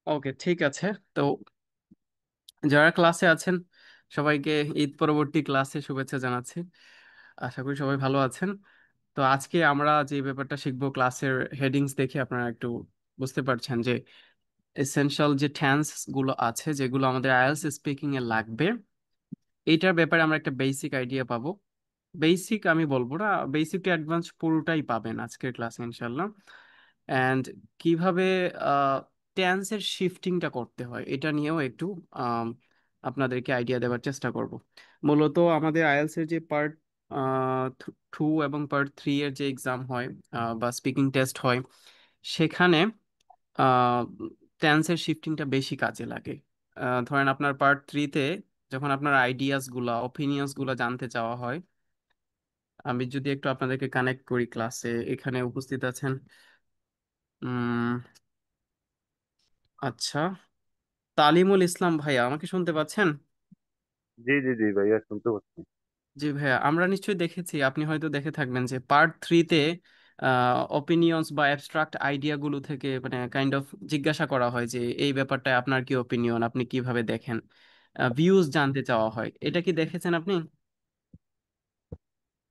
ওকে, ঠিক আছে। তো যারা ক্লাসে আছেন সবাইকে ঈদ পরবর্তী ক্লাসে শুভেচ্ছা জানাচ্ছি। আশা করি সবাই ভালো আছেন। তো আজকে আমরা যে ব্যাপারটা শিখবো, ক্লাসের হেডিংস দেখে আপনারা একটু বুঝতে পারছেন যে এসেনশিয়াল যে টেন্স গুলো আছে যেগুলো আমাদের আইএলটিএস স্পিকিং এ লাগবে, এইটার ব্যাপারে আমরা একটা বেসিক আইডিয়া পাবো। বেসিক আমি বলবো না, বেসিক টু অ্যাডভান্স পুরোটাই পাবেন আজকের ক্লাসে ইনশাল্লাহ। অ্যান্ড কিভাবে টেন্সের শিফটিংটা করতে হয় এটা নিয়েও একটু আম, আপনাদেরকে আইডিয়া দেওয়ার চেষ্টা করব। মূলত আমাদের আইএলটিএস এর যে পার্ট 2 এবং পার্ট 3 এর যে এক্সাম হয় বা স্পিকিং টেস্ট হয়, সেখানে টেন্সের শিফটিংটা বেশি কাজে লাগে। ধরেন আপনার পার্ট 3-তে যখন আপনার আইডিয়াস গুলা অপিনিয়ন্স গুলা জানতে চাওয়া হয়, আমি যদি একটু আপনাদেরকে কানেক্ট করি ক্লাসে, এখানে উপস্থিত আছেন। উম আচ্ছা, তালিমুল ইসলাম ভাইয়া, আমাকে শুনতে পাচ্ছেন? জি জি জি ভাইয়া, শুনতে পাচ্ছি। জি ভাইয়া, আমরা নিশ্চয়ই দেখেছি, আপনি হয়তো দেখে থাকবেন যে পার্ট 3-তে অপিনিয়ন্স বা অ্যাবস্ট্রাক্ট আইডিয়া গুলো থেকে মানে কাইন্ড অফ জিজ্ঞাসা করা হয় যে এই ব্যাপারটায় আপনার কি ওপিনিয়ন, আপনি কিভাবে দেখেন, ভিউজ জানতে চাওয়া হয়। এটা কি দেখেছেন আপনি?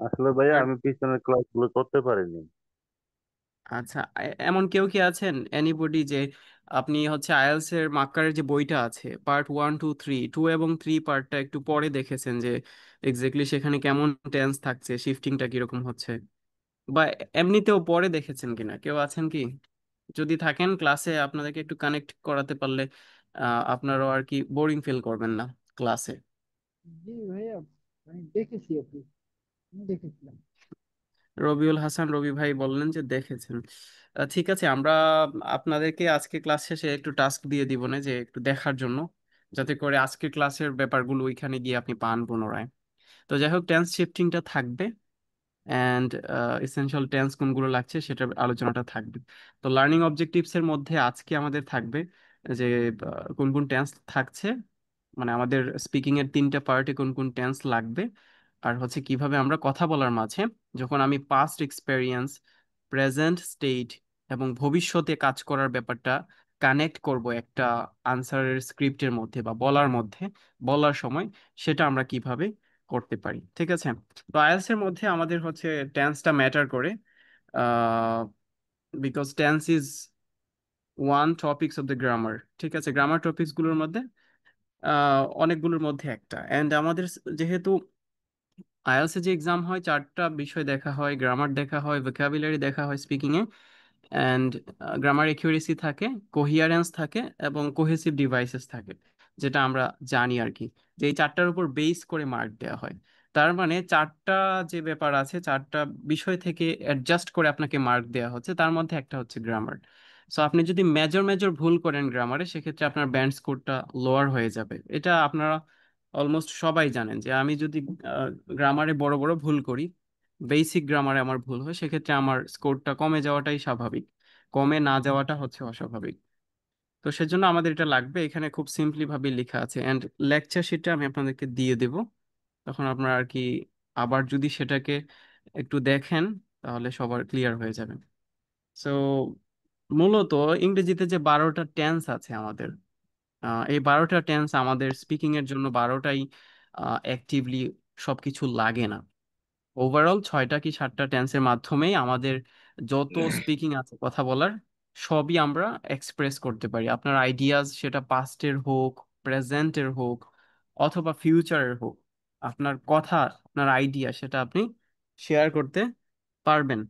আসলে ভাইয়া আমি পিছনের ক্লাস গুলো করতে পারিনি। আচ্ছা, এমন কেউ কি আছেন, এনিবডি, যে আপনি হচ্ছে আইএলটিএস এর মার্কারের যে বইটা আছে পার্ট 1 2 3, 2 এবং 3 পার্টটা একটু পরে দেখেছেন যে এক্স্যাক্টলি সেখানে কেমন টেন্স থাকছে, শিফটিংটা কিরকম হচ্ছে, বা এমনিতেও পরে দেখেছেন কিনা, কেউ আছেন কি? যদি থাকেন ক্লাসে আপনাদেরকে একটু কানেক্ট করাতে পারলে আপনারাও আর কি বোরিং ফিল করবেন না ক্লাসে। জি ভাইয়া, আমি দেখেছি আপনি, আমি দেখেছিলাম। রবিউল হাসান রবি ভাই বললেন যে দেখেছেন। ঠিক আছে, আমরা আপনাদেরকে আজকে ক্লাস শেষে একটু টাস্ক দিয়ে দিব না, যে একটু দেখার জন্য, যাতে করে আজকে ক্লাসের ব্যাপারগুলো ওইখানে গিয়ে আপনি পান পুনরায়। তো যাই হোক, টেন্স শিফটিংটা থাকবে অ্যান্ড এসেনশিয়াল টেন্স কোনগুলো লাগছে সেটার আলোচনাটা থাকবে। তো লার্নিং অবজেক্টিভস এর মধ্যে আজকে আমাদের থাকবে যে কোন কোন টেন্স থাকছে, মানে আমাদের স্পিকিং এর 3টা পার্টে কোন কোন টেন্স লাগবে, আর হচ্ছে কিভাবে আমরা কথা বলার মাঝে যখন আমি পাস্ট এক্সপেরিয়েন্স, প্রেজেন্ট স্টেট এবং ভবিষ্যতে কাজ করার ব্যাপারটা কানেক্ট করব একটা আনসারের স্ক্রিপ্টের মধ্যে বা বলার মধ্যে, বলার সময় সেটা আমরা কিভাবে করতে পারি। ঠিক আছে? তো আইএলটিএস এর মধ্যে আমাদের হচ্ছে টেন্সটা ম্যাটার করে, because tense is one topics of the grammar. ঠিক আছে, গ্রামার টপিকস গুলোর মধ্যে অনেকগুলোর মধ্যে একটা। অ্যান্ড আমাদের যেহেতু আইএলটিএস এ যে এক্সাম হয়, 4টা বিষয় দেখা হয়, গ্রামার দেখা হয়, ভোকাবুলারি দেখা হয় স্পিকিং এ, অ্যান্ড গ্রামার একিউরেসি থাকে, কোহিয়ারেন্স থাকে এবং কোহেসিভ ডিভাইসেস থাকে, যেটা আমরা জানি আর কি, যে এই 4টার উপর বেস করে মার্ক দেওয়া হয়। তার মানে 4টা যে ব্যাপার আছে, 4টা বিষয় থেকে অ্যাডজাস্ট করে আপনাকে মার্ক দেওয়া হচ্ছে, তার মধ্যে একটা হচ্ছে গ্রামার। সো আপনি যদি মেজর মেজর ভুল করেন গ্রামারে, সেক্ষেত্রে আপনার ব্যান্ড স্কোরটা লোয়ার হয়ে যাবে। এটা আপনারা অলমোস্ট সবাই জানেন যে আমি যদি গ্রামারে বড় বড় ভুল করি, বেসিক গ্রামারে আমার ভুল হয়, সেক্ষেত্রে আমার স্কোরটা কমে যাওয়াটাই স্বাভাবিক, কমে না যাওয়াটা হচ্ছে অস্বাভাবিক। তো সেজন্য আমাদের এটা লাগবে। এখানে খুব সিম্পলি ভাবে লেখা আছে, এন্ড লেকচার শিটটা আমি আপনাদেরকে দিয়ে দেব, তখন আপনারা আর কি আবার যদি সেটাকে একটু দেখেন তাহলে সবার ক্লিয়ার হয়ে যাবে। সো মূলত ইংরেজিতে যে 12টা টেন্স আছে আমাদের, এই 12টা টেন্স আমাদের স্পিকিং এর জন্য 12টাই অ্যাক্টিভলি সবকিছু লাগে না। ওভারঅল 6টা কি 7টা টেন্সের মাধ্যমেই আমাদের যত স্পিকিং আছে কথা বলার, সবই আমরা এক্সপ্রেস করতে পারি। আপনার আইডিয়াজ সেটা পাস্টের হোক, প্রেজেন্টের হোক অথবা ফিউচারের হোক, আপনার কথা, আপনার আইডিয়া সেটা আপনি শেয়ার করতে পারবেন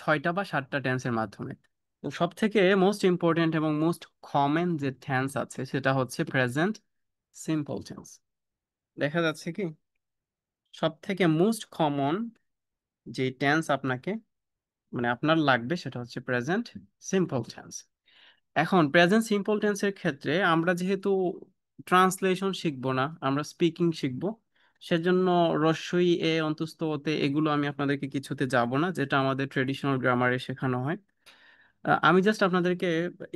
6টা বা 7টা টেন্সের মাধ্যমে। তো সব থেকে মোস্ট ইম্পর্টেন্ট এবং মোস্ট কমন যে টেন্স আছে সেটা হচ্ছে প্রেজেন্ট সিম্পল টেন্স। দেখা যাচ্ছে কি, সব থেকে মোস্ট কমন যে টেন্স আপনাকে মানে আপনার লাগবে সেটা হচ্ছে প্রেজেন্ট সিম্পল টেন্স। এখন প্রেজেন্ট সিম্পল টেন্সের ক্ষেত্রে আমরা যেহেতু ট্রান্সলেশন শিখবো না, আমরা স্পিকিং শিখবো, সেজন্য রস্বই এ অন্তস্থ হতে এগুলো আমি আপনাদেরকে কিছুতে যাব না, যেটা আমাদের ট্রেডিশনাল গ্রামারে শেখানো হয়। আমি জাস্ট আপনাদেরকে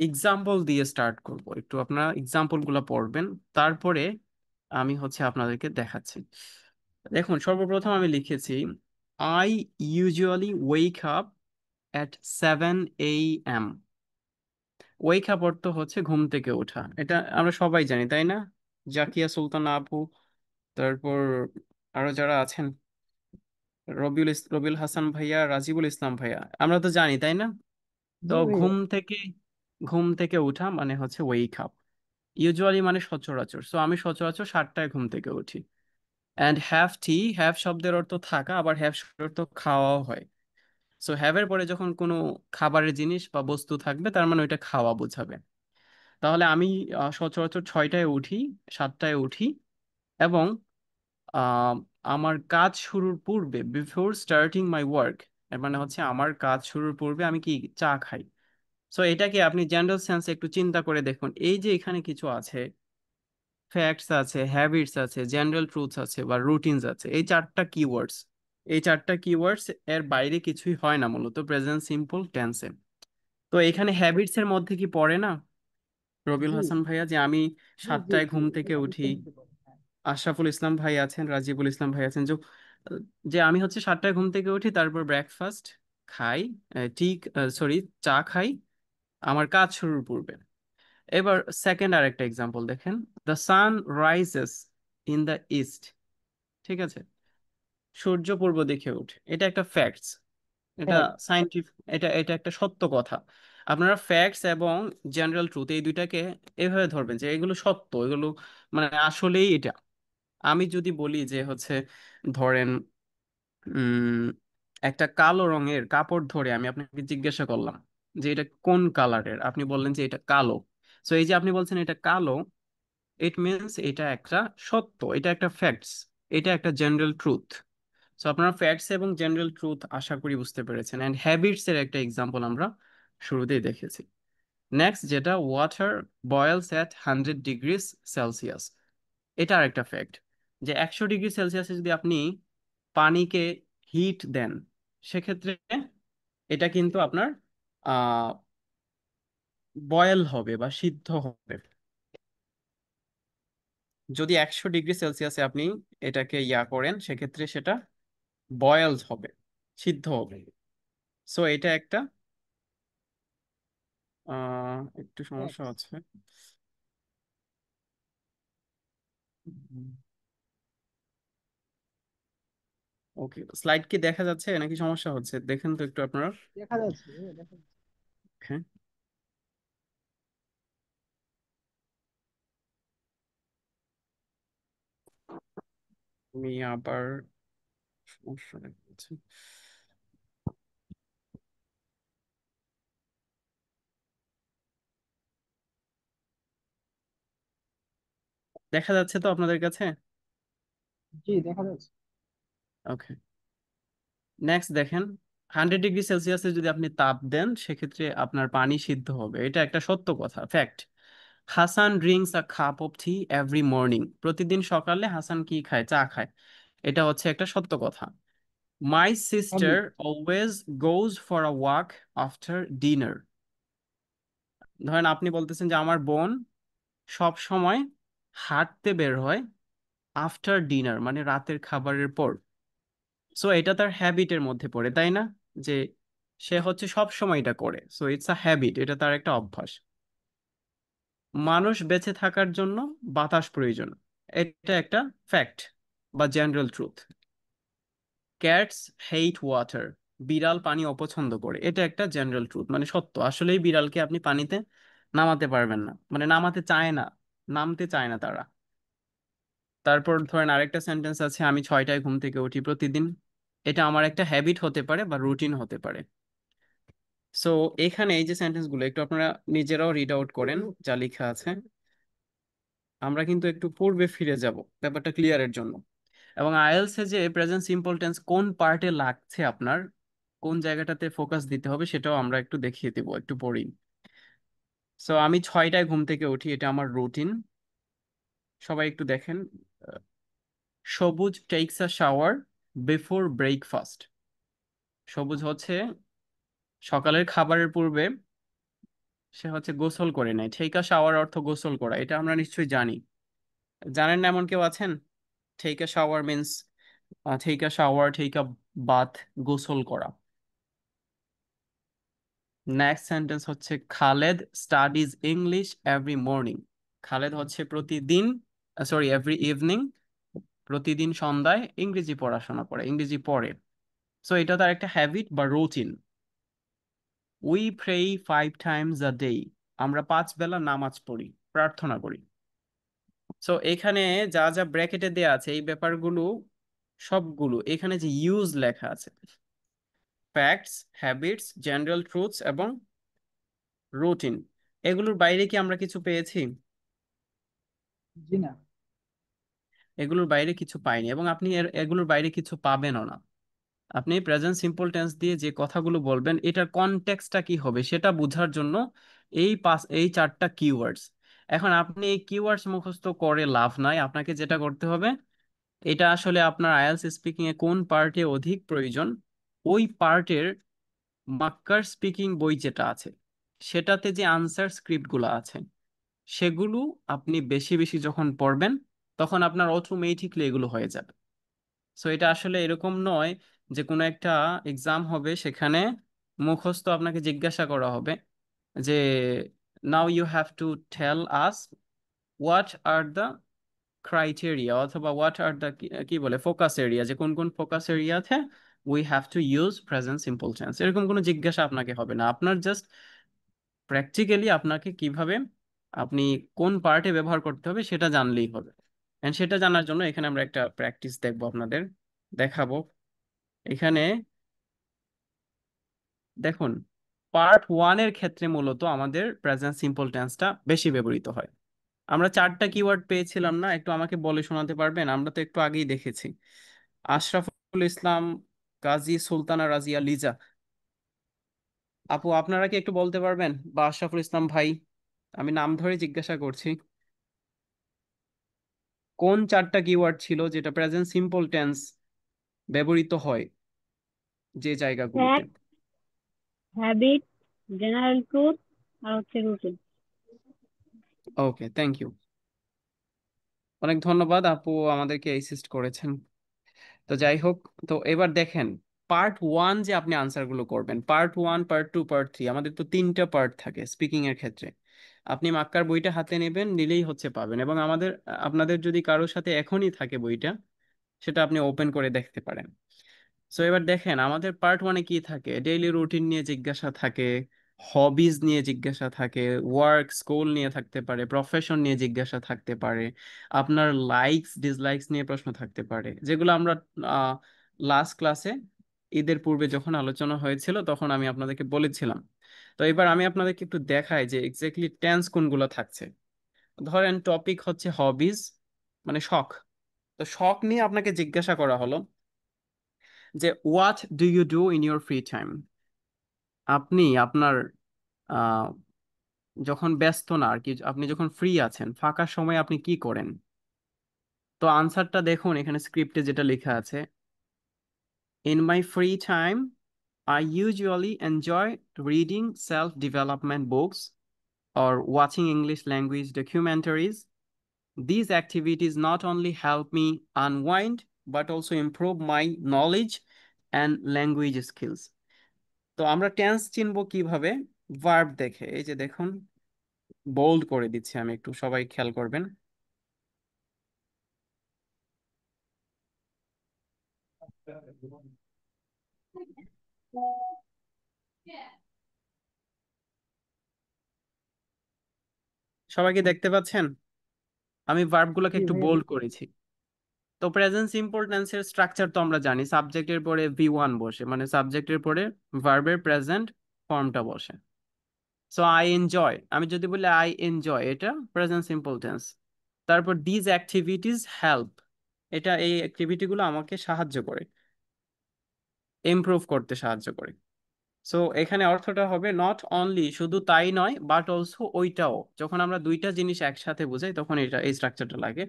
এক্সাম্পল দিয়ে স্টার্ট করব, একটু আপনারা এক্সাম্পল গুলো পড়বেন, তারপরে আমি হচ্ছে আপনাদেরকে দেখাচ্ছি। দেখুন, সর্বপ্রথম আমি লিখেছি I usually wake up at 7 a.m. Wake up অর্থ হচ্ছে ঘুম থেকে ওঠা, এটা আমরা সবাই জানি তাই না? জাকিয়া সুলতানা আপু, তারপর আরো যারা আছেন, রবিউল হাসান ভাইয়া, রাজিবুল ইসলাম ভাইয়া, আমরা তো জানি তাই না? তো জি ভাইয়া। ঘুম থেকে উঠা মানে হচ্ছে ওয়েক আপ, ইউজুয়ালি মানে সচরাচর। সো আমি সচরাচর 7টায় ঘুম থেকে উঠি। অ্যান্ড হ্যাভ টি, হ্যাভ শব্দের অর্থ থাকা, আবার হ্যাভ শব্দের অর্থ খাওয়াও হয়। সো হ্যাভের পরে যখন কোনো খাবারের জিনিস বা বস্তু থাকবে তার মানে ওইটা খাওয়া বোঝাবে। তাহলে আমি সচরাচর 6টায় উঠি, 7টায় উঠি, এবং আহ, আমার কাজ শুরুর পূর্বে, বিফোর স্টার্টিং মাই ওয়ার্ক, এর মানে হচ্ছে আমার কাজ শুরুর পূর্বে আমি কি চা খাই। সো এটাকে আপনি জেনারেল সেন্সে একটু চিন্তা করে দেখুন, এই যে এখানে কিছু আছে, ফ্যাক্টস আছে, হ্যাবিটস আছে, জেনারেল ট্রুথস আছে, বা রুটিনস আছে, এই 4টা কিওয়ার্ডস, এই 4টা কিওয়ার্ডস এর বাইরে কিছুই হয় না মূলত প্রেজেন্ট সিম্পল টেন্সে। তো এখানে হ্যাবিটস এর মধ্যে কি পড়ে না, রবিউল জি হাসান ভাইয়া, যে আমি জি জি 7টায় জি, ঘুম এটা থেকে উঠি, হ্যাবিটসের মধ্যে পড়ে, হ্যাঁ। আশরাফুল ইসলাম ভাই আছেন, রাজিবুল ইসলাম ভাই আছেন, যে যে আমি হচ্ছে 7টায় ঘুম থেকে উঠি, তারপর ব্রেকফাস্ট খাই, টি, সরি, চা খাই আমার কাজ শুরুর পূর্বে। এবার সেকেন্ড আরেকটা এক্সাম্পল দেখেন, the sun rises in the east, ঠিক আছে, সূর্য পূর্ব দিকে ওঠে, এটা একটা ফ্যাক্টস, এটা হ্যাঁ সাইন্টিফিক, এটা এটা একটা সত্য কথা। আপনারা ফ্যাক্টস এবং জেনারেল ট্রুথ এই দুইটাকে এভাবে ধরবেন যে এগুলো সত্য, এগুলো মানে আসলেই এটা। আমি যদি বলি যে হচ্ছে, ধরেন উম একটা কালো রঙের কাপড় ধরে আমি আপনাকে জিজ্ঞাসা করলাম যে এটা কোন কালারের, আপনি বললেন যে এটা কালো। সো এই যে আপনি বলছেন এটা কালো, ইট মিনস এটা একটা সত্য, এটা একটা ফ্যাক্টস, এটা একটা জেনারেল ট্রুথ। সো আপনারা ফ্যাক্টস এবং জেনারেল ট্রুথ আশা করি বুঝতে পেরেছেন। অ্যান্ড হ্যাবিটস এর একটা এক্সাম্পল আমরা শুরুতেই দেখেছি। নেক্সট যেটা, ওয়াটার বয়েলস অ্যাট 100 ডিগ্রিস সেলসিয়াস, এটা আর একটা ফ্যাক্ট, যে 100 ডিগ্রি সেলসিয়াসে যদি আপনি পানিকে হিট দেন, সেক্ষেত্রে এটা কিন্তু আপনার আহ বয়েল হবে বা সিদ্ধ হবে। যদি 100 ডিগ্রি সেলসিয়াসে আপনি এটাকে করেন, সেক্ষেত্রে সেটা বয়েলড হবে, সিদ্ধ হবে। সো এটা একটা একটু সমস্যা ফ্যাক্টস। আছে। ওকে, স্লাইড কি দেখা যাচ্ছে নাকি সমস্যা হচ্ছে, দেখেন তো একটু আপনারা। দেখা যাচ্ছে ভাইয়া, দেখা যাচ্ছে। হ্যাঁ, আমি আবার সমস্যা দেখা যাচ্ছে, দেখা যাচ্ছে তো আপনাদের কাছে? জি দেখা যাচ্ছে। ওকে, নেক্সট দেখেন, 100 ডিগ্রি সেলসিয়াসে যদি আপনি তাপ দেন, সেক্ষেত্রে আপনার পানি সিদ্ধ হবে, এটা একটা সত্য কথা, fact. Hasan drinks a cup of T every morning, প্রতিদিন সকালে হাসান কি খায়, চা খায়, এটা হচ্ছে একটা সত্য কথা। My sister habit. Always goes for a walk after dinner, ধরেন আপনি বলতেছেন যে আমার বোন সব সময় হাঁটতে বের হয় আফটার ডিনার, মানে রাতের খাবারের পর। সো এটা তার হ্যাবিটের মধ্যে পড়ে তাই না, যে সে হচ্ছে সব সময় এটা করে, সো ইটস আ হ্যাবিট, এটা তার একটা অভ্যাস। মানুষ বেঁচে থাকার জন্য বাতাস প্রয়োজন, এটা একটা ফ্যাক্ট বা জেনারেল ট্রুথ। ক্যাটস হেট ওয়াটার, বিড়াল পানি অপছন্দ করে, এটা একটা জেনারেল ট্রুথ, মানে সত্য, আসলেই বিড়ালকে আপনি পানিতে নামাতে পারবেন না, মানে নামাতে চায় না, নামতে চায় না তারা। তারপর ধরেন আরেকটা সেন্টেন্স আছে, আমি 6টায় ঘুম থেকে উঠি প্রতিদিন, এটা আমার একটা হ্যাবিট হতে পারে বা রুটিন হতে পারে। সো এখানে এই যে সেন্টেন্সগুলো একটু আপনারা নিজেরাও রিড আউট করেন যা লেখা আছে। আমরা কিন্তু একটু পূর্বে ফিরে যাব ব্যাপারটা ক্লিয়ারের জন্য। এবং আইএলস এ যে প্রেজেন্ট সিম্পল টেন্স কোন পার্টে লাগছে আপনার, কোন জায়গাটাতে ফোকাস দিতে হবে, সেটাও আমরা একটু দেখিয়ে দেবো, একটু পড়ি। সো আমি 6টায় ঘুম থেকে উঠি, এটা আমার রুটিন। সবাই একটু দেখেন, আহ, সবুজ টেকস আ শাওয়ার বিফোর ব্রেকফাস্ট, সবুজ হচ্ছে সকালের খাবারের পূর্বে সে হচ্ছে গোসল করে নেয়, টেক আ শাওয়ার অর্থ গোসল করা, এটা আমরা নিশ্চয়ই জানি। জানেন না এমন কেউ আছেন? Take a shower means, take a shower, take a bath, গোসল করা। নেক্সট সেন্টেন্স হচ্ছে Khaled studies English every morning. Khaled হচ্ছে প্রতিদিন, সরি এভরি ইভিনিং, প্রতিদিন সন্ধ্যায় ইংরেজি পড়াশোনা করে, ইংরেজি পড়ে। সো এটা তার একটা হ্যাবিট বা routine. We pray 5 times a day, আমরা 5 বেলা নামাজ পড়ি, প্রার্থনা করি। সো এখানে যা যা ব্র্যাকেটে দেয়া আছে এই ব্যাপারগুলো সবগুলো, এখানে যে ইউজ লেখা আছে, ফ্যাক্টস, হ্যাবিটস, জেনারেল ট্রুথস এবং রুটিন, এগুলোর বাইরে কি আমরা কিছু পেয়েছি? জি না। এগুলোর বাইরে কিছু পাইনি, এবং আপনি এগুলোর বাইরে কিছু পাবেনও না। আপনি প্রেজেন্ট সিম্পল টেন্স দিয়ে যে কথাগুলো বলবেন এটার কনটেক্সটটা কি হবে সেটা বোঝার জন্য এই 4টা কিওয়ার্ডস। এখন আপনি এই কিওয়ার্ডস মুখস্থ করে লাভ নাই, আপনাকে যেটা করতে হবে, এটা আসলে আপনার আইএলটিএস স্পিকিং এ কোন পার্টে অধিক প্রয়োজন, ওই পার্টের মাক্কার স্পিকিং বই যেটা আছে সেটাতে যে আনসার স্ক্রিপ্টগুলো আছে সেগুলো আপনি বেশি বেশি যখন পড়বেন তখন আপনার অটোমেটিকলি এগুলো হয়ে যাবে। সো এটা আসলে এরকম নয় যে কোনো একটা এক্সাম হবে সেখানে মুখস্থ আপনাকে জিজ্ঞাসা করা হবে যে now you have to tell us what are the criteria, অথবা হোয়াট আর দ্য কি বলে ফোকাস এরিয়া, যে কোন কোন ফোকাস এরিয়াতে we have to use present simple tense, এরকম কোনো জিজ্ঞাসা আপনাকে হবে না। আপনার জাস্ট প্র্যাকটিক্যালি আপনাকে কিভাবে, আপনি কোন পার্টে ব্যবহার করতে হবে সেটা জানলেই হবে। এন্ড সেটা জানার জন্য এখানে আমরা একটা প্র্যাকটিস দেখবো, আপনাদের দেখাবো। এখানে দেখুন, পার্ট 1 এর ক্ষেত্রে মূলত আমাদের প্রেজেন্ট সিম্পল টেন্সটা বেশি ব্যবহৃত হয়। আমরা 4টা কিওয়ার্ড পেয়েছিলাম না, একটু আমাকে বলে শোনাতে পারবেন? আমরা তো একটু আগেই দেখেছি। আশরাফুল ইসলাম, কাজী সুলতানা রাজিয়া লিজা, আপু আপনারা কি একটু বলতে পারবেন? বা আশরাফুল ইসলাম ভাই, আমি নাম ধরে জিজ্ঞাসা করছি, কোন 4টা কিওয়ার্ড ছিল যেটা প্রেজেন্ট সিম্পল টেন্স ব্যবহৃত হয় যে জায়গাগুলোতে? ফ্যাক্ট, হ্যাবিট, জেনারেল ট্রুথ আর হচ্ছে রুটিন। ওকে, থ্যাংক ইউ, অনেক ধন্যবাদ আপু, আমাদেরকে অ্যাসিস্ট করেছেন। তো যাই হোক, তো এবার দেখেন পার্ট 1 যে আপনি আনসারগুলো করবেন, পার্ট 1, পার্ট 2, পার্ট 3, আমাদের তো 3টা পার্ট থাকে স্পিকিং এর ক্ষেত্রে। আপনি মাক্কার বইটা হাতে নেবেন, নিলেই হচ্ছে পাবেন, এবং আপনাদের যদি কারোর সাথে এখনই থাকে বইটা সেটা আপনি ওপেন করে দেখতে পারেন। সো এবার দেখেন আমাদের পার্ট 1-এ কি থাকে, ডেইলি রুটিন নিয়ে জিজ্ঞাসা থাকে, হবিজ নিয়ে জিজ্ঞাসা থাকে, ওয়ার্ক স্কুল নিয়ে থাকতে পারে, প্রফেশন নিয়ে জিজ্ঞাসা থাকতে পারে, আপনার লাইকস ডিসলাইকস নিয়ে প্রশ্ন থাকতে পারে, যেগুলো আমরা লাস্ট ক্লাসে ঈদের পূর্বে যখন আলোচনা হয়েছিল তখন আমি আপনাদেরকে বলেছিলাম। তো এবার আমি আপনাদেরকে একটু দেখাই যে এক্স্যাক্টলি টেন্স কোনগুলো থাকছে। ধরেন টপিক হচ্ছে হবিজ, মানে শখ। তো শখ নিয়ে আপনাকে জিজ্ঞাসা করা হলো যে what do you do in your free time, আপনি আপনার আহ, যখন ব্যস্ত না আর কি, আপনি যখন ফ্রি আছেন, ফাঁকা সময়ে আপনি কি করেন? তো আনসারটা দেখুন এখানে স্ক্রিপ্টে যেটা লেখা আছে, in my free time I usually enjoy reading self development books or watching English language documentaries. These activities not only help me unwind but also improve my knowledge and language skills. তো আমরা tense চিনবো কিভাবে? Verb দেখে, এই যে দেখুন bold করে দিচ্ছি আমি, একটু সবাই খেয়াল করবেন। সবাই কি দেখতে পাচ্ছেন? আমি ভার্বগুলোকে জি একটু ভাইয়া বোল্ড দেখতে করেছি। তো প্রেজেন্ট সিম্পল টেন্সের স্ট্রাকচার তো আমরা জানি, সাবজেক্টের পরে V1 বসে, মানে সাবজেক্টের পরে ভার্বের প্রেজেন্ট ফর্মটা বসে। সো আই এনজয়, আমি যদি বলি আই এনজয়, এটা প্রেজেন্ট সিম্পল টেন্স। তারপর দিজ অ্যাক্টিভিটিস হেল্প, এটা এই অ্যাক্টিভিটিগুলো আমাকে সাহায্য করে, ইমপ্রুভ করতে সাহায্য করে। সো এখানে অর্থটা হবে নট অনলি, শুধু তাই নয়, বাট অলসো ওইটাও। যখন আমরা দুইটা জিনিস একসাথে বোঝাই তখন এটা এই স্ট্রাকচারটা লাগে।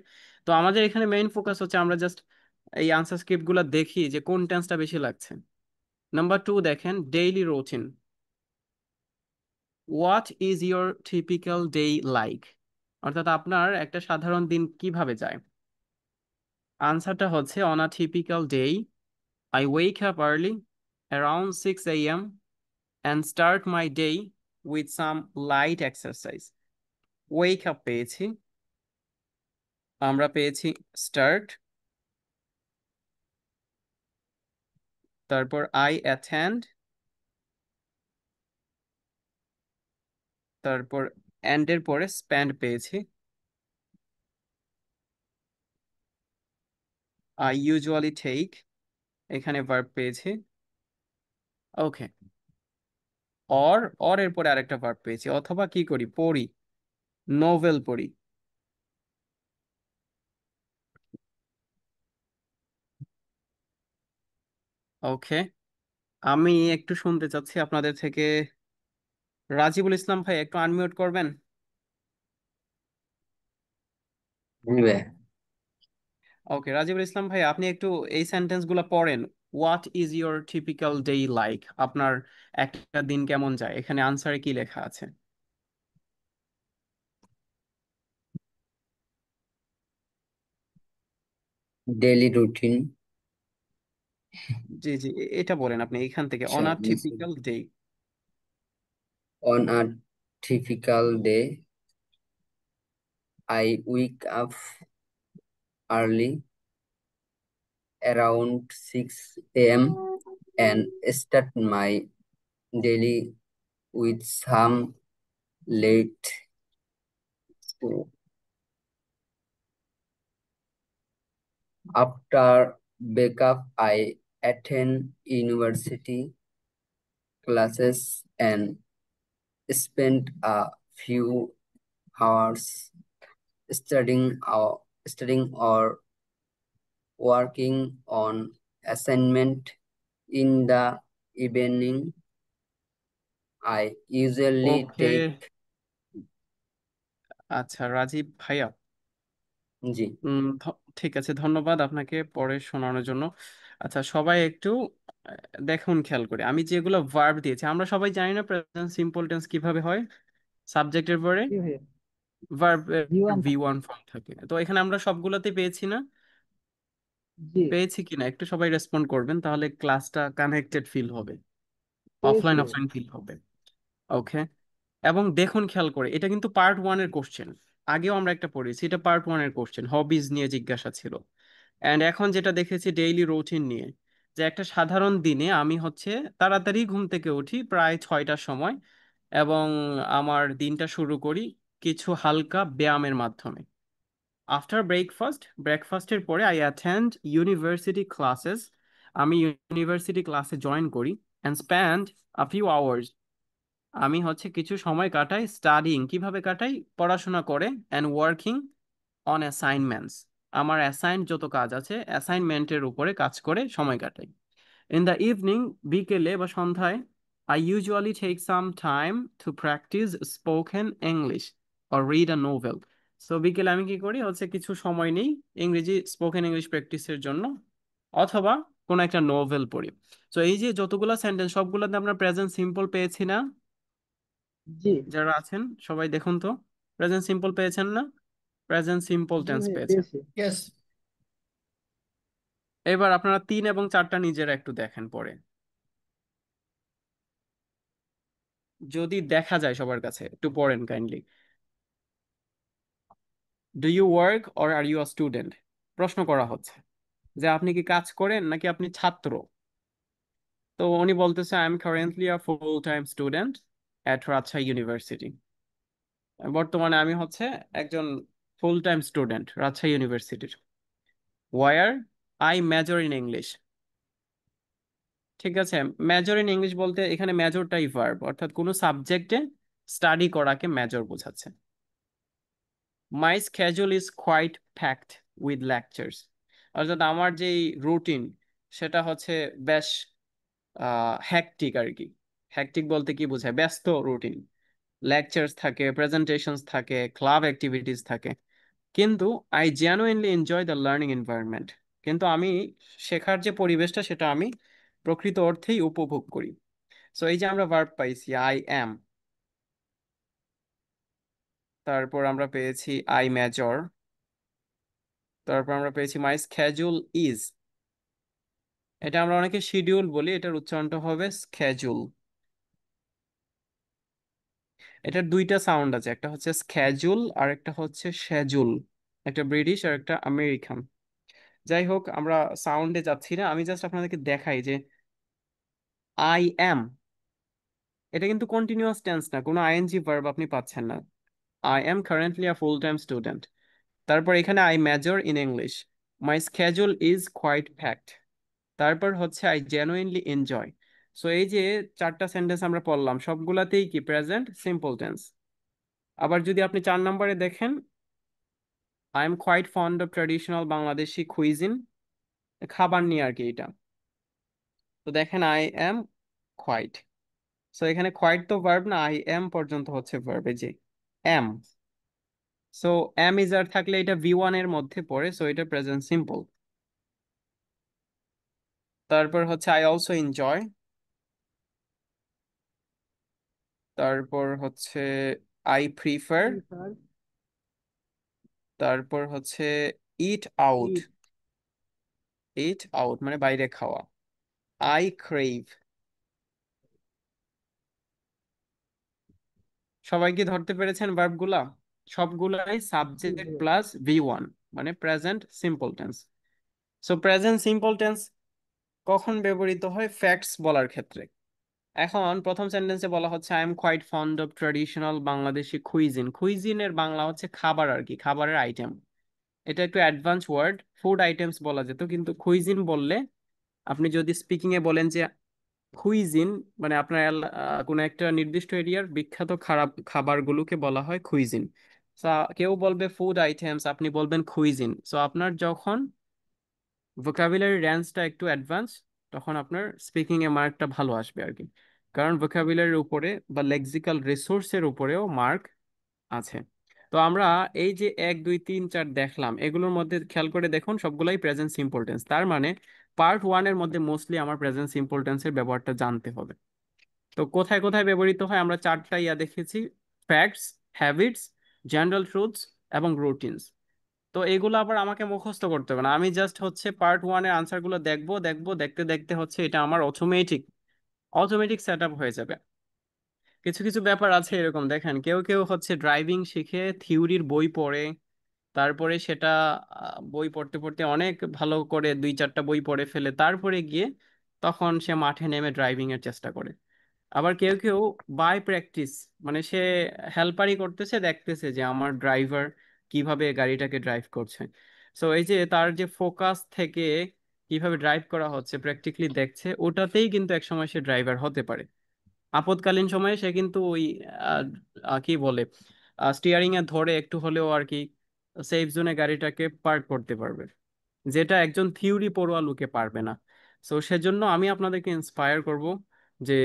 তো আমাদের এখানে মেইন ফোকাস হচ্ছে আমরা জাস্ট এই আনসার স্ক্রিপ্ট গুলা দেখি যে কোন টেন্সটা বেশি লাগছে। নাম্বার 2 দেখেন, daily routine, what is your typical day like, অর্থাৎ আপনার একটা সাধারণ দিন কিভাবে যায়। আনসারটা হচ্ছে on a typical day I wake up early around 6 a.m. and start my day with some light exercise. Wake up পেয়েছি, আমরা পেয়েছি start, তারপর I attend, তারপর and এর পরে spend পেয়েছি, I usually take, এখানে verb পেয়েছি। ওকে, or এর পরে আরেকটা ভার্ব পেয়েছি, অথবা কি করি, পড়ি, নোভেল পড়ি। ওকে, আমি একটু শুনতে চাচ্ছি আপনাদের থেকে। রাজিবুল ইসলাম ভাই, একটু আনমিউট করবেন। ওকে, রাজিবুল ইসলাম ভাই, আপনি একটু এই সেন্টেন্স গুলা পড়েন। What is your typical day like? আপনার একটা দিন কেমন যায়, এখানে আনসারে কি লেখা আছে? daily routine জি জি, এটা বলেন আপনি এখান থেকে, on a typical day. on a typical day. I wake up early around 6 a.m. and start my daily with some late school. After wake up, I attend university classes and spend a few hours studying or working on assignment. In the evening, I usually okay, take আচ্ছা রাজীব ভাইয়া, জি ঠিক আছে, ধন্যবাদ আপনাকে পড়ে শোনানোর জন্য। আচ্ছা সবাই একটু দেখুন, খেয়াল করে আমি যেগুলো ভার্ব দিয়েছি, আমরা সবাই জানি না প্রেজেন্ট সিম্পল টেন্স কিভাবে হয়। সাবজেক্টের পরে জি ভাইয়া, ভার্ব V1 ভি থাকে। ওয়ান ফর্ম থাকে, তো এখানে আমরা সবগুলোতে পেয়েছি না? জি, পেয়েছি কিনা একটু সবাই রেসপন্ড করবেন, তাহলে ক্লাসটা কানেক্টেড ফিল হবে, পেয়েছি অফলাইন ভাইয়া। অফলাইন ফিল হবে। ওকে, এবং দেখুন খেয়াল করে, এটা কিন্তু পার্ট ওয়ানের কোশ্চেন। আগেও আমরা একটা পড়েছি, এটা পার্ট ওয়ানের কোশ্চেন, হবিজ নিয়ে জিজ্ঞাসা ছিল। অ্যান্ড এখন যেটা দেখেছি ডেইলি রুটিন নিয়ে, যে একটা সাধারণ দিনে আমি হচ্ছে তাড়াতাড়ি ঘুম থেকে উঠি প্রায় 6টার সময়, এবং আমার দিনটা শুরু করি কিছু হালকা ব্যায়ামের মাধ্যমে। আফটার ব্রেকফাস্টের পরে আই অ্যাটেন্ড ইউনিভার্সিটি ক্লাসেস, আমি ইউনিভার্সিটি ক্লাসে জয়েন করি। And spend a few hours, আমি হচ্ছে কিছু সময় কাটাই স্টাডিং, কিভাবে কাটাই, পড়াশোনা করে। অ্যান্ড ওয়ার্কিং অন অ্যাসাইনমেন্টস, আমার অ্যাসাইন যত কাজ আছে অ্যাসাইনমেন্টের উপরে কাজ করে সময় কাটাই। ইন দ্য ইভিনিং, বিকেলে বা সন্ধ্যায়, I usually take some time to practise spoken English or read a novel. So বিকেলে আমি কি করি হচ্ছে কিছু সময় নেই ইংরেজি স্পোকেন ইংলিশ প্র্যাকটিসের জন্য, অথবা কোনো একটা নোভেল পড়ি। তো এই যে যতগুলো সেন্টেন্স, সবগুলোতে আমরা প্রেজেন্ট সিম্পল পেয়েছি না? জি, যারা আছেন সবাই দেখুন তো, প্রেজেন্ট সিম্পল পেয়েছেন না? প্রেজেন্ট সিম্পল জি টেন্স ভাইয়া পেয়েছেন। পেয়েছি। Yes. এবার আপনারা 3 এবং 4টা নিজেরা একটু দেখেন পরে, যদি দেখা যায় সবার কাছে, একটু পড়েন kindly. Do you work or are you a student? প্রশ্ন করা হচ্ছে যে আপনি কি কাজ করেন নাকি আপনি ছাত্র। তো উনি বলতেছে I am currently a full time student at Rajshahi University. বর্তমানে আমি হচ্ছে একজন ফুল টাইম স্টুডেন্ট রাজশাহী ইউনিভার্সিটির। Where I major in English. ঠিক আছে, মেজর ইন ইংলিশ বলতে এখানে মেজরটাই ভার্ব, অর্থাৎ কোনো সাবজেক্টে স্টাডি করাকে মেজর বোঝাচ্ছে। My schedule is quite packed with lectures, অর্থাৎ আমার যেই রুটিন সেটা হচ্ছে বেশ হ্যাকটিক আর কি। হ্যাকটিক বলতে কি বোঝায়, ব্যস্ত রুটিন। লেকচার্স থাকে, প্রেজেন্টেশনস থাকে, ক্লাব অ্যাক্টিভিটিস থাকে। কিন্তু I genuinely enjoy the learning environment, কিন্তু আমি শেখার যে পরিবেশটা সেটা আমি প্রকৃত অর্থেই উপভোগ করি। সো এই যে আমরা ভার্ব পাইছি আই অ্যাম, তারপর আমরা পেয়েছি আই মেজর, তারপর আমরা পেয়েছি মাই স্কেজুল ইজ, এটা আমরা অনেকে শিডিউল বলি, এটার উচ্চারণটা হবে স্কেজুল। এটার দুইটা সাউন্ড আছে, একটা হচ্ছে স্ক্যাজুল আর একটা হচ্ছে শ্যাজুল, একটা ব্রিটিশ আর একটা আমেরিকান। যাই হোক, আমরা সাউন্ডে যাচ্ছি না, আমি জাস্ট আপনাদেরকে দেখাই যে আই অ্যাম, এটা কিন্তু কন্টিনিউয়াস টেন্স না, কোনো আইএনজি ভার্ব আপনি পাচ্ছেন না। I am currently a full time student. তারপর এখানে I major in English, my schedule is quite packed. তারপর হচ্ছে আই জেনুইনলি এনজয়। সো এই যে চারটা সেন্টেন্স আমরা পড়লাম, সবগুলাতেই কি প্রেজেন্ট সিম্পল টেন্স। আবার যদি আপনি 4 নম্বরে দেখেন, I am quite fond of traditional Bangladeshi cuisine, খাবার নিয়ে আর কি এটা। তো দেখেন আই এম কোয়াইট, সো এখানে কোয়াইট তো ভার্ব না, আই এম পর্যন্ত হচ্ছে ভার্ব, এই যে am. So am is are থাকলে এটা ভি ওয়ান এর মধ্যে পড়ে, সো এটা প্রেজেন্ট সিম্পল। তারপর হচ্ছে আই অলসো এনজয়। তারপর হচ্ছে আই প্রিফার। প্রিফার, তারপর হচ্ছে it out, it, it out মানে বাইরে খাওয়া। I crave. সবাই কি ধরতে পেরেছেন ভার্বগুলা? সবগুলাই জি সাবজেক্ট ভাইয়া। প্লাস ভি ওয়ান, মানে present simple tense. So present simple tense কখন ব্যবহৃত হয়? ফ্যাক্টস বলার ক্ষেত্রে। এখন প্রথম সেন্টেন্সে বলা হচ্ছে I am quite fond of traditional Bangladeshi cuisine. কুইজিনের বাংলা হচ্ছে খাবার আর কি, খাবারের আইটেম। এটা একটু অ্যাডভান্স ওয়ার্ড, ফুড আইটেমস বলা যেত, কিন্তু কুইজিন বললে, আপনি যদি স্পিকিং এ বলেন যে কুইজিন, মানে আপনার কোনো একটা নির্দিষ্ট এরিয়ার বিখ্যাত খারাপ খাবারগুলোকে বলা হয় কুইজিন। কেউ বলবে ফুড আইটেমস, আপনি বলবেন কুইজিন। সো আপনার যখন ভোকাবুলারি রেঞ্জটা একটু অ্যাডভান্স, তখন আপনার স্পিকিং এ মার্কটা ভালো আসবে আর কি। কারণ ভোকাবুলারির উপরে বা লেক্সিক্যাল রিসোর্সের উপরেও মার্ক আছে। তো আমরা এই যে 1 2 3 4 দেখলাম, এগুলোর মধ্যে খেয়াল করে দেখুন সবগুলাই প্রেজেন্ট সিম্পল টেন্স। তার মানে পার্ট ওয়ানের মধ্যে মোস্টলি আমার প্রেজেন্ট সিম্পল টেন্সের ব্যবহারটা জানতে হবে। তো কোথায় কোথায় ব্যবহৃত হয় আমরা চারটা দেখেছি: ফ্যাক্টস, হ্যাবিটস, জেনারেল ট্রুথস এবং রুটিনস। তো এগুলো আবার আমাকে মুখস্থ করতে হবে না, আমি জাস্ট হচ্ছে পার্ট ওয়ানের আনসারগুলো দেখবো, দেখতে দেখতে হচ্ছে এটা আমার অটোমেটিক অটোমেটিক সেট আপ হয়ে যাবে। কিছু কিছু ব্যাপার আছে এরকম, দেখেন কেউ কেউ হচ্ছে ড্রাইভিং শিখে থিওরির বই পড়ে, তারপরে সেটা বই পড়তে পড়তে অনেক ভালো করে 2 4টা বই পড়ে ফেলে, তারপরে গিয়ে তখন সে মাঠে নেমে ড্রাইভিং এর চেষ্টা করে। আবার কেউ কেউ বাই প্র্যাকটিস, মানে সে হেল্পারই করতেছে, দেখতেছে যে আমার ড্রাইভার কিভাবে গাড়িটাকে ড্রাইভ করছে। সো এই যে তার যে ফোকাস থেকে কিভাবে ড্রাইভ করা হচ্ছে প্র্যাকটিক্যালি দেখছে, ওটাতেই কিন্তু একসময় সে ড্রাইভার হতে পারে। আপদকালীন সময়ে সে কিন্তু ওই আহ, কি বলে, স্টিয়ারিং এ ধরে একটু হলেও আর কি সেফ জোনে গাড়িটাকে পার্ক করতে পারবে, যেটা একজন থিওরি পড়ুয়া লোকে পারবে না। সো সেজন্য আমি আপনাদেরকে ইন্সপায়ার করব যে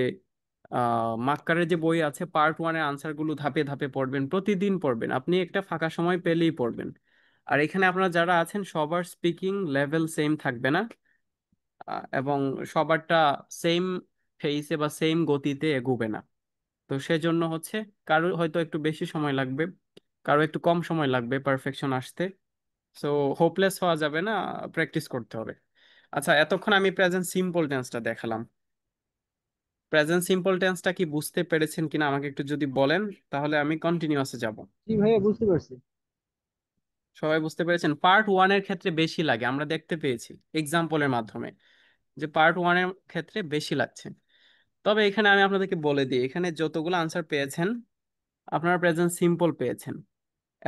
মাক্কারের যে বই আছে, পার্ট ওয়ানের আনসারগুলো ধাপে ধাপে পড়বেন, প্রতিদিন পড়বেন, আপনি একটা ফাঁকা সময় পেলেই পড়বেন। আর এখানে আপনারা যারা আছেন সবার স্পিকিং লেভেল সেম থাকবে না, এবং সবারটা সেম ফেইসে বা সেম গতিতে এগোবে না। তো সেজন্য হচ্ছে কারো হয়তো একটু বেশি সময় লাগবে, কারো একটু কম সময় লাগবে পারফেকশন আসতে। সো হোপলেস হওয়া যাবে না, প্র্যাকটিস করতে হবে। আচ্ছা, এতক্ষণ আমি প্রেজেন্ট সিম্পল টেন্সটা দেখালাম, প্রেজেন্ট সিম্পল টেন্সটা কি বুঝতে পেরেছেন কিনা আমাকে একটু যদি বলেন, তাহলে আমি কন্টিনিউয়াসে যাব। জি ভাইয়া, বুঝতে পারছি। সবাই বুঝতে পেরেছেন? পার্ট ওয়ানের ক্ষেত্রে বেশি লাগে, আমরা দেখতে পেয়েছি এক্সাম্পলের মাধ্যমে যে পার্ট ওয়ানের ক্ষেত্রে বেশি লাগছে। তবে এখানে আমি আপনাদেরকে বলে দিই, এখানে যতগুলো আনসার পেয়েছেন আপনারা প্রেজেন্ট সিম্পল পেয়েছেন,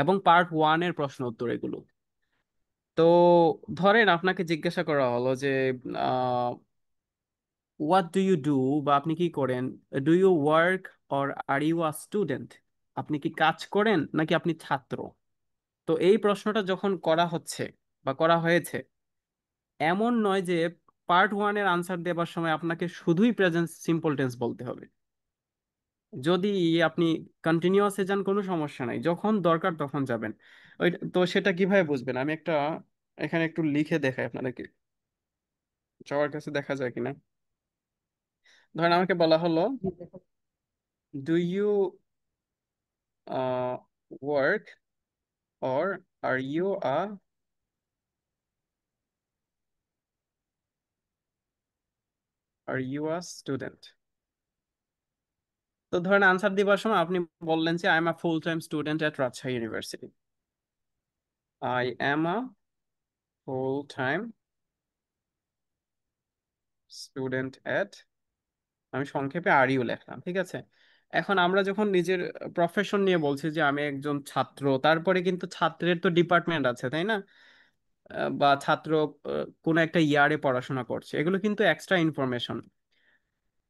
এবং পার্ট ওয়ানের প্রশ্ন উত্তর এগুলো। তো ধরেন আপনাকে জিজ্ঞাসা করা হলো যে হোয়াট ডু ইউ ডু, বা আপনি কি করেন, do you work or are you a student, আপনি কি কাজ করেন নাকি আপনি ছাত্র। তো এই প্রশ্নটা যখন করা হচ্ছে বা করা হয়েছে, এমন নয় যে পার্ট ওয়ানের আনসার দেবার সময় আপনাকে শুধুই প্রেজেন্ট সিম্পল টেন্স বলতে হবে। যদি আপনি কন্টিনিউয়াসে যান কোনো সমস্যা নাই, যখন দরকার তখন যাবেন। ওই তো সেটা কিভাবে বুঝবেন, আমি একটা এখানে একটু লিখে দেখাই আপনাদেরকে, সবার কাছে দেখা যায় কিনা। ধরেন আমাকে বলা হলো, জি দেখা। Do you work or are you are you a student. তো ধরেন আনসার দিবার সময় আপনি বললেন যে I am a full time student at Rajshahi university. I am a full time student at, আমি সংক্ষেপে আর ইউ লিখলাম, ঠিক আছে। এখন আমরা যখন নিজের প্রফেশন নিয়ে বলছি যে আমি একজন ছাত্র, তারপরে কিন্তু ছাত্রের তো ডিপার্টমেন্ট আছে, তাই না? বা ছাত্র কোনো একটা ইয়ারে পড়াশোনা করছে, এগুলো কিন্তু extra information.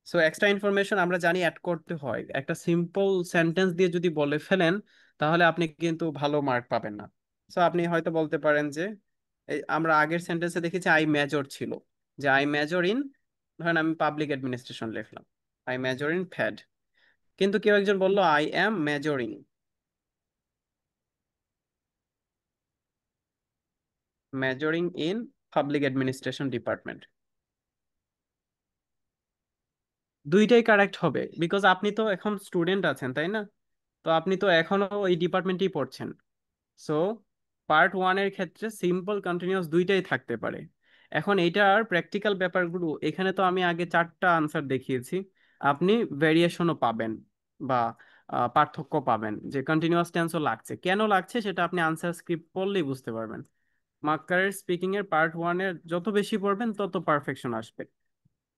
So extra information আমরা জানি অ্যাড করতে হয়, একটা সিম্পল সেন্টেন্স দিয়ে যদি বলে ফেলেন তাহলে আপনি কিন্তু ভালো মার্ক পাবেন না। সো আপনি হয়তো বলতে পারেন যে আমরা আগের সেন্টেন্সে দেখেছি আই মেজর ছিল, যে আই মেজর ইন, ধরেন আমি পাবলিক অ্যাডমিনিস্ট্রেশন লিখলাম, আই মেজর ইন ফ্যাড। কিন্তু কেউ একজন বললো I am measuring, majoring in public administration department. দুইটাই কারেক্ট হবে, বিকজ আপনি তো এখন স্টুডেন্ট আছেন, তাই না? তো আপনি তো এখনো এই ডিপার্টমেন্টেই পড়ছেন। সো পার্ট ওয়ানের ক্ষেত্রে সিম্পল কন্টিনিউয়াস দুইটাই থাকতে পারে। এখন এইটার প্র্যাকটিক্যাল ব্যাপারগুলো এখানে তো আমি আগে চারটা আনসার দেখিয়েছি, আপনি ভেরিয়েশনও পাবেন বা পার্থক্য পাবেন, যে কন্টিনিউয়াস টেন্সও লাগছে, কেন লাগছে সেটা আপনি আনসার স্ক্রিপ্ট পড়লেই বুঝতে পারবেন। মার্কারের স্পিকিং এর পার্ট ওয়ানের যত বেশি পড়বেন তত পারফেকশন আসবে।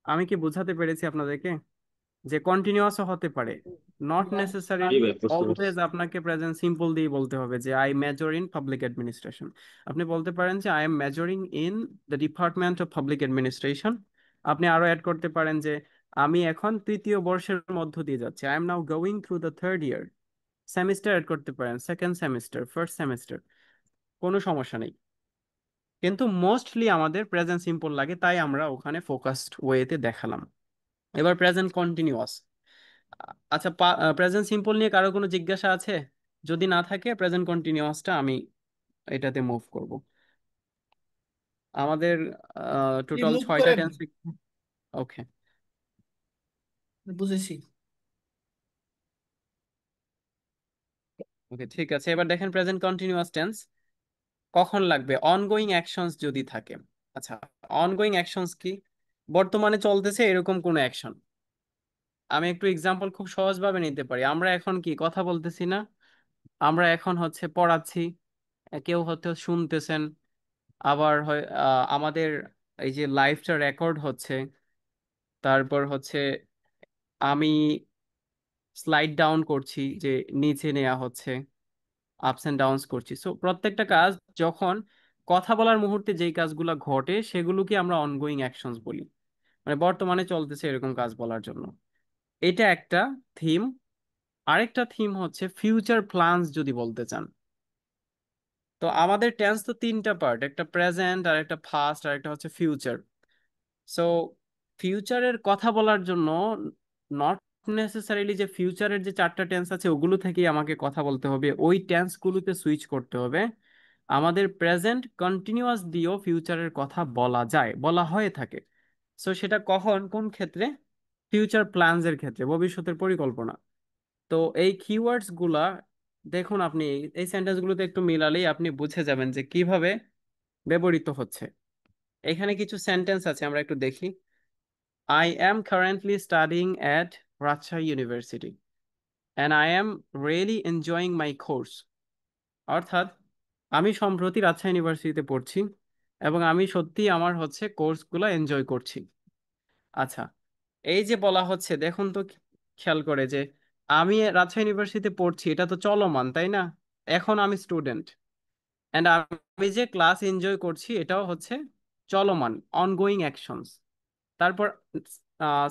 আমি কি বোঝাতে পেরেছি আপনাদেরকে? যে কন্টিনিউয়াসও হতে পারে, নট জি নেসেসারিলি ভাই, বুঝতে পারছি। অলওয়েজ আপনাকে প্রেজেন্ট সিম্পল দিয়ে বলতে হবে যে I major in public administration. আপনি বলতে পারেন যে I M majoring in the department of public administration. আপনি আরো অ্যাড করতে পারেন যে আমি এখন তৃতীয় বর্ষের মধ্য দিয়ে যাচ্ছি, I am now going through the third year. Semester add করতে পারেন, সেকেন্ড সেমিস্টার, ফার্স্ট সেমিস্টার, কোনো সমস্যা নেই। কিন্তু মোস্টলি আমাদের প্রেজেন্ট সিম্পল লাগে, তাই আমরা ওখানে ফোকাসড ওয়েতে দেখালাম। এবার প্রেজেন্ট কন্টিনিউয়াস। আচ্ছা, প্রেজেন্ট সিম্পল নিয়ে কারো কোনো জিজ্ঞাসা আছে? যদি না থাকে প্রেজেন্ট কন্টিনিউয়াসটা আমি এটাতে মুভ করব। আমাদের জি, টোটাল মুভ 6টা করেন। টেন্স। ওকে, বুঝেছি। ওকে, ঠিক আছে। এবার দেখেন প্রেজেন্ট কন্টিনিউয়াস টেন্স কখন লাগবে, অনগোয়িং অ্যাকশনস যদি থাকে। আচ্ছা, অনগোয়িং অ্যাকশনস কি? বর্তমানে চলতেছে এরকম কোনো অ্যাকশন। আমি একটু এক্সাম্পল খুব সহজভাবে নিতে পারি। আমরা এখন কি কথা বলতেছি না? আমরা এখন হচ্ছে পড়াচ্ছি, কেউ হয়তো শুনতেছেন, আবার হয় আমাদের এই যে লাইভটা রেকর্ড হচ্ছে, তারপর হচ্ছে আমি স্লাইড ডাউন করছি, যে নিচে নেওয়া হচ্ছে, আপস এন্ড ডাউনস করছি। সো প্রত্যেকটা কাজ যখন কথা বলার মুহূর্তে যেই কাজগুলো ঘটে সেগুলোকে আমরা অনগোয়িং অ্যাকশনস বলি, মানে বর্তমানে চলতেছে এরকম কাজ বলার জন্য। এটা একটা থিম। আরেকটা থিম হচ্ছে ফিউচার প্ল্যানস যদি বলতে চান। তো আমাদের টেন্স তো তিনটা পার্ট, একটা প্রেজেন্ট, আর একটা পাস্ট, আর একটা হচ্ছে ফিউচার। সো ফিউচারের কথা বলার জন্য নট নেসেসারিলি যে ফিউচারের যে চারটা টেন্স আছে ওগুলো থেকেই আমাকে কথা বলতে হবে, ওই টেন্সগুলোতে সুইচ করতে হবে। আমাদের প্রেজেন্ট কন্টিনিউয়াস দিয়েও ফিউচারের কথা বলা যায়, বলা হয়ে থাকে। সো সেটা কখন, কোন ক্ষেত্রে? ফিউচার প্ল্যানস এর ক্ষেত্রে, ভবিষ্যতের পরিকল্পনা। তো এই কিওয়ার্ডস গুলা দেখুন, আপনি এই সেন্টেন্স গুলোতে একটু মিলালেই আপনি বুঝে যাবেন যে কিভাবে ব্যবহৃত হচ্ছে। এখানে কিছু সেন্টেন্স আছে, আমরা একটু দেখি। I am currently studying at Rajshahi University and I am really enjoying my course. অর্থাৎ আমি সম্প্রতি রাজশাহী ইউনিভার্সিটিতে পড়ছি এবং আমি সত্যি আমার হচ্ছে কোর্সগুলো এনজয় করছি। আচ্ছা, এই যে বলা হচ্ছে দেখুন তো, খেয়াল করে যে আমি রাজশাহী ইউনিভার্সিটিতে পড়ছি, এটা তো চলমান, তাই না? এখন আমি স্টুডেন্ট, এন্ড আমি যে ক্লাস এনজয় করছি এটাও হচ্ছে চলমান, অনগোয়িং অ্যাকশনস। তারপর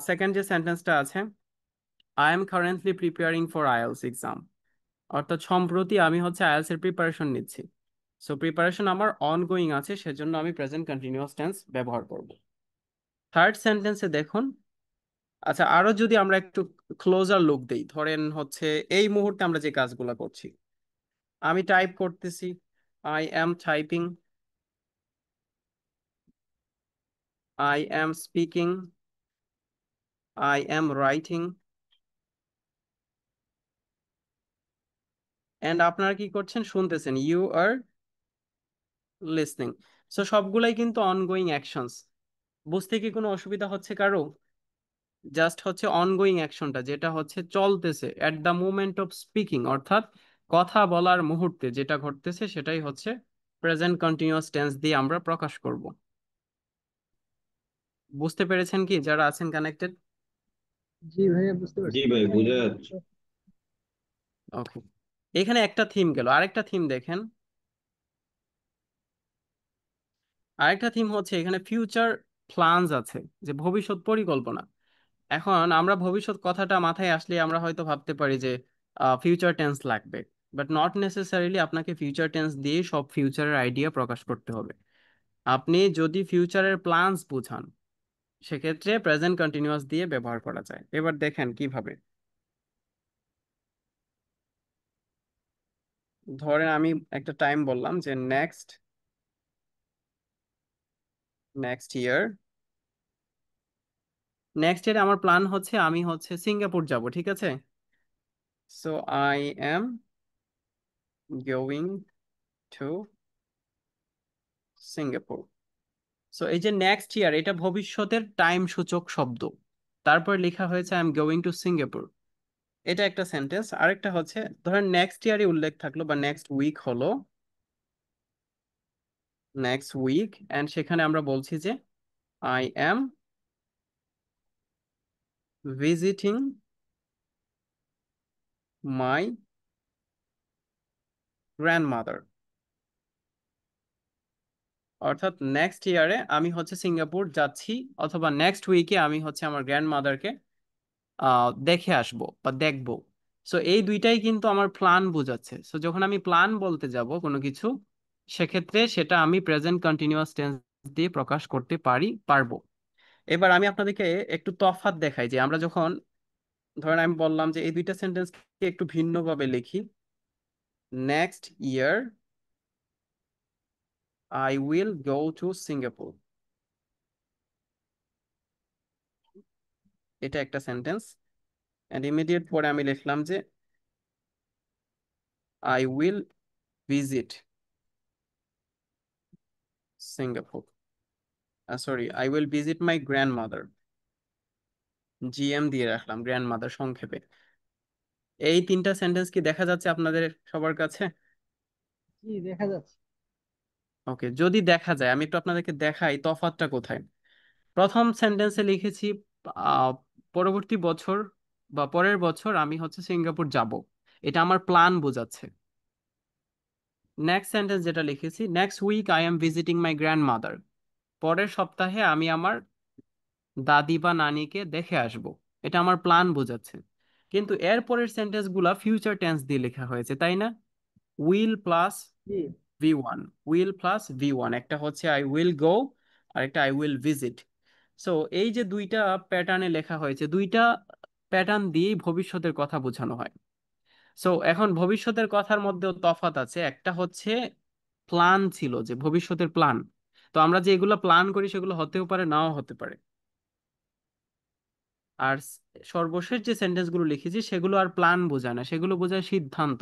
সেকেন্ড যে সেন্টেন্সটা আছে, I am currently preparing for IELTS exam. অর্থাৎ সম্প্রতি আমি হচ্ছে আইএলস এর প্রিপারেশন নিচ্ছি। সো প্রিপারেশন আমার অনগোয়িং আছে, সেজন্য আমি প্রেজেন্ট কন্টিনিউয়াস টেন্স ব্যবহার করব। থার্ড সেন্টেন্সে দেখুন। আচ্ছা, আরো যদি আমরা একটু ক্লোজার লুক দেই, ধরেন হচ্ছে এই মুহূর্তে আমরা যে কাজগুলো করছি, আমি টাইপ করতেছি, I am typing, I am speaking, I am writing, and আপনারা কি করছেন, শুনতেছেন, ইউ আর লিসনিং। সো সবগুলাই কিন্তু অনগোয়িং অ্যাকশনস। বুঝতে কি কোনো অসুবিধা হচ্ছে কারো? জাস্ট হচ্ছে অনগোয়িং অ্যাকশনটা, যেটা হচ্ছে চলতেছে at the moment of speaking, অর্থাৎ কথা বলার মুহূর্তে যেটা ঘটতেছে সেটাই হচ্ছে প্রেজেন্ট কন্টিনিউয়াস টেন্স দিয়ে আমরা প্রকাশ করব। বুঝতে পেরেছেন কি যারা আছেন কানেক্টেড? জি ভাইয়া, বুঝতে জি পারছি ভাই, এখানে। বোঝা যাচ্ছে। ওকে, এখানে একটা থিম গেল, আরেকটা থিম দেখেন। আরেকটা থিম হচ্ছে এখানে ফিউচার প্ল্যানস আছে, যে ভবিষ্যৎ পরিকল্পনা। এখন আমরা ভবিষ্যৎ কথাটা মাথায় আসলে আমরা হয়তো ভাবতে পারি যে ফিউচার টেন্স লাগবে, বাট নট নেসেসারিলি আপনাকে ফিউচার টেন্স দিয়ে সব ফিউচারের আইডিয়া প্রকাশ করতে হবে। আপনি যদি ফিউচারের প্ল্যানস বুঝান, সেক্ষেত্রে প্রেজেন্ট কন্টিনিউয়াস দিয়ে ব্যবহার করা যায়। এবার দেখেন কিভাবে। ধরেন আমি একটা টাইম বললাম যে নেক্সট নেক্সট ইয়ার। নেক্সট ইয়ারে আমার প্ল্যান হচ্ছে আমি হচ্ছে সিঙ্গাপুর যাব, ঠিক আছে? So I am going to Singapore. So এই যে নেক্সট ইয়ার, এটা ভবিষ্যতের টাইম সূচক শব্দ, তারপর লেখা হয়েছে I am going to Singapore. এটা একটা সেন্টেন্স। আরেকটা হচ্ছে ধরেন নেক্সট ইয়ারে উল্লেখ থাকলো বা নেক্সট উইক হলো, নেক্সট উইক, এন্ড সেখানে আমরা বলছি যে I am visiting my grandmother. অর্থাৎ নেক্সট ইয়ারে আমি হচ্ছে সিঙ্গাপুর যাচ্ছি, অথবা নেক্সট উইকে আমি হচ্ছে আমার গ্র্যান্ডমাদারকে দেখে আসবো বা দেখবো। সো এই দুইটাই কিন্তু আমার প্ল্যান বোঝাচ্ছে। সো যখন আমি প্ল্যান বলতে যাব কোনো কিছু, সেক্ষেত্রে সেটা আমি প্রেজেন্ট কন্টিনিউয়াস টেন্স দিয়ে প্রকাশ করতে পারবো। এবার আমি আপনাদেরকে একটু তফাৎ দেখাই, যে আমরা যখন ধরেন আমি বললাম যে এই দুইটা সেন্টেন্সকে একটু ভিন্নভাবে লিখি। Next year I will go to Singapore, এটা একটা সেন্টেন্স। এন্ড ইমিডিয়েট পরে আমি লিখলাম যে I will visit Singapore, sorry, I will visit my grandmother. GM দিয়ে রাখলাম, গ্র্যান্ডমাদার সংক্ষেপে। এই তিনটা সেন্টেন্স কি দেখা যাচ্ছে আপনাদের সবার কাছে? জি, দেখা যাচ্ছে। ওকে, যদি দেখা যায় আমি একটু আপনাদেরকে দেখাই তফাৎটা কোথায়। প্রথম সেন্টেন্সে লিখেছি আহ, পরবর্তী বছর বা পরের বছর আমি হচ্ছে সিঙ্গাপুর যাব, এটা আমার প্ল্যান বোঝাচ্ছে। নেক্সট সেন্টেন্স যেটা লিখেছি, next week I am visiting my grandmother, পরের সপ্তাহে আমি আমার দাদি বা নানিকে দেখে আসব, এটা আমার প্ল্যান বোঝাচ্ছে। কিন্তু এর পরের সেন্টেন্স গুলা ফিউচার টেন্স দিয়ে লেখা হয়েছে, তাই না? Will plus G V1, will plus V1, একটা হচ্ছে আই উইল গো, আর একটা আই উইল ভিজিট। সো এই যে দুইটা প্যাটার্নে লেখা হয়েছে, দুইটা প্যাটার্ন দিয়েই ভবিষ্যতের কথা বোঝানো হয়। সো এখন ভবিষ্যতের কথার মধ্যেও তফাৎ আছে। একটা হচ্ছে প্ল্যান ছিল, যে ভবিষ্যতের প্ল্যান, তো আমরা যে এগুলো প্ল্যান করি সেগুলো হতেও পারে নাও হতে পারে। আর সর্বশেষ যে সেন্টেন্স গুলো লিখেছি সেগুলো আর প্ল্যান বোঝায় না, সেগুলো বোঝায় সিদ্ধান্ত।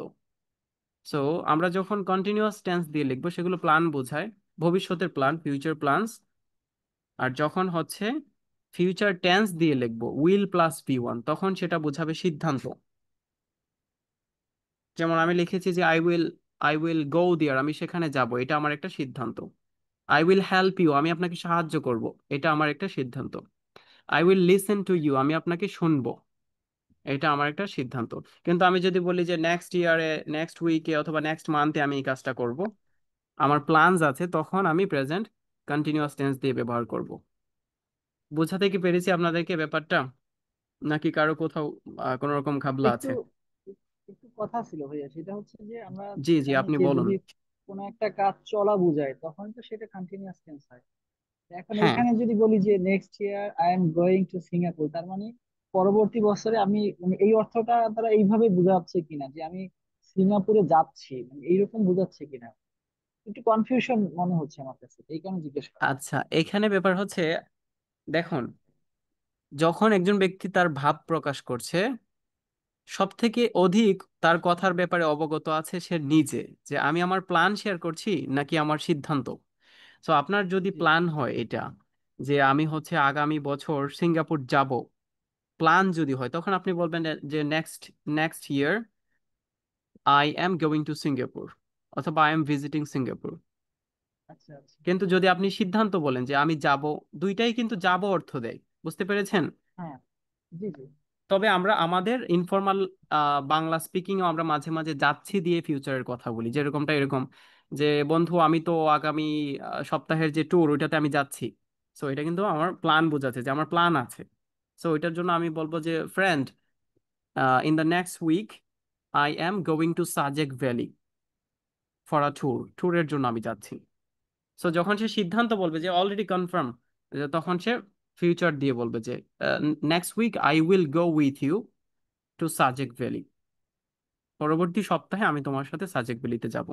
সো আমরা যখন কন্টিনিউয়াস টেন্স দিয়ে লিখবো সেগুলো প্ল্যান বোঝায়, ভবিষ্যতের প্ল্যান, ফিউচার প্ল্যানস। আর যখন হচ্ছে ফিউচার টেন্স দিয়ে লিখবো উইল প্লাস V1, তখন সেটা বোঝাবে সিদ্ধান্ত। যেমন আমি লিখেছি যে আই উইল গো দেয়ার, আমি সেখানে যাব, এটা আমার একটা সিদ্ধান্ত। আই উইল হেল্প ইউ, আমি আপনাকে সাহায্য করব, এটা আমার একটা সিদ্ধান্ত। I will listen to you, আমি আপনাকে শুনবো, এটা আমার একটা সিদ্ধান্ত। কিন্তু আমি যদি বলি যে নেক্সট ইয়ারে, নেক্সট উইকে অথবা নেক্সট মান্থে আমি এই কাজটা করব, আমার প্ল্যানস আছে, তখন আমি প্রেজেন্ট কন্টিনিউয়াস টেন্স দিয়ে ব্যবহার করব। বোঝাতে কি পেরেছি আপনাদেরকে ব্যাপারটা, নাকি কারো কোথাও কোনো রকম ঘাবলা একটু আছে? একটু কথা ছিল ভাইয়া, সেটা হচ্ছে যে আমরা জি জি, জানি আপনি যে বলুন। যদি কোনো একটা কাজ চলা বোঝায় তখন তো সেটা কন্টিনিউয়াস টেন্স হয়। এখন হ্যাঁ, এখানে যদি বলি যে next year I am going to Singapore, তার মানে পরবর্তী বছরে আমি, মানে এই অর্থটা তারা এইভাবে বোঝাচ্ছে কিনা যে আমি সিঙ্গাপুরে যাচ্ছি, মানে এইরকম বোঝাচ্ছে কিনা, একটু কনফিউশন মনে হচ্ছে আমার কাছে, এই কারণে জিজ্ঞেস করা। আচ্ছা, এখানে ব্যাপার হচ্ছে, দেখুন, যখন একজন ব্যক্তি তার ভাব প্রকাশ করছে, সব থেকে অধিক তার কথার ব্যাপারে অবগত আছে সে নিজে, যে আমি আমার প্ল্যান শেয়ার করছি নাকি আমার সিদ্ধান্ত। তো আপনার যদি জি প্ল্যান হয় এটা, যে আমি হচ্ছে আগামী বছর সিঙ্গাপুর যাব, প্ল্যান যদি হয় তখন আপনি বলবেন যে next next year I am going to Singapore, অথবা আই এম ভিজিটিং সিঙ্গাপুর। আচ্ছা আচ্ছা। কিন্তু যদি আপনি সিদ্ধান্ত বলেন যে আমি যাব, দুইটাই কিন্তু যাব অর্থ দেয়, বুঝতে পেরেছেন? হ্যাঁ, জি জি। তবে আমরা আমাদের ইনফর্মাল বাংলা স্পিকিংও আমরা মাঝে মাঝে যাচ্ছি দিয়ে ফিউচারের কথা বলি, যেরকমটা এরকম যে বন্ধু আমি তো আগামী সপ্তাহের যে ট্যুর ওইটাতে আমি যাচ্ছি। সো এটা কিন্তু আমার প্ল্যান বোঝাচ্ছে যে আমার প্ল্যান আছে। সো ওইটার জন্য আমি বলবো যে friend, in the next week I am going to Sajek valley for a tour, ট্যুরের জন্য আমি যাচ্ছি। সো যখন সে সিদ্ধান্ত বলবে যে অলরেডি কনফার্ম, তখন সে ফিউচার দিয়ে বলবে যে next week I will go with you to Sajek valley, পরবর্তী সপ্তাহে আমি তোমার সাথে সাজেক ভ্যালিতে যাব।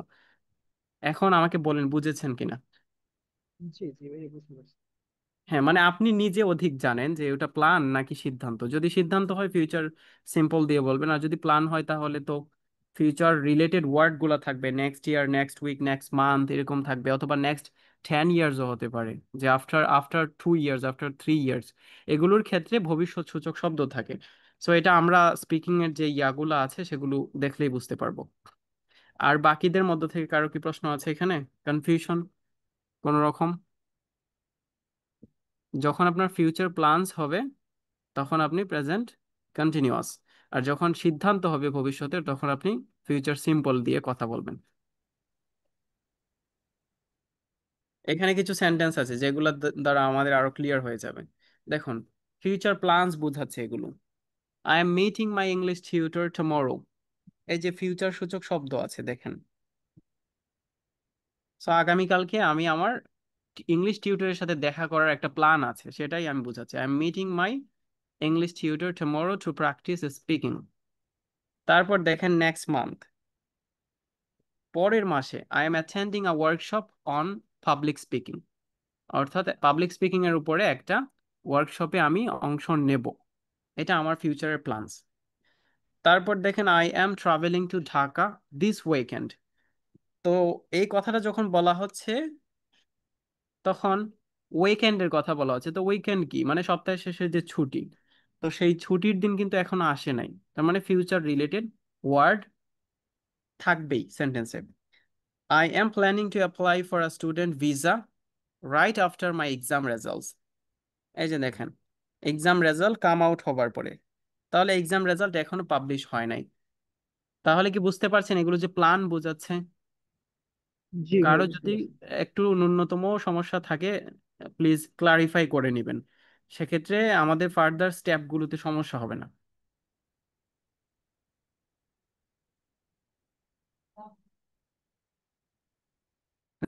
এখন আমাকে বলেন বুঝেছেন কিনা? জি জি ভাই, বুঝতে পারছি। হ্যাঁ, মানে আপনি নিজে অধিক জানেন যে ওটা প্ল্যান নাকি সিদ্ধান্ত। যদি সিদ্ধান্ত হয় ফিউচার সিম্পল দিয়ে বলবেন, আর যদি প্ল্যান হয় তাহলে তো ফিউচার রিলেটেড ওয়ার্ড গুলা থাকবে, next year, next week, next month এরকম থাকবে, অথবা নেক্সট 10 ইয়ার্সও হতে পারে, যে after after 2 years, after 3 years, এগুলোর ক্ষেত্রে ভবিষ্যৎ সূচক শব্দ থাকে। সো এটা আমরা স্পিকিং এর যে ইয়াগুলো আছে সেগুলো দেখলেই বুঝতে পারবো। আর বাকিদের মধ্য থেকে কারো কি প্রশ্ন আছে এখানে? কনফিউশন কোন রকম? যখন আপনার ফিউচার প্ল্যানস হবে তখন আপনি প্রেজেন্ট কন্টিনিউয়াস, আর যখন সিদ্ধান্ত হবে ভবিষ্যতের তখন আপনি ফিউচার সিম্পল দিয়ে কথা বলবেন। এখানে কিছু সেন্টেন্স আছে যেগুলো দ্বারা আমাদের আরো ক্লিয়ার হয়ে যাবে। দেখুন, ফিউচার প্ল্যানস বোঝাচ্ছে এগুলো। I am meeting my English tutor tomorrow, এই যে ফিউচার সূচক শব্দ আছে দেখেন। সো আগামীকালকে আমি আমার ইংলিশ টিউটরের সাথে দেখা করার একটা প্ল্যান আছে, সেটাই আমি বোঝাচ্ছি। I am meeting my English tutor tomorrow to practise speaking. তারপর দেখেন নেক্সট মান্থ, পরের মাসে I am attending a workshop on public speaking, অর্থাৎ পাবলিক স্পিকিং এর উপরে একটা ওয়ার্কশপে আমি অংশ নেব। এটা আমার ফিউচারের প্ল্যানস। তারপর দেখেন I am travelling to Dhaka this weekend. তো এই কথাটা যখন বলা হচ্ছে তখন উইকেন্ডের কথা বলা হচ্ছে। তো উইকেন্ড কি মানে সপ্তাহের শেষে যে ছুটি, তো সেই ছুটির দিন কিন্তু এখনো আসে নাই, তার মানে ফিউচার রিলেটেড ওয়ার্ড থাকবেই সেন্টেন্সে। I am planning to apply for a student visa right after my exam results. এই যে দেখেন, এক্সাম রেজাল্ট কাম আউট হবার পরে, তাহলে এক্সাম রেজাল্ট এখনো পাবলিশ হয় নাই। তাহলে কি বুঝতে পারছেন এগুলো যে প্ল্যান বোঝাচ্ছে? জি ভাই, কারো বুঝতে যদি পারছি। একটু ন্যূনতম সমস্যা থাকে প্লিজ ক্লারিফাই করে নেবেন, সেক্ষেত্রে আমাদের ফার্দার স্টেপগুলোতে সমস্যা হবে না।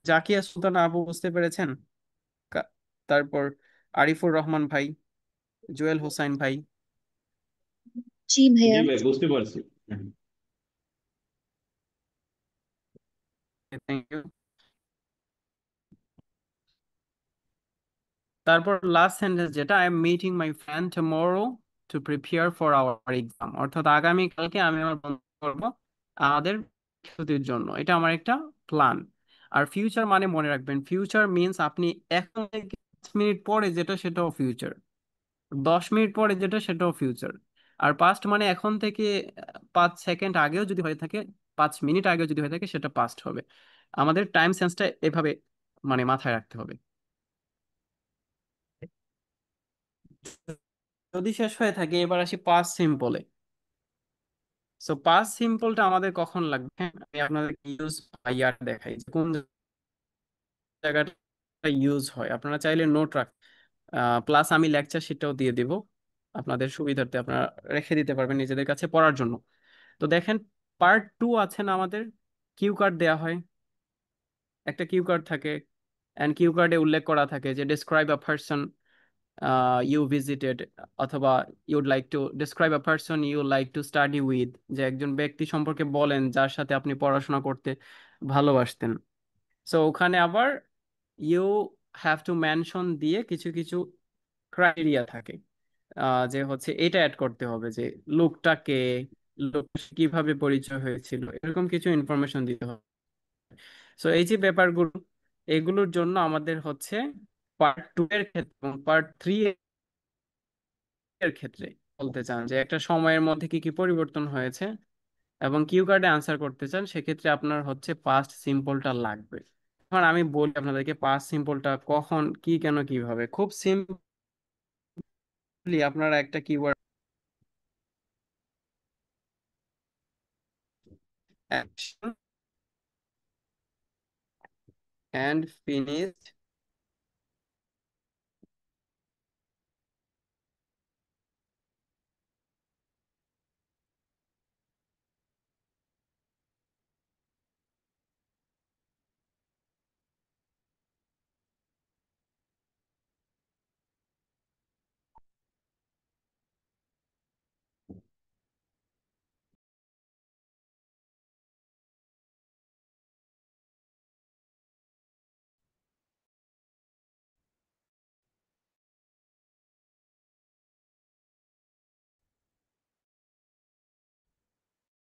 জাকিয়া সুলতান আপু বুঝতে পেরেছেন? কা- তারপর আরিফুর রহমান ভাই, জুয়েল হোসাইন ভাই। জি জি ভাইয়া। ভাই, বুঝতে পারছি। হুম। Thank you. তারপর লাস্ট সেন্টেন্স যেটা, I am meeting my friend tomorrow to prepare for our exam, অর্থাৎ আগামীকালকে আমি আমার বন্ধু করব আমাদের প্রস্তুতির জন্য। এটা আমার একটা প্ল্যান। আর ফিউচার মানে মনে রাখবেন, ফিউচার মিনস আপনি এখন থেকে 5 মিনিট পরে যেটা সেটাও ফিউচার, 10 মিনিট পরে যেটা সেটাও ফিউচার। আর পাস্ট মানে এখন থেকে 5 সেকেন্ড আগেও যদি হয়ে থাকে, 5 মিনিট আগেও যদি হয়ে থাকে সেটা পাস্ট হবে। আমাদের টাইম সেন্সটা এভাবে মানে মাথায় রাখতে হবে। যদি শেষ হয়ে থাকে এবার আসি পাস্ট সিম্পলে। সো পাস্ট সিম্পলটা আমাদের কখন লাগবে? হ্যাঁ, আমি আপনাদেরকে ইউজ ইয়ার দেখাই যে কোন জায়গাটা ইউজ হয়। আপনারা চাইলে নোট রাখ, প্লাস আমি লেকচার শিটটাও দিয়ে দিব আপনাদের সুবিধার্থে, আপনারা রেখে দিতে পারবেন নিজেদের কাছে পড়ার জন্য। তো দেখেন, পার্ট 2 আছে না আমাদের, কিউ কার্ড দেয়া হয়, একটা কিউ কার্ড থাকে, এন্ড কিউ কার্ডে উল্লেখ করা থাকে যে describe a person you visited, অথবা you'd like to describe a person you like to study with, যে একজন ব্যক্তি সম্পর্কে বলেন যার সাথে আপনি পড়াশোনা করতে ভালোবাসতেন। সো ওখানে আবার ইউ হ্যাভ টু মেনশন দিয়ে কিছু কিছু ক্রাইটেরিয়া থাকে, যে হচ্ছে এটা অ্যাড করতে হবে যে লোকটাকে, লোক কিভাবে পরিচয় হয়েছিল, এরকম কিছু ইনফরমেশন দিতে হবে। সো এই যে ব্যাপারগুলো, এগুলোর জন্য আমাদের হচ্ছে পার্ট 2 এর ক্ষেত্রে এবং পার্ট 3 এর ক্ষেত্রে বলতে চান যে একটা সময়ের মধ্যে কি কি পরিবর্তন হয়েছে এবং কিউ কার্ডে আনসার করতে চান, সেক্ষেত্রে আপনার হচ্ছে পাস্ট সিম্পলটা লাগবে। এখন আমি বলি আপনাদেরকে পাস্ট সিম্পলটা কখন, কি, কেন, কিভাবে। খুব সিম্পলি আপনারা একটা keyword action and finished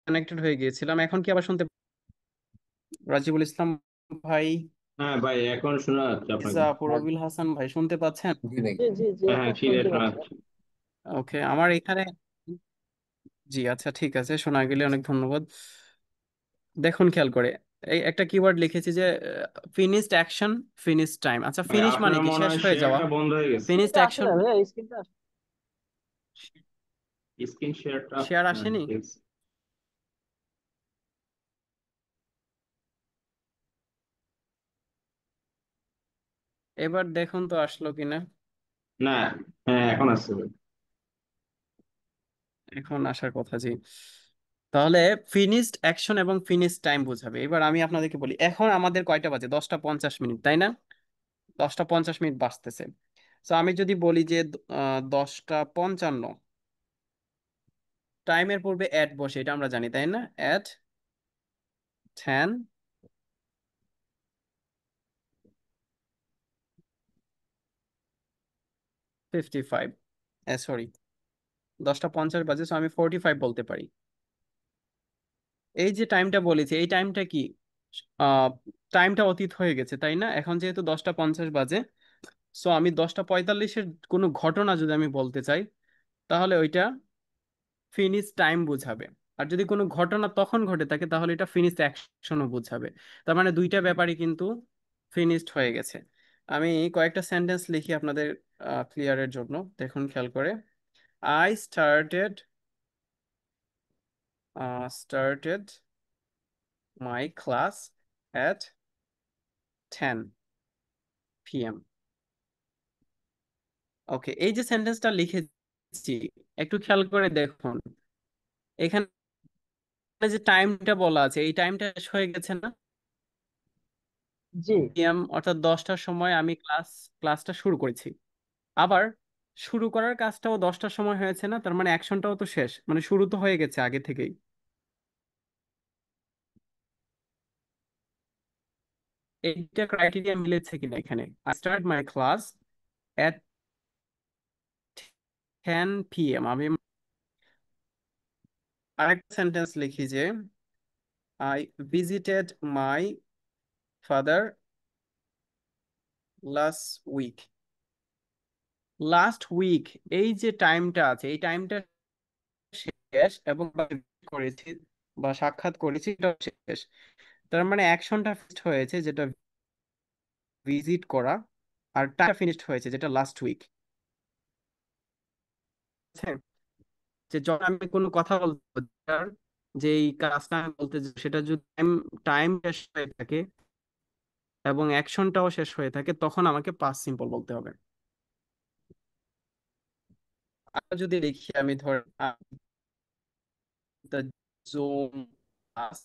connected হয়ে গিয়েছিলাম। এখন কি আবার শুনতে, রাজিবুল ইসলাম ভাই, হ্যাঁ ভাই, এখন শোনা যাচ্ছে আপনাকে। জাফর রবিউল হাসান ভাই শুনতে পাচ্ছেন? জি ভাই। জি জি জি, হ্যাঁ হ্যাঁ, এখন ক্লিয়ার শুনতে শোনা পাচ্ছি। যাচ্ছে। ওকে, আমার এখানে, জি আচ্ছা ঠিক আছে, শোনা গেলে অনেক ধন্যবাদ। দেখুন খেয়াল করে, এই একটা কিওয়ার্ড লিখেছি যে ফিনিশড অ্যাকশন, ফিনিশড টাইম। আচ্ছা, ভাই ফিনিশ মানে আপনার কি? মনে শেষ হয় হয়ে যাওয়া। শেয়ারটা বন্ধ হয়ে গেছে। ফিনিশড স্ক্রিনটা আসে অ্যাকশন, না ভাইয়া, স্ক্রিনটা আসে। স্ক্রিন শেয়ারটা। শেয়ার হ্যাঁ আসেনি। দেখছি। এবার দেখুন তো আসলো কিনা। না, হ্যাঁ এখন আসছে ভাই। এখন আসার কথা, জি। তাহলে ফিনিশড অ্যাকশন এবং ফিনিশড টাইম বোঝাবে। এবার আমি আপনাদেরকে বলি, এখন আমাদের কয়টা বাজে? 10টা 50 মিনিট, তাই না? 10টা 50 মিনিট বাজতেছে। তো আমি যদি বলি যে 10টা 55, টাইমের পূর্বে অ্যাট বসে, এটা আমরা জানি তাই না? অ্যাট 10:55, সরি, 10টা 50 বাজে, so আমি 45 বলতে পারি। এই যে টাইমটা বলেছি, এই টাইমটা কি? আহ টাইমটা অতীত হয়ে গেছে তাই না? এখন যেহেতু 10টা 50 বাজে, সো আমি 10টা 45-এর কোনো ঘটনা যদি আমি বলতে চাই, তাহলে ওইটা ফিনিশ টাইম বোঝাবে। আর যদি কোনো ঘটনা তখন ঘটে থাকে, তাহলে এটা ফিনিশ অ্যাকশনও বোঝাবে। তার মানে দুইটা ব্যাপারই কিন্তু ফিনিশড হয়ে গেছে। আমি কয়েকটা সেন্টেন্স লিখি আপনাদের ক্লিয়ারের জন্য, দেখুন খেয়াল করে। I started my class at 10 p.m. ওকে, এই যে সেন্টেন্সটা লিখেছি, একটু খেয়াল করে দেখুন, এখানে যে টাইমটা বলা আছে, এই টাইমটা শেষ হয়ে গেছে না? জি পিএম অর্থাৎ 10টার সময় আমি ক্লাসটা শুরু করেছি। আবার শুরু করার কাজটাও 10টার সময় হয়েছে না? তার মানে অ্যাকশনটাও তো শেষ, মানে শুরু তো হয়ে গেছে আগে থেকেই। এইটা ক্রাইটেরিয়া মিলেছে কিনা এখানে? I start my class at 10 p.m. আমি আরেকটা সেন্টেন্স লিখি যে I visited my father last week. Last week, এই যে টাইমটা আছে, এই টাইমটা শেষ, এবং করেছি বা সাক্ষাৎ করেছি, এটা শেষ। তার মানে অ্যাকশনটা ফিনিশড হয়েছে, যেটা ভিজিট করা, আর টাইমটা ফিনিশড হয়েছে, যেটা লাস্ট উইক। যে যখন আমি কোনো কথা বলবো, যে এই কাজটা আমি বলতে চাই, সেটা যদি টাইম টাইম শেষ হয়ে থাকে এবং অ্যাকশনটাও শেষ হয়ে থাকে, তখন আমাকে পাস্ট সিম্পল বলতে হবে। আর যদি লিখি আমি, ধর দ্য জুম ক্লাস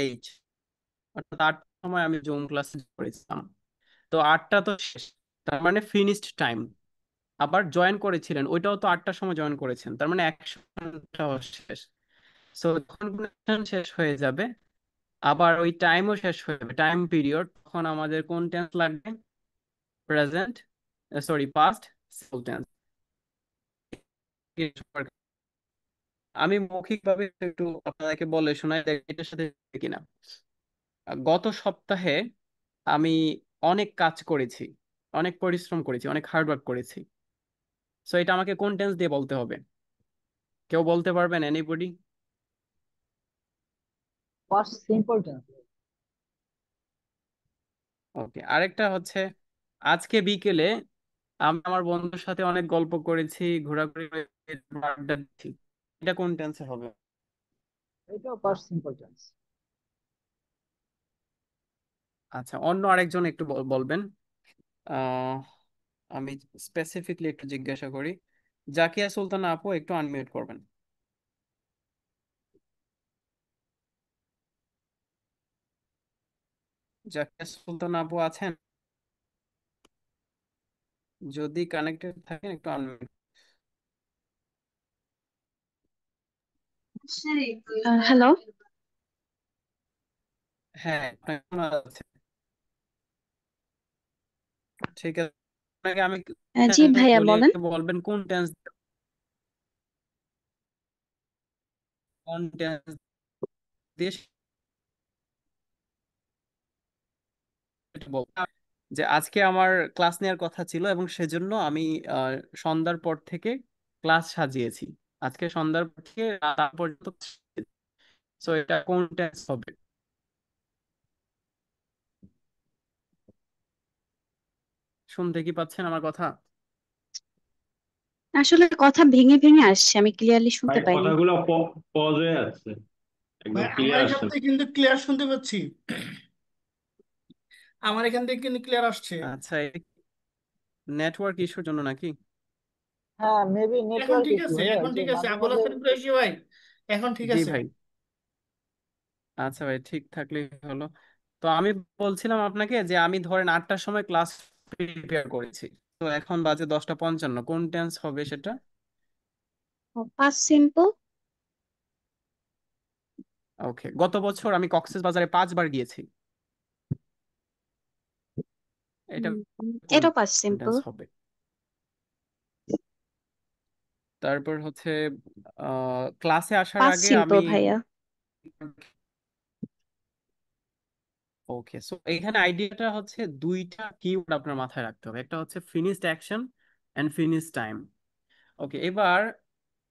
এইট, অর্থাৎ 8টার সময় আমি জুম ক্লাসে করেছিলাম, তো 8টা তো শেষ, তার মানে ফিনিশড টাইম। আবার জয়েন করেছিলেন, ওইটাও তো 8টার সময় জয়েন করেছেন, তার মানে অ্যাকশনটাও শেষ। সো যখন কোনো action শেষ হয়ে যাবে, আবার ওই টাইমও শেষ হয়ে যাবে, টাইম পিরিয়ড, তখন আমাদের কোন টেন্স লাগবে? Present, sorry past simple tense. আমি মৌখিকভাবে একটু আপনাদেরকে বলে শোনাই, এটার সাথে কিনা। গত সপ্তাহে আমি অনেক কাজ করেছি, অনেক পরিশ্রম করেছি, অনেক হার্ডওয়ার্ক করেছি। সো এটা আমাকে কোন টেন্স দিয়ে বলতে হবে? কেউ বলতে পারবেন? Anybody? Past simple tense. Okay, আরেকটা হচ্ছে আজকে বিকেলে আমি আমার বন্ধুর সাথে অনেক গল্প করেছি, ঘোরাঘুরি করেছি, আড্ডা দিচ্ছি। এটা কোন টেন্সে হবে? এটাও পাস্ট সিম্পল টেন্স। আচ্ছা, অন্য আরেকজন একটু বলবেন। আহ আমি স্পেসিফিকলি একটু জিজ্ঞাসা করি। জাকিয়া সুলতানা আপু, একটু আনমিউট করবেন। জাকিয়া সুলতানা আপু আছেন? যদি কানেক্টেড থাকেন একটু আনমিউট। হ্যালো। হ্যাঁ, আপনার কেমন আছে? ঠিক আছে, আপনাকে আমি জি টেন্স ভাইয়া বলি, বলেন। বলবেন কোন টেন্স, কোন টেন্স দিয়ে সেটা বলবো। যে আজকে আমার ক্লাস নেওয়ার কথা ছিল এবং সেজন্য আমি আহ, সন্ধ্যার পর থেকে ক্লাস সাজিয়েছি। আজকে সন্ধ্যার পর থেকে রাত পর্যন্ত। সো এটা কোন টেন্স হবে? শুনতে কি পাচ্ছেন আমার কথা? আসলে কথা ভেঙে ভেঙে আসছে, আমি ক্লিয়ারলি ভাই শুনতে পাইনি। কথাগুলো পজ হয়ে আছে, একদম ভাই আমার ক্লিয়ার এখান আসছে না। থেকে কিন্তু ক্লিয়ার শুনতে পাচ্ছি। আমার এখান থেকে কিন্তু ক্লিয়ার আসছে। আচ্ছা, নেটওয়ার্ক ইস্যুর জন্য নাকি? হ্যাঁ, মেবি এখন নেটওয়ার্ক ঠিক ইস্যু আছে, ভাইয়া, এখন এই যে ঠিক আছে, মাঝে আবুল মাঝে। হাসান কুরাইশি ভাই, এখন ঠিক জি আছে। ভাই। আচ্ছা ভাই, ঠিক থাকলেই হলো। তো আমি বলছিলাম আপনাকে যে আমি ধরেন 8টার সময় ক্লাস প্রিপেয়ার করেছি। তো এখন বাজে 10টা 55, কোন টেন্স হবে সেটা? Past simple. ওকে, গত বছর আমি কক্সেস বাজারে 5বার গিয়েছি। এটা কোন এটাও পাস্ট সিম্পল। টেন্স হবে? তারপর হচ্ছে ক্লাসে আসার পাস্ট আগে আমি। সিম্পল ভাইয়া। ওকে, সো এখানে আইডিয়াটা হচ্ছে দুইটা কিওয়ার্ড আপনার মাথায় রাখতে হবে, একটা হচ্ছে finished action and finished time. Okay, এবার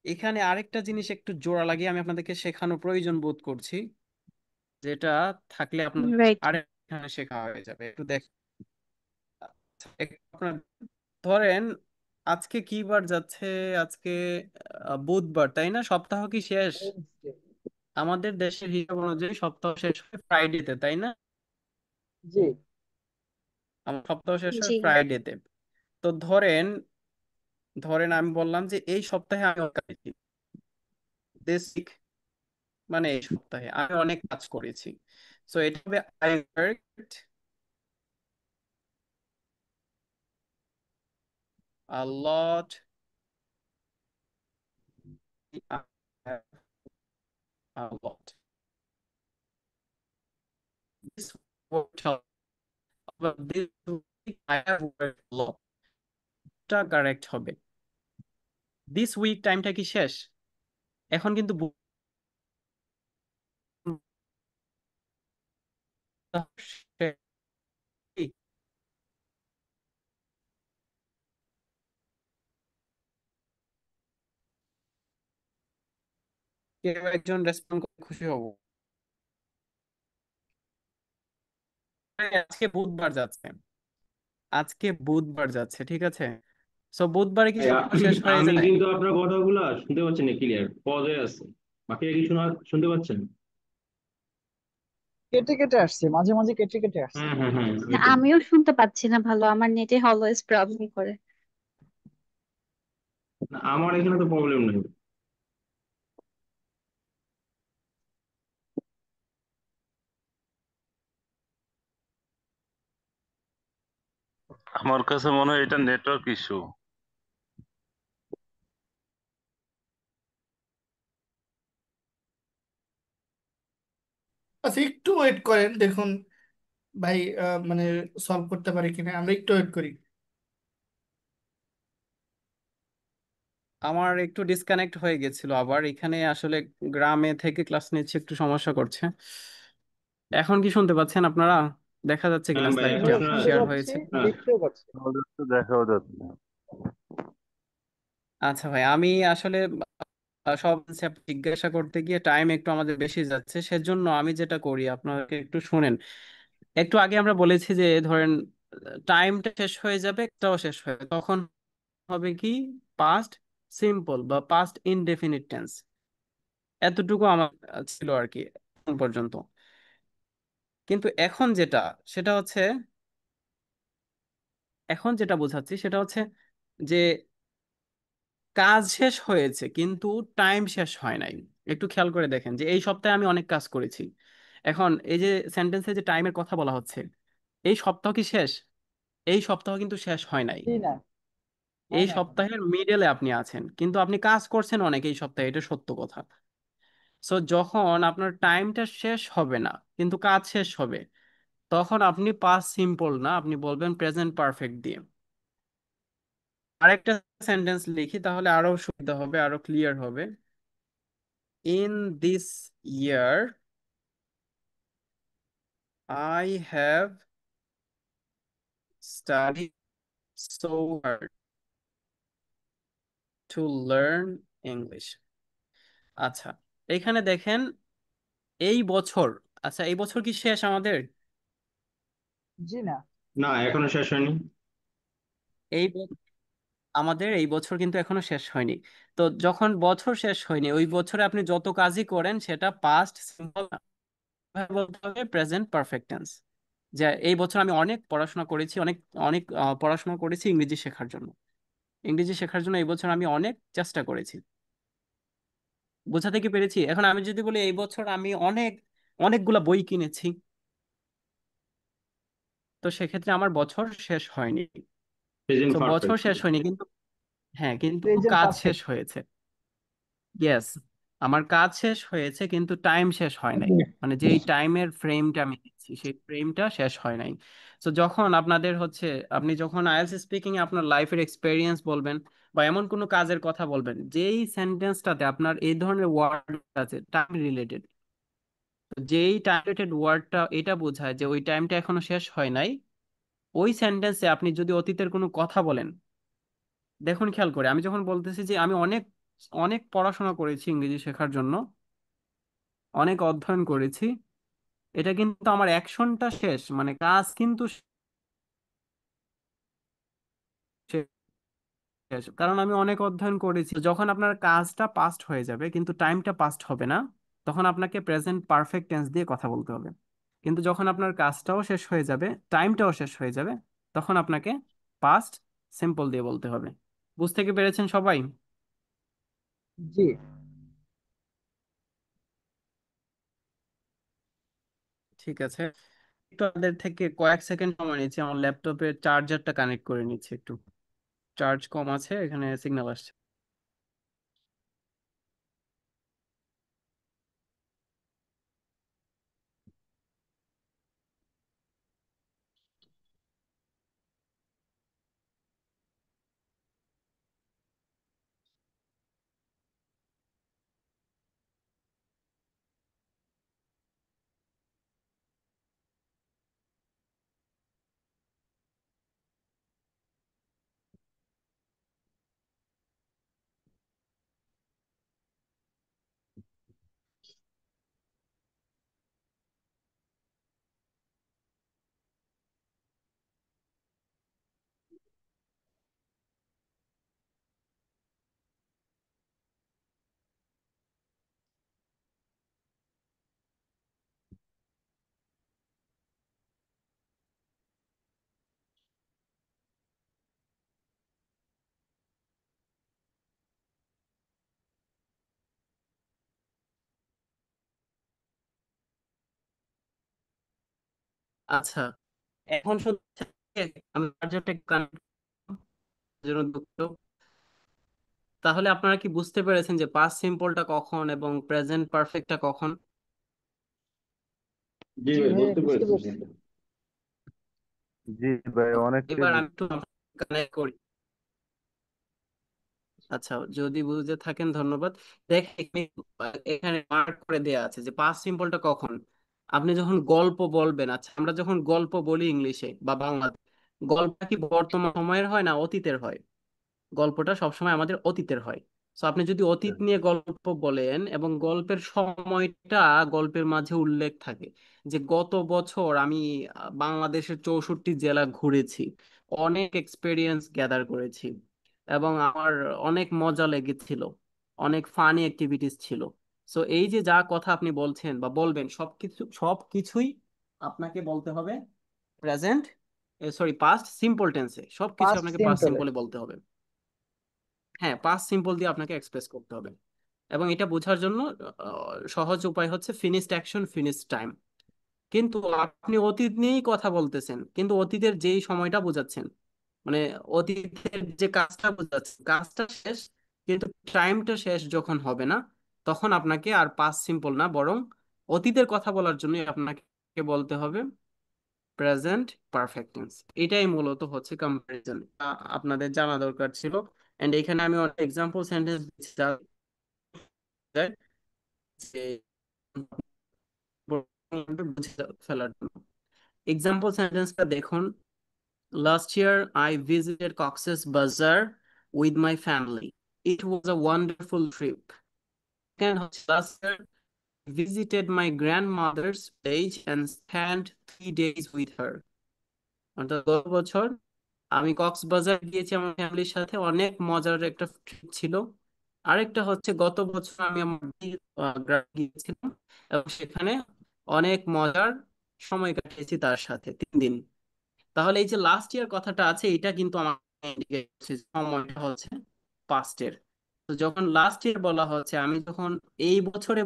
এখানে আরেকটা জিনিস একটু জোড়া লাগিয়ে আমি আপনাদেরকে শেখানোর প্রয়োজন বোধ করছি, যেটা থাকলে আপনাদের রাইট। আরেক এখানে শেখা হয়ে যাবে। একটু দেখ, আপনার ধরেন আজকে কি বার যাচ্ছে? আজকে বুধবার, তাই না? সপ্তাহ কি শেষ? আমাদের দেশের হিসাব অনুযায়ী সপ্তাহ শেষ হয় ফ্রাইডেতে, তাই না? জি। আমার সপ্তাহ শেষ হয় জি। ফ্রাইডেতে। তো ধরেন ধরেন আমি বললাম যে এই সপ্তাহে আমি দিস উইক, মানে এই সপ্তাহে আমি অনেক কাজ করেছি। সো এটা হবে I worked a lot, a lot. This worked this week I have worked lot, টা কারেক্ট হবে। দিস উইক টাইমটা কি শেষ? এখন কিন্তু শেষ। কেউ একজন রেসপন্ড করলে খুশি হব। আজকে বুধবার যাচ্ছে, আজকে বুধবার যাচ্ছে, ঠিক আছে? সো বুধবারে কি ভাই, সপ্তাহ শেষ হয়ে আমি যায়? কিন্তু আপনার কথাগুলো শুনতে পাচ্ছি না, ক্লিয়ার পজ হয়ে আছে। বাকি কি শুনতে পাচ্ছেন? কেটে কেটে আসছে, মাঝে মাঝে কেটে কেটে আসছে। হ্যাঁ হ্যাঁ হ্যাঁ, না, ওইটাই। আমিও শুনতে পাচ্ছি না ভালো, আমার নেটে অলওয়েজ প্রবলেম করে। না, আমার এখানে তো প্রবলেম নেই। আমার কাছে মনে হয় এটা নেটওয়ার্ক ইস্যু। আচ্ছা, একটু ওয়েট করেন, দেখুন ভাই, মানে সলভ করতে পারি কিনা, আমরা একটু ওয়েট করি। আমার একটু ডিসকানেক্ট হয়ে গেছিল আবার, এখানে আসলে গ্রামে থেকে ক্লাস নিচ্ছে, একটু সমস্যা করছে। এখন কি শুনতে পাচ্ছেন আপনারা? দেখা যাচ্ছে হ্যাঁ কিনা ভাই, এখন স্লাইডটা আমিও শোনা শুনতে শেয়ার যাচ্ছে। পাচ্ছি, হয়েছে? হ্যাঁ। দেখতেও পাচ্ছি। দেখাও যাচ্ছে। আচ্ছা ভাই, আমি আসলে সব concept জিজ্ঞাসা করতে গিয়ে টাইম একটু আমাদের বেশি যাচ্ছে, সেজন্য আমি যেটা করি আপনাকে একটু শুনেন। একটু আগে আমরা বলেছি যে ধরেন টাইমটা শেষ হয়ে যাবে, একটাও শেষ হয়ে যাবে, তখন হবে কি পাস্ট সিম্পল বা পাস্ট ইনডেফিনিট টেন্স। এতটুকু আমার ছিল আর কি এখন পর্যন্ত। কিন্তু এখন যেটা, সেটা হচ্ছে, এখন যেটা বোঝাচ্ছি সেটা হচ্ছে যে কাজ শেষ হয়েছে কিন্তু টাইম শেষ হয় নাই। একটু খেয়াল করে দেখেন যে এই সপ্তাহে আমি অনেক কাজ করেছি। এখন এই যে সেন্টেন্সে যে টাইমের কথা বলা হচ্ছে, এই সপ্তাহ কি শেষ? এই সপ্তাহ কিন্তু শেষ হয় নাই। জি না, হয় এই না এখন। সপ্তাহের মিডলে আপনি আছেন, কিন্তু আপনি কাজ করছেন অনেক এই সপ্তাহে, এটা সত্য কথা। সো যখন আপনার টাইমটা শেষ হবে না কিন্তু কাজ শেষ হবে, তখন আপনি পাস্ট সিম্পল না, আপনি বলবেন প্রেজেন্ট পারফেক্ট দিয়ে। আরেকটা সেন্টেন্স লিখি তাহলে আরো সুবিধা হবে, আরো ক্লিয়ার হবে। In this year I have studied so hard to learn English. আচ্ছা, এখানে দেখেন এই বছর, আচ্ছা এই বছর কি শেষ আমাদের? জি না। না, এখনো শেষ হয়নি। এই আমাদের এই বছর কিন্তু এখনো শেষ হয়নি। তো যখন বছর শেষ হয়নি, ওই বছরে আপনি যত কাজই করেন সেটা পাস্ট সিম্পল বলতে হবে প্রেজেন্ট পারফেক্ট টেন্স। যে এই বছর আমি অনেক পড়াশোনা করেছি, অনেক অনেক পড়াশোনা করেছি ইংরেজি শেখার জন্য। ইংরেজি শেখার জন্য এই বছর আমি অনেক চেষ্টা করেছি। বোঝাতে কি পেরেছি? এখন আমি যদি বলি এই বছর আমি অনেকগুলা বই কিনেছি, তো সেক্ষেত্রে আমার বছর শেষ হয়নি। প্রেজেন্ট তো বছর পারফেক্ট। শেষ হয়নি কিন্তু, হ্যাঁ কিন্তু প্রেজেন্ট কাজ শেষ পারফেক্ট। হয়েছে। ইয়েস, আমার কাজ শেষ হয়েছে কিন্তু টাইম শেষ হয় নাই। মানে যেই টাইমের ফ্রেমটা আমি দিচ্ছি সেই ফ্রেমটা শেষ হয় নাই। তো যখন আপনাদের হচ্ছে, আপনি যখন আইএলটিএস স্পিকিং এ আপনার লাইফের এক্সপেরিয়েন্স বলবেন বা এমন কোনো কাজের কথা বলবেন যেই সেন্টেন্সটাতে আপনার এই ধরনের ওয়ার্ড আছে টাইম রিলেটেড, যেই টাইম রিলেটেড ওয়ার্ডটা এটা বোঝায় যে ওই টাইমটা এখনো শেষ হয় নাই, ওই সেন্টেন্সে আপনি যদি অতীতের কোনো কথা বলেন, দেখুন খেয়াল করে আমি যখন বলতেছি যে আমি অনেক অনেক পড়াশোনা করেছি ইংরেজি শেখার জন্য, অনেক অধ্যয়ন করেছি, এটা কিন্তু আমার অ্যাকশনটা শেষ, মানে কাজ কিন্তু শেষ, কারণ আমি অনেক অধ্যয়ন করেছি। তো যখন আপনার কাজটা পাস্ট হয়ে যাবে কিন্তু টাইমটা পাস্ট হবে না, তখন আপনাকে প্রেজেন্ট পারফেক্ট টেন্স দিয়ে কথা বলতে হবে। কিন্তু যখন আপনার কাজটাও শেষ হয়ে যাবে, টাইমটাও শেষ হয়ে যাবে, তখন আপনাকে পাস্ট সিম্পল দিয়ে বলতে হবে। বুঝতে কি পেরেছেন সবাই? জি। ঠিক আছে, একটু আপনাদের থেকে কয়েক সেকেন্ড সময় নিচ্ছি, আমার ল্যাপটপের চার্জারটা কানেক্ট করে নিচ্ছি, একটু চার্জ কম আছে, এখানে সিগন্যাল আসছে। আচ্ছা, এখন শুধু আমি চার্জারটা কানেক্ট জন্য দুঃখিত। তাহলে আপনারা কি বুঝতে পেরেছেন যে পাস্ট সিম্পলটা কখন এবং প্রেজেন্ট পারফেক্টটা কখন? জি জি ভাই, ভাইয়া, বুঝতে বুঝতে পেরেছি। পারছি। জি ভাই, অনেকটাই এবার আমি একটু কানেক্ট করি। আচ্ছা, যদি বুঝে থাকেন ধন্যবাদ। দেখেন এখানে মার্ক করে দেয়া আছে যে পাস্ট সিম্পলটা কখন। আপনি যখন গল্প বলবেন, আচ্ছা আমরা যখন গল্প বলি ইংলিশে বা বাংলাতে, গল্পটা কি বর্তমান সময়ের হয় না অতীতের হয়? গল্পটা সবসময় আমাদের অতীতের হয়। তো আপনি যদি অতীত নিয়ে গল্প বলেন এবং গল্পের সময়টা গল্পের মাঝে উল্লেখ থাকে যে গত বছর আমি বাংলাদেশের 64 জেলা ঘুরেছি, অনেক এক্সপেরিয়েন্স গ্যাদার করেছি এবং আমার অনেক মজা লেগেছিল, অনেক ফানি অ্যাক্টিভিটিস ছিল। সো এই যে যা কথা আপনি বলছেন বা বলবেন সবকিছুই আপনাকে বলতে হবে প্রেজেন্ট, সরি পাস্ট সিম্পল টেন্সে, সবকিছু পাস্ট আপনাকে পাস্ট সিম্পলে। সিম্পলে বলতে হবে। হ্যাঁ, পাস্ট সিম্পল দিয়ে আপনাকে এক্সপ্রেস করতে হবে। এবং এটা বোঝার জন্য সহজ উপায় হচ্ছে ফিনিশড অ্যাকশন ফিনিশড টাইম। কিন্তু আপনি অতীত নিয়েই কথা বলতেছেন, কিন্তু অতীতের যেই সময়টা বোঝাচ্ছেন, মানে অতীতের যে কাজটা বোঝাচ্ছেন কাজটা শেষ, কিন্তু টাইমটা শেষ যখন হবে না, তখন আপনাকে আর পাস্ট সিম্পল না, বরং অতীতের কথা বলার জন্য আপনাকে বলতে হবে প্রেজেন্ট পারফেক্ট টেন্স। এটাই মূলত হচ্ছে কম্পারিজন, আপনাদের জানা দরকার ছিল। এন্ড এখানে আমি অনেক এক্সাম্পল সেন্টেন্স দিচ্ছি যা যায় যে বুঝে ফেলার জন্য। এক্সাম্পল সেন্টেন্সটা দেখুন, last year I visited Cox's Bazar with my family, it was a wonderful trip. কেন হচ্ছে last year visited my grandmother's village and spent 3 days with her। অর্থাৎ গত বছর আমি কক্সবাজার গিয়েছি আমার ফ্যামিলির সাথে, অনেক মজার একটা ট্রিপ ছিল। আরেকটা হচ্ছে গত বছর আমি আমার গ্রামে গিয়েছিলাম এবং সেখানে অনেক মজার সময় কাটিয়েছি তার সাথে 3 দিন। তাহলে এই যে লাস্ট ইয়ার কথাটা আছে এটা কিন্তু আমার indicate করছে যে সময়টা হচ্ছে পাস্টের। তো যখন লাস্ট ইয়ার বলা হচ্ছে, আমি যখন এই বছরে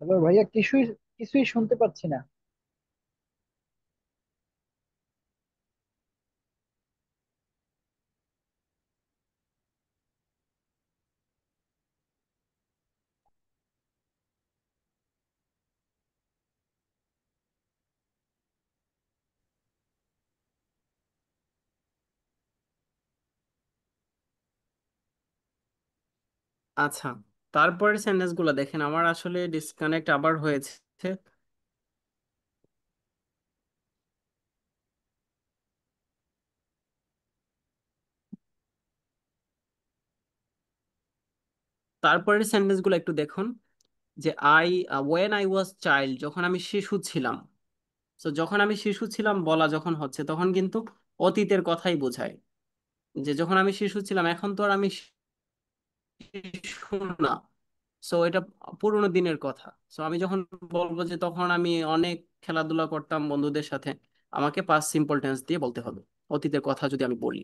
হ্যালো ভাইয়া, কিছুই কিছুই শুনতে পাচ্ছি না। আচ্ছা, তারপরের সেন্টেন্স গুলো দেখেন, আমার আসলে ডিসকানেক্ট আবার হয়েছে। তারপরের সেন্টেন্স গুলো একটু দেখুন, যে ওয়েন আই ওয়াজ চাইল্ড, যখন আমি শিশু ছিলাম। তো যখন আমি শিশু ছিলাম বলা যখন হচ্ছে তখন কিন্তু অতীতের কথাই বোঝায়, যে যখন আমি শিশু ছিলাম, এখন তো আর আমি শিশু না। সো এটা পুরোনো দিনের কথা। সো আমি যখন বলবো যে তখন আমি অনেক খেলাধুলা করতাম বন্ধুদের সাথে, আমাকে পাস্ট সিম্পল টেন্স দিয়ে বলতে হবে অতীতের কথা যদি আমি বলি।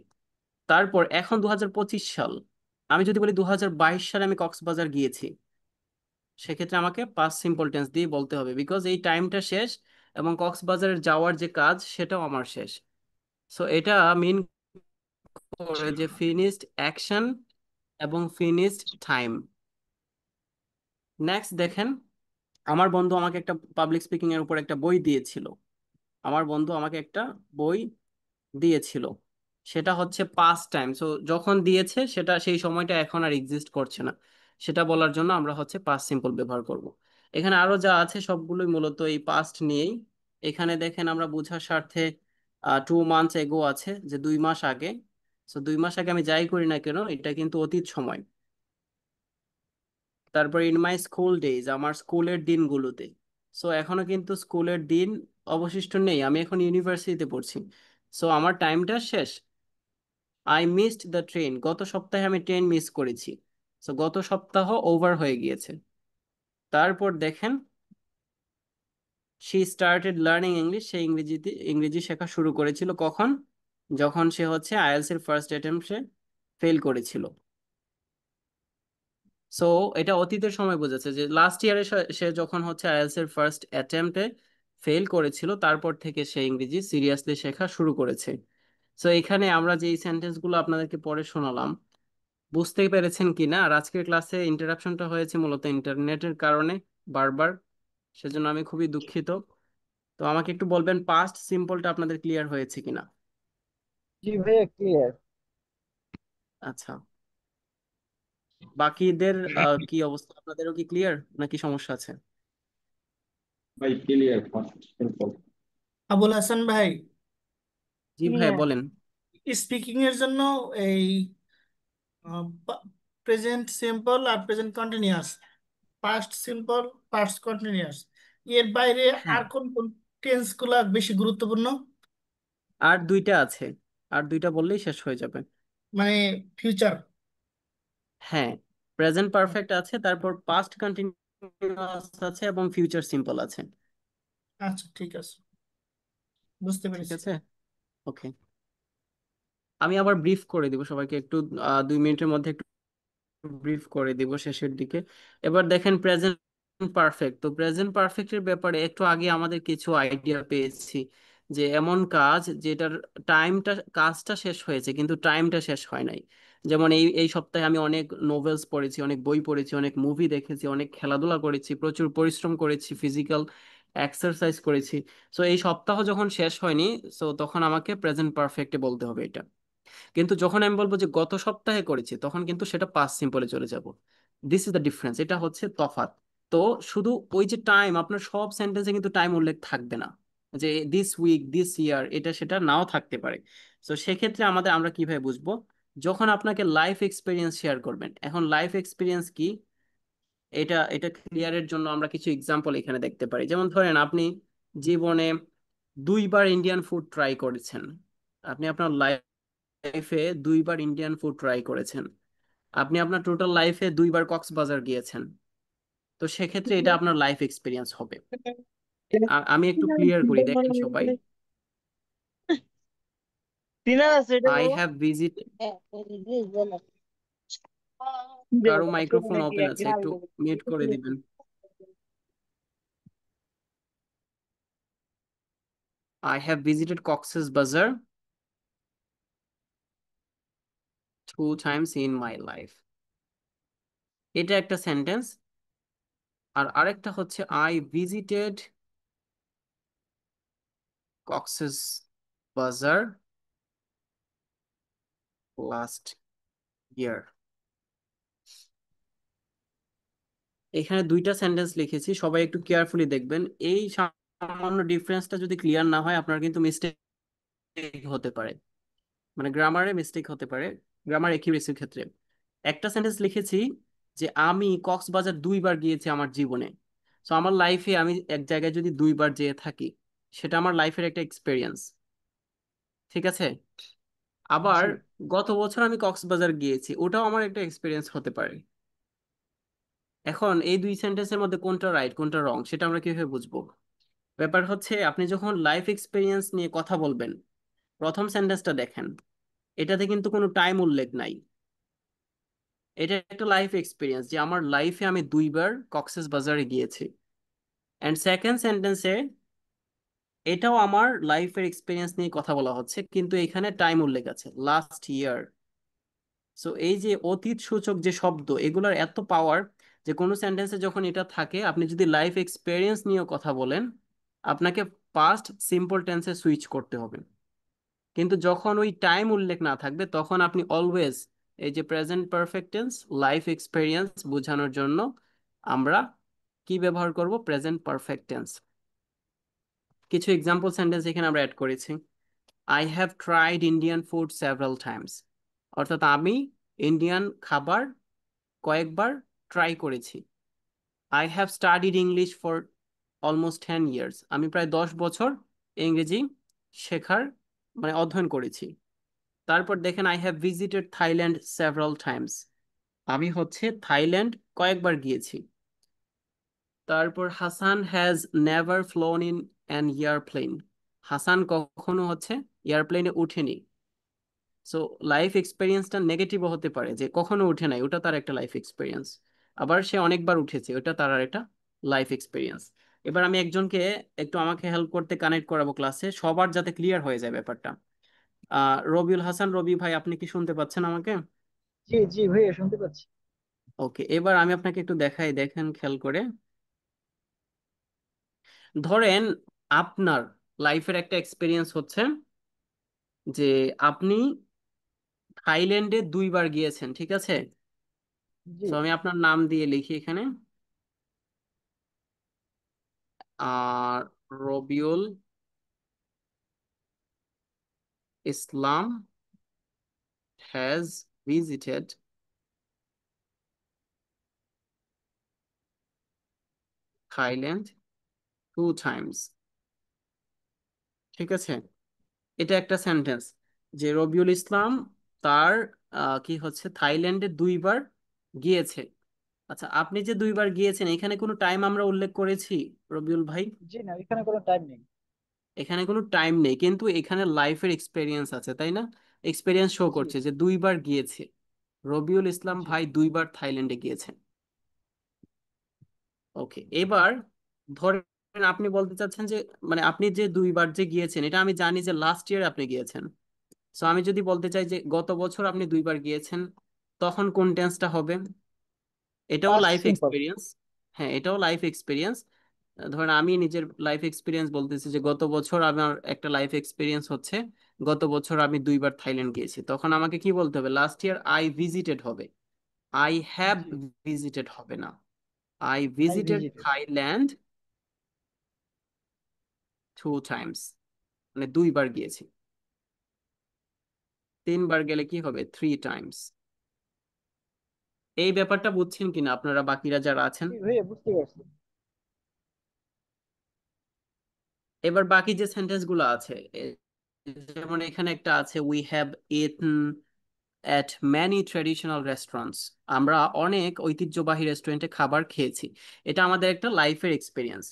তারপর এখন 2025 সাল, আমি যদি বলি 2022 সালে আমি কক্সবাজার গিয়েছি, সেক্ষেত্রে আমাকে পাস্ট সিম্পল টেন্স দিয়ে বলতে হবে, বিকজ এই টাইমটা শেষ এবং কক্সবাজারের যাওয়ার যে কাজ সেটাও আমার শেষ। সো এটা মিন করে যে ফিনিশড অ্যাকশন এবং ফিনিশড টাইম। নেক্সট দেখেন, আমার বন্ধু আমাকে একটা পাবলিক স্পিকিং এর উপর একটা বই দিয়েছিল। আমার বন্ধু আমাকে একটা বই দিয়েছিল, সেটা হচ্ছে পাস্ট টাইম। সো যখন দিয়েছে সেটা সেই সময়টা এখন আর এক্সিস্ট করছে না, সেটা বলার জন্য আমরা হচ্ছে পাস্ট সিম্পল ব্যবহার করব। এখানে আরো যা আছে সবগুলোই মূলত এই পাস্ট নিয়েই। এখানে দেখেন আমরা বোঝার স্বার্থে 2 মান্থস এগো আছে, যে 2 মাস আগে। সো 2 মাস আগে আমি যাই করি না কেন এটা কিন্তু অতীত সময়। তারপর ইন মাই স্কুল ডেজ, আমার স্কুলের দিনগুলোতে। সো এখনো কিন্তু স্কুলের দিন অবশিষ্ট নেই, আমি এখন ইউনিভার্সিটিতে পড়ছি। সো আমার টাইমটা শেষ। আই মিসড দ্য ট্রেন, গত সপ্তাহে আমি ট্রেন মিস করেছি। সো গত সপ্তাহ ওভার হয়ে গিয়েছে। তারপর দেখেন, শি স্টার্টেড লার্নিং ইংলিশ, সে ইংরেজি শেখা শুরু করেছিল কখন? যখন সে হচ্ছে আইএলটিএস এর ফার্স্ট অ্যাটেম্পটে ফেল করেছিল। সো এটা অতীতের সময় বোঝাচ্ছে যে লাস্ট ইয়ারে সে যখন হচ্ছে আইএলটিএস এর ফার্স্ট অ্যাটেম্পটে ফেল করেছিল, তারপর থেকে সে ইংরেজি সিরিয়াসলি শেখা শুরু করেছে। সো এখানে আমরা যে এই সেন্টেন্স গুলো আপনাদেরকে পড়ে শোনালাম, বুঝতে পেরেছেন কি না? আর আজকের ক্লাসে ইন্টারাপশনটা হয়েছে মূলত ইন্টারনেটের কারণে, বারবার। সেজন্য আমি খুবই দুঃখিত। তো আমাকে একটু বলবেন পাস্ট সিম্পলটা আপনাদের ক্লিয়ার হয়েছে কিনা। জি ভাইয়া, ক্লিয়ার। আচ্ছা, বাকিদের কি অবস্থা? আপনাদেরও কি ক্লিয়ার নাকি সমস্যা আছে? ভাই clear first simple. Abul Hasan ভাই, জি ভাই ক্লিয়ার। বলেন। স্পিকিং এর জন্য এই প্রেজেন্ট সিম্পল আর present continuous, past simple, past continuous, এর বাইরে হ্যাঁ, আর কোন কোন টেন্স গুলা বেশি গুরুত্বপূর্ণ? আর দুইটা আছে, আর দুইটা বললেই শেষ হয়ে যাবে। মানে ফিউচার। হ্যাঁ, প্রেজেন্ট পারফেক্ট আছে, তারপর পাস্ট কন্টিনিউয়াস আছে, এবং ফিউচার সিম্পল আছে। আচ্ছা, ঠিক আছে, বুঝতে ঠিক পেরেছি। আছে, ওকে। আমি আবার ব্রিফ করে দিব সবাইকে একটু, 2 মিনিটের মধ্যে একটু ব্রিফ করে দিব শেষের দিকে। এবার দেখেন প্রেজেন্ট পারফেক্ট। তো প্রেজেন্ট পারফেক্টের ব্যাপারে একটু আগে আমাদের কিছু আইডিয়া পেয়েছি, যে এমন কাজ যেটার টাইমটা, কাজটা শেষ হয়েছে কিন্তু টাইমটা শেষ হয় নাই। যেমন এই এই সপ্তাহে আমি অনেক নোভেলস পড়েছি, অনেক বই পড়েছি, অনেক মুভি দেখেছি, অনেক খেলাধুলা করেছি, প্রচুর পরিশ্রম করেছি, ফিজিক্যাল এক্সারসাইজ করেছি। সো এই সপ্তাহ যখন শেষ হয়নি, সো তখন আমাকে প্রেজেন্ট পারফেক্টে বলতে হবে এটা। কিন্তু যখন আমি বলবো যে গত সপ্তাহে করেছি, তখন কিন্তু সেটা পাস্ট সিম্পলে চলে যাব। দিস ইজ দ্য ডিফারেন্স, এটা হচ্ছে তফাৎ। তো শুধু ওই যে টাইম, আপনার সব সেন্টেন্সে কিন্তু টাইম উল্লেখ থাকবে না, যে দিস উইক, দিস ইয়ার, এটা সেটা নাও থাকতে পারে। তো সেক্ষেত্রে আমরা কিভাবে বুঝবো? যখন আপনাকে লাইফ এক্সপিরিয়েন্স শেয়ার করবেন। এখন লাইফ এক্সপিরিয়েন্স কি, এটা এটা ক্লিয়ারের জন্য আমরা কিছু এক্সাম্পল এখানে দেখতে পারি। যেমন ধরেন আপনি জীবনে 2বার ইন্ডিয়ান ফুড ট্রাই করেছেন, আপনি আপনার লাইফে 2বার ইন্ডিয়ান ফুড ট্রাই করেছেন, আপনি আপনার টোটাল লাইফে 2বার কক্সবাজার গিয়েছেন। তো সেক্ষেত্রে এটা আপনার লাইফ এক্সপিরিয়েন্স হবে। আমি একটু ক্লিয়ার করি, দেখেন সবাই। আই হ্যাভ ভিজিট, কারো মাইক্রোফোন ওপেন আছে, একটু মিউট করে দিবেন। আই হ্যাভ ভিজিটেড কক্সেস বাজার 2 times ইন মাই লাইফ, এটা একটা সেন্টেন্স। আর আরেকটা হচ্ছে আই ভিজিটেড কক্সেস বাজার লাস্ট ইয়ার। এখানে 2টা সেন্টেন্স লিখেছি, সবাই একটু কেয়ারফুলি দেখবেন। এই সামান্য ডিফারেন্সটা যদি ক্লিয়ার না হয়, আপনার কিন্তু মিস্টেক হতে পারে, মানে গ্রামারে মিস্টেক হতে পারে, গ্রামার একিউরেসির ক্ষেত্রে। একটা সেন্টেন্স লিখেছি যে আমি কক্সবাজার 2বার গিয়েছি আমার জীবনে। সো আমার লাইফে আমি এক জায়গায় যদি 2বার যেয়ে থাকি, সেটা আমার লাইফের একটা এক্সপিরিয়েন্স। ঠিক আছে। আবার জি। গত বছর আমি কক্সবাজার গিয়েছি, ওটাও আমার একটা এক্সপিরিয়েন্স হতে পারে। এখন এই 2 সেন্টেন্সের মধ্যে কোনটা রাইট কোনটা রং, সেটা আমরা কিভাবে বুঝবো? ব্যাপার হচ্ছে, আপনি যখন লাইফ এক্সপিরিয়েন্স নিয়ে কথা বলবেন, প্রথম সেন্টেন্সটা দেখেন, এটাতে কিন্তু কোনো টাইম উল্লেখ নাই। এটা একটা লাইফ এক্সপিরিয়েন্স যে আমার লাইফে আমি 2বার কক্সেস বাজারে গিয়েছি। অ্যান্ড সেকেন্ড সেন্টেন্সে এটাও আমার লাইফের এক্সপিরিয়েন্স নিয়ে কথা বলা হচ্ছে, কিন্তু এখানে টাইম উল্লেখ আছে, লাস্ট ইয়ার। সো এই যে অতীত সূচক যে শব্দ, এগুলোর এত পাওয়ার, যে কোনো সেন্টেন্সে যখন এটা থাকে, আপনি যদি লাইফ এক্সপিরিয়েন্স নিয়ে কথা বলেন, আপনাকে পাস্ট সিম্পল টেন্সে সুইচ করতে হবে। কিন্তু যখন ওই টাইম উল্লেখ না থাকবে, তখন আপনি অলওয়েজ এই যে present perfect tense, life experience বোঝানোর জন্য আমরা কি ব্যবহার করব? Present perfect tense. কিছু এক্সাম্পল সেন্টেন্স এখানে আমরা অ্যাড করেছি। I have tried Indian food several Times, অর্থাৎ আমি ইন্ডিয়ান খাবার কয়েকবার ট্রাই করেছি। I have studied English for almost 10 years, আমি প্রায় 10 বছর ইংরেজি শেখার, মানে অধ্যয়ন করেছি। তারপর দেখেন I have visited Thailand several Times, আমি হচ্ছে থাইল্যান্ড কয়েকবার গিয়েছি। তারপর Hasan has never flown in an airplane, Hasan কখনো হচ্ছে এয়ারপ্লেনে উঠেনি। সো লাইফ এক্সপিরিয়েন্সটা নেগেটিভও হতে পারে, যে কখনো উঠে নাই, ওটা তার একটা লাইফ এক্সপিরিয়েন্স। আবার সে অনেকবার উঠেছে, ওটা তার আর একটা লাইফ এক্সপিরিয়েন্স। এবার আমি একজনকে একটু আমাকে হেল্প করতে কানেক্ট করাবো ক্লাসে, সবার যাতে ক্লিয়ার হয়ে যায় ব্যাপারটা। রবিউল হাসান, রবি ভাই, আপনি কি শুনতে পাচ্ছেন আমাকে? জি জি ভাইয়া শুনতে পাচ্ছি। ওকে, এবার আমি আপনাকে একটু দেখাই, দেখেন খেয়াল করে। ধরেন আপনার লাইফের একটা এক্সপিরিয়েন্স হচ্ছে যে আপনি থাইল্যান্ডে 2বার গিয়েছেন, ঠিক আছে? জি তো আমি আপনার নাম দিয়ে লিখি এখানে। আর Rabiul Islam has visited Thailand 2 Times, ঠিক আছে? এটা একটা সেন্টেন্স যে রবিউল ইসলাম তার কি হচ্ছে থাইল্যান্ডে 2বার গিয়েছে। আচ্ছা, আপনি যে 2বার গিয়েছেন এখানে কোনো টাইম আমরা উল্লেখ করেছি রবিউল ভাই? জি না, এখানে কোনো টাইম নেই। এখানে কোনো টাইম নেই, কিন্তু এখানে লাইফের এক্সপেরিয়েন্স আছে, তাই না? এক্সপেরিয়েন্স শো জি করছে যে 2বার গিয়েছে, রবিউল ইসলাম জি ভাই 2বার থাইল্যান্ডে গিয়েছেন। ওকে, এবার ধরেন আপনি বলতে চাচ্ছেন যে মানে আপনি যে 2বার যে গিয়েছেন এটা আমি জানি যে লাস্ট ইয়ার আপনি গিয়েছেন। সো আমি যদি বলতে চাই যে গত বছর আপনি 2বার গিয়েছেন, তখন কোন টেন্সটা হবে? এটাও পাস্ট লাইফ সিম্পল। এক্সপিরিয়েন্স। হ্যাঁ, এটাও লাইফ এক্সপিরিয়েন্স। ধরেন আমি নিজের লাইফ এক্সপিরিয়েন্স বলতেছি যে গত বছর আমার একটা লাইফ এক্সপিরিয়েন্স হচ্ছে গত বছর আমি 2বার থাইল্যান্ড গিয়েছি, তখন আমাকে কি বলতে হবে? লাস্ট ইয়ার আই ভিজিটেড হবে, আই হ্যাভ জি, ভিজিটেড হবে না। I I visited visited. Thailand 2 Times, মানে 2বার গিয়েছি। 3বার গেলে কি হবে? 3 টাইমস। এই ব্যাপারটা বুঝছেন কিনা আপনারা বাকিরা যারা আছেন? জি ভাইয়া বুঝতে পারছি। এবার বাকি যে সেন্টেন্স গুলো আছে যেমন এখানে একটা আছে we have eaten at many traditional restaurants, আমরা অনেক ঐতিহ্যবাহী রেস্টুরেন্টে খাবার খেয়েছি। এটা আমাদের একটা লাইফের এক্সপিরিয়েন্স।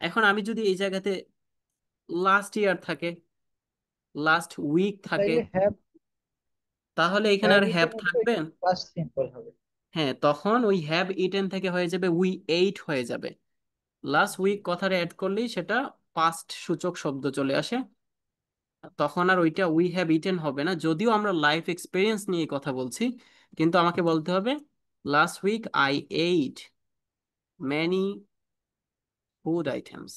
এখন আমি যদি এই জায়গাতে লাস্ট ইয়ার থাকে, লাস্ট উইক থাকে, তাইলে হ্যাভ, তাহলে এখানে হ্যাভ আর হ্যাভ ইটেনের তো থাকবে? এখানে পাস্ট সিম্পল হবে। হ্যাঁ, তখন ওই হ্যাভ ইটেন থেকে হয়ে যাবে উই এইট হয়ে যাবে। লাস্ট জি উইক কথাটা অ্যাড করলেই সেটা পাস্ট সূচক শব্দ চলে আসে, তখন আর ওইটা উই হ্যাভ ইটেন হবে না, যদিও আমরা লাইফ এক্সপিরিয়েন্স নিয়ে কথা বলছি। কিন্তু আমাকে বলতে হবে last week I ate many food items.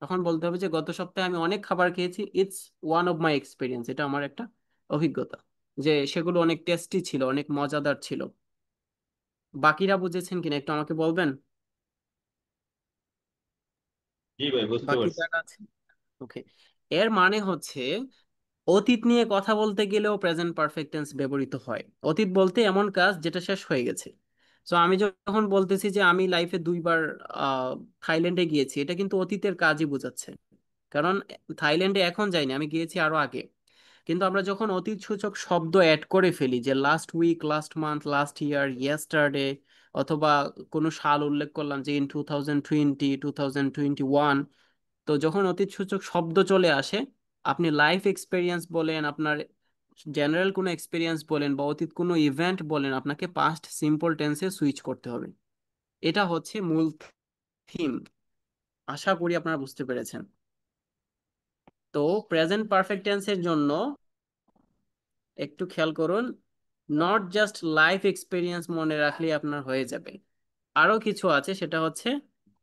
তখন বলতে হবে যে গত সপ্তাহে আমি অনেক খাবার খেয়েছি, it's one of my experience, এটা আমার একটা অভিজ্ঞতা যে সেগুলো অনেক টেস্টি ছিল, অনেক মজাদার ছিল। বাকিরা বুঝেছেন কিনা একটু আমাকে বলবেন? জি ভাই, বুঝতে বাকি পারছি। যারা আছে, ওকে। এর মানে হচ্ছে অতীত নিয়ে কথা বলতে গেলেও প্রেজেন্ট পারফেক্ট টেন্স ব্যবহৃত হয়। অতীত বলতে এমন কাজ যেটা শেষ হয়ে গেছে। তো আমি যখন বলতেছি যে আমি লাইফে 2বার আহ, থাইল্যান্ডে গিয়েছি, এটা কিন্তু অতীতের কাজই বোঝাচ্ছে। কারণ থাইল্যান্ডে এখন যাইনি, আমি গিয়েছি আরো আগে। কিন্তু আমরা যখন অতীত সূচক শব্দ অ্যাড করে ফেলি যে last week, last month, last year, yesterday, অথবা কোনো সাল উল্লেখ করলাম যে ইন 2020, 2021, তো যখন অতীত সূচক শব্দ চলে আসে, আপনি লাইফ এক্সপিরিয়েন্স বলেন, আপনার জেনারেল কোনো এক্সপিরিয়েন্স বলেন, বা অতীত কোনো ইভেন্ট বলেন, আপনাকে পাস্ট সিম্পল টেন্সে সুইচ করতে হবে। এটা হচ্ছে মূল থিম। আশা করি আপনারা বুঝতে পেরেছেন। তো প্রেজেন্ট পারফেক্ট টেন্সের জন্য একটু খেয়াল করুন, নট জাস্ট লাইফ এক্সপিরিয়েন্স মনে রাখলেই আপনার হয়ে যাবে। আরো কিছু আছে, সেটা হচ্ছে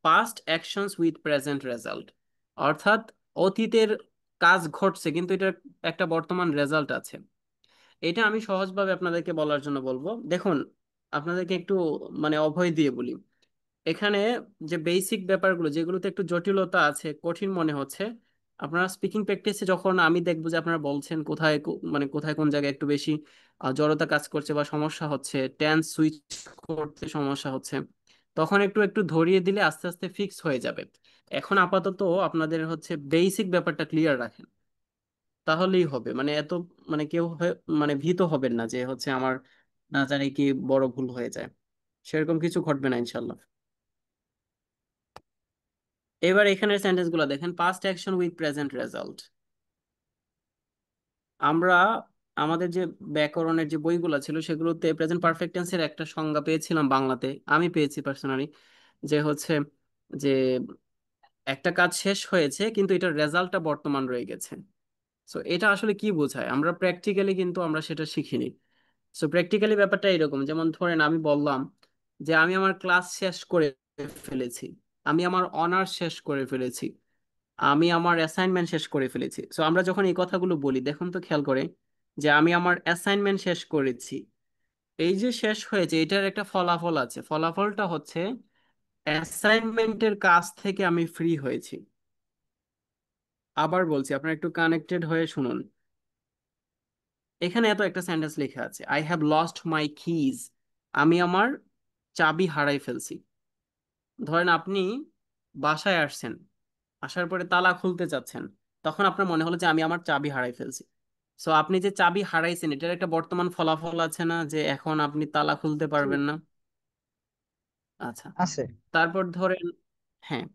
past actions with present result, অর্থাৎ অতীতের কাজ ঘটছে কিন্তু এটার একটা বর্তমান রেজাল্ট আছে। এটা আমি সহজভাবে আপনাদেরকে বলার জন্য বলবো। দেখুন, আপনাদেরকে একটু মানে অভয় দিয়ে বলি, এখানে যে বেসিক ব্যাপারগুলো যেগুলোতে একটু জটিলতা আছে, কঠিন মনে হচ্ছে, আপনারা স্পিকিং প্র্যাকটিসে যখন আমি দেখবো যে আপনারা বলছেন কোথায় মানে কোথায় কোন জায়গায় একটু বেশি জড়তা কাজ করছে বা সমস্যা হচ্ছে, টেন্স সুইচ করতে সমস্যা হচ্ছে, তখন একটু একটু ধরিয়ে দিলে আস্তে আস্তে ফিক্স হয়ে যাবে। এখন আপাতত আপনাদের হচ্ছে বেসিক ব্যাপারটা ক্লিয়ার রাখেন, তাহলেই হবে। মানে এত মানে কেউ মানে ভীত হবেন না যে হচ্ছে আমার না জানি কি বড় ভুল হয়ে যায়, সেরকম কিছু ঘটবে না ইনশাল্লাহ। এবার এখানের সেন্টেন্স গুলো দেখেন, past action with present result. আমরা আমাদের যে ব্যাকরণের যে বইগুলো ছিল সেগুলোতে প্রেজেন্ট পারফেক্ট টেন্সের একটা সংজ্ঞা পেয়েছিলাম বাংলাতে, আমি পেয়েছি পার্সোনালি, যে হচ্ছে যে একটা কাজ শেষ হয়েছে কিন্তু এটার রেজাল্টটা বর্তমান রয়ে গেছে। সো এটা আসলে কি বোঝায় আমরা প্র্যাকটিক্যালি কিন্তু আমরা সেটা শিখিনি। সো প্র্যাকটিক্যালি ব্যাপারটা এরকম, যেমন ধরেন আমি বললাম যে আমি আমার ক্লাস শেষ করে ফেলেছি, আমি আমার অনার্স শেষ করে ফেলেছি, আমি আমার অ্যাসাইনমেন্ট শেষ করে ফেলেছি। সো আমরা যখন এই কথাগুলো বলি, দেখুন তো খেয়াল করে, যে আমি আমার অ্যাসাইনমেন্ট শেষ করেছি, এই যে শেষ হয়েছে এটার একটা ফলাফল আছে, ফলাফলটা হচ্ছে অ্যাসাইনমেন্টের কাজ থেকে আমি ফ্রি হয়েছি। আবার বলছি, আপনারা একটু কানেক্টেড হয়ে শুনুন। এখানে এত একটা সেন্টেন্স লেখা আছে, I have lost my keys, আমি আমার চাবি হারাই ফেলছি। ধরেন আপনি বাসায় আসছেন, আসার পরে তালা খুলতে চাচ্ছেন, তখন আপনার মনে হলো যে আমি আমার চাবি হারাই ফেলছি। সো আপনি যে চাবি হারাইছেন এটার একটা বর্তমান ফলাফল আছে না, যে এখন আপনি তালা খুলতে জি, পারবেন না। আচ্ছা, আছে। তারপর ধরেন, হ্যাঁ,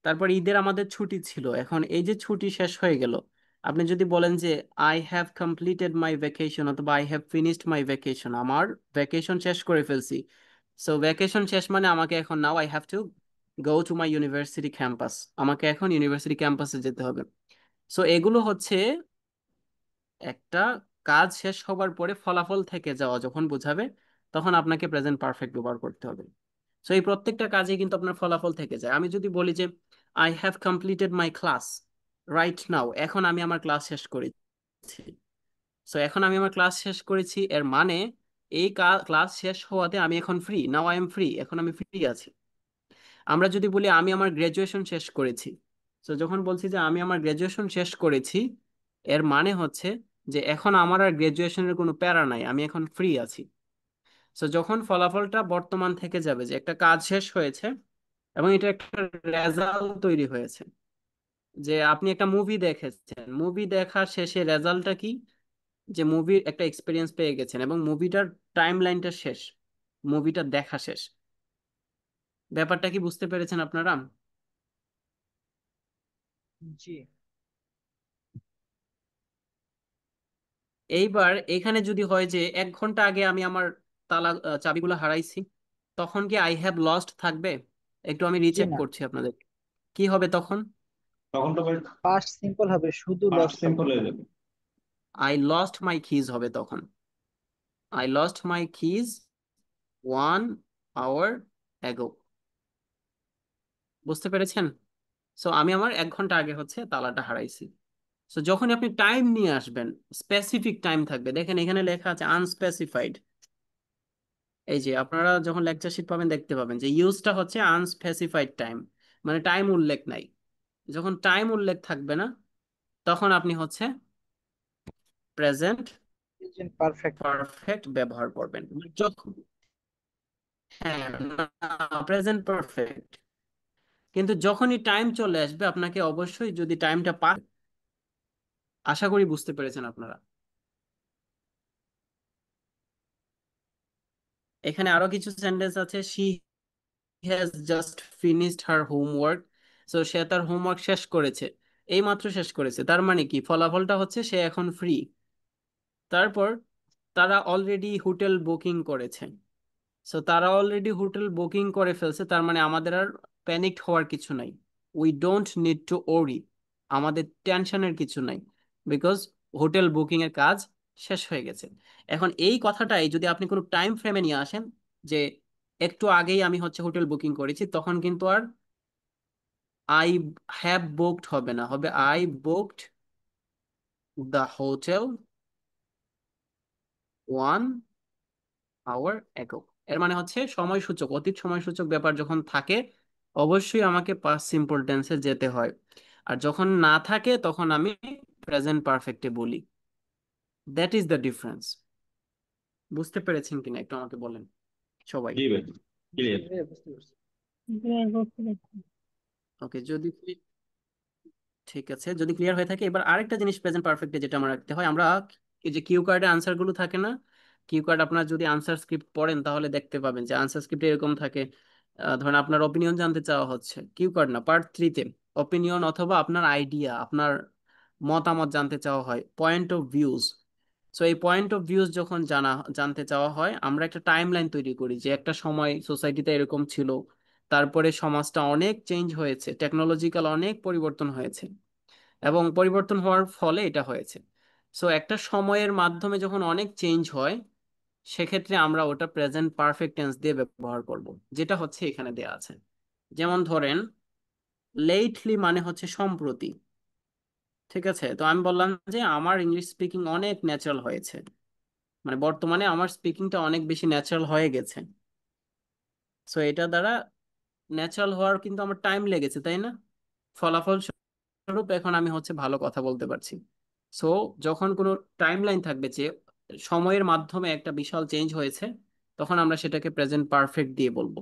তারপর ঈদের আমাদের ছুটি ছিল, এখন এই যে ছুটি শেষ হয়ে গেল, আপনি যদি বলেন যে I have completed my vacation অথবা I have finished my vacation, আমার ভ্যাকেশন শেষ করে ফেলছি। সো ভ্যাকেশন শেষ মানে আমাকে এখন, now I have to go to my university campus, আমাকে এখন ইউনিভার্সিটি ক্যাম্পাসে যেতে হবে। সো এগুলো হচ্ছে একটা কাজ শেষ হবার পরে ফলাফল থেকে যাওয়া যখন বোঝাবে, তখন আপনাকে প্রেজেন্ট পারফেক্ট ব্যবহার করতে হবে। সো এই প্রত্যেকটা কাজে কিন্তু আপনার ফলাফল থেকে যায়। আমি যদি বলি যে I have completed my class right now, এখন আমি আমার ক্লাস শেষ করেছি। সো এখন আমি আমার ক্লাস শেষ করেছি, এর মানে এই ক্লাস শেষ হওয়াতে আমি এখন free, now I am free, এখন আমি ফ্রি আছি। আমরা যদি বলি আমি আমার গ্রাজুয়েশন শেষ করেছি, তো যখন বলছি যে আমি আমার গ্রাজুয়েশন শেষ করেছি, এর মানে হচ্ছে যে এখন আমার আর গ্রাজুয়েশনের কোনো প্যারা নাই, আমি এখন ফ্রি আছি। সো যখন ফলাফলটা বর্তমান থেকে যাবে, যে একটা কাজ শেষ হয়েছে এবং এটা একটা রেজাল্ট তৈরি হয়েছে, যে আপনি একটা মুভি দেখেছেন, মুভি দেখা শেষে রেজাল্টটা কি, যে মুভির একটা এক্সপিরিয়েন্স পেয়ে গেছেন এবং মুভিটার টাইম লাইনটা শেষ, মুভিটা দেখা শেষ। ব্যাপারটা কি বুঝতে পেরেছেন আপনারা? জি, এইবার এখানে যদি হয় যে 1 ঘন্টা আগে আমি আমার চাবিগুলো হারাইছি, তখন কি আই হ্যাভ লস্ট থাকবে? একটু আমি জি রিচেক না, করছি আপনাদের, কি হবে তখন? তখন তো ভাই পাস্ট সিম্পল হবে, শুধু পাস্ট লস্ট হবে। সিম্পল হয়ে যাবে। আই লস্ট মাই কিজ হবে তখন, I lost my keys 1 hour ago। বুঝতে পেরেছেন? সো আমি আমার 1 ঘন্টা আগে হচ্ছে তালাটা হারাইছি। সো যখন আপনি টাইম নিয়ে আসবেন, স্পেসিফিক টাইম থাকবে, দেখেন এখানে লেখা আছে আনস্পেসিফাইড। এই যে আপনারা যখন লেকচার শিট পাবেন দেখতে পাবেন যে ইউজটা হচ্ছে আনস্পেসিফাইড টাইম, মানে টাইম উল্লেখ নাই। যখন টাইম উল্লেখ থাকবে না, তখন আপনি হচ্ছে প্রেজেন্ট প্রেজেন্ট পারফেক্ট। পারফেক্ট ব্যবহার করবেন। যখন, হ্যাঁ, প্রেজেন্ট পারফেক্ট, কিন্তু যখনই টাইম চলে আসবে আপনাকে অবশ্যই যদি টাইমটা পান, আশা করি বুঝতে পেরেছেন আপনারা। এখানে আরো কিছু সেন্টেন্স আছে, she has just finished her homework. So সে তার হোমওয়ার্ক শেষ করেছে, এই মাত্র শেষ করেছে, তার মানে কি ফলাফলটা হচ্ছে সে এখন ফ্রি। তারপর তারা অলরেডি হোটেল বুকিং করেছে, সো তারা অলরেডি হোটেল বুকিং করে ফেলছে, তার মানে আমাদের আর প্যানিকড হওয়ার কিছু নাই, উই ডোন্ট নিড টু ওরি, আমাদের টেনশনের কিছু নাই, বিকজ হোটেল বুকিং এর কাজ শেষ হয়ে গেছে। এখন এই কথাটাই যদি আপনি কোনো টাইম ফ্রেমে নিয়ে আসেন, যে একটু আগেই আমি হচ্ছে হোটেল বুকিং করেছি, তখন কিন্তু আর আই হ্যাভ বুকড হবে না, হবে I booked the hotel 1 hour ago। এর মানে হচ্ছে সময়সূচক, অতীত সময়সূচক ব্যাপার যখন থাকে, অবশ্যই আমাকে পাস্ট সিম্পল টেন্সে যেতে হয়, আর যখন না থাকে তখন আমি প্রেজেন্ট পারফেক্টে বলি। That is the difference. বুঝতে পেরেছেন কিনা একটু আমাকে বলেন সবাই। জি ভাই, জি ক্লিয়ার। ভাইয়া, বুঝতে পারছি। ক্লিয়ার করতে পারছি। ওকে, যদি ঠিক আছে, যদি ক্লিয়ার হয়ে থাকে, এবার আরেকটা জিনিস প্রেজেন্ট পারফেক্টে যেটা আমরা রাখতে হয়, আমরা এই যে কিউ কার্ডে আনসার গুলো থাকে না, কিউ কার্ড আপনার যদি আনসার স্ক্রিপ্ট পড়েন তাহলে দেখতে পাবেন যে আনসার স্ক্রিপ্টে এরকম থাকে, ধরেন আপনার অপিনিয়ন জানতে চাওয়া হচ্ছে, কিউ কার্ড না, পার্ট 3-তে অপিনিয়ন অথবা আপনার আইডিয়া, আপনার মতামত জানতে চাওয়া হয়, পয়েন্ট অফ ভিউজ। সো এই পয়েন্ট অফ ভিউজ যখন জানতে চাওয়া হয়, আমরা একটা টাইম লাইন তৈরি করি, যে একটা সময় সোসাইটিতে এরকম ছিল, তারপরে সমাজটা অনেক চেঞ্জ হয়েছে, টেকনোলজিক্যাল অনেক পরিবর্তন হয়েছে, এবং পরিবর্তন হওয়ার ফলে এটা হয়েছে। সো একটা সময়ের মাধ্যমে যখন অনেক চেঞ্জ হয়, সেক্ষেত্রে আমরা ওটা প্রেজেন্ট পারফেক্ট টেন্স দিয়ে ব্যবহার করব, যেটা হচ্ছে এখানে দেয়া আছে। যেমন ধরেন লেটলি মানে হচ্ছে সম্প্রতি। ঠিক আছে, তো আমি বললাম যে আমার ইংলিশ স্পিকিং অনেক ন্যাচারাল হয়েছে, মানে বর্তমানে আমার স্পিকিংটা অনেক বেশি ন্যাচারাল হয়ে গেছে। সো এটা দ্বারা ন্যাচারাল হওয়ার কিন্তু আমার টাইম লেগেছে, তাই না? ফলাফল স্বরূপ এখন আমি হচ্ছে ভালো কথা বলতে পারছি। সো যখন কোনো টাইম লাইন থাকবে যে সময়ের মাধ্যমে একটা বিশাল চেঞ্জ হয়েছে, তখন আমরা সেটাকে প্রেজেন্ট পারফেক্ট দিয়ে বলবো।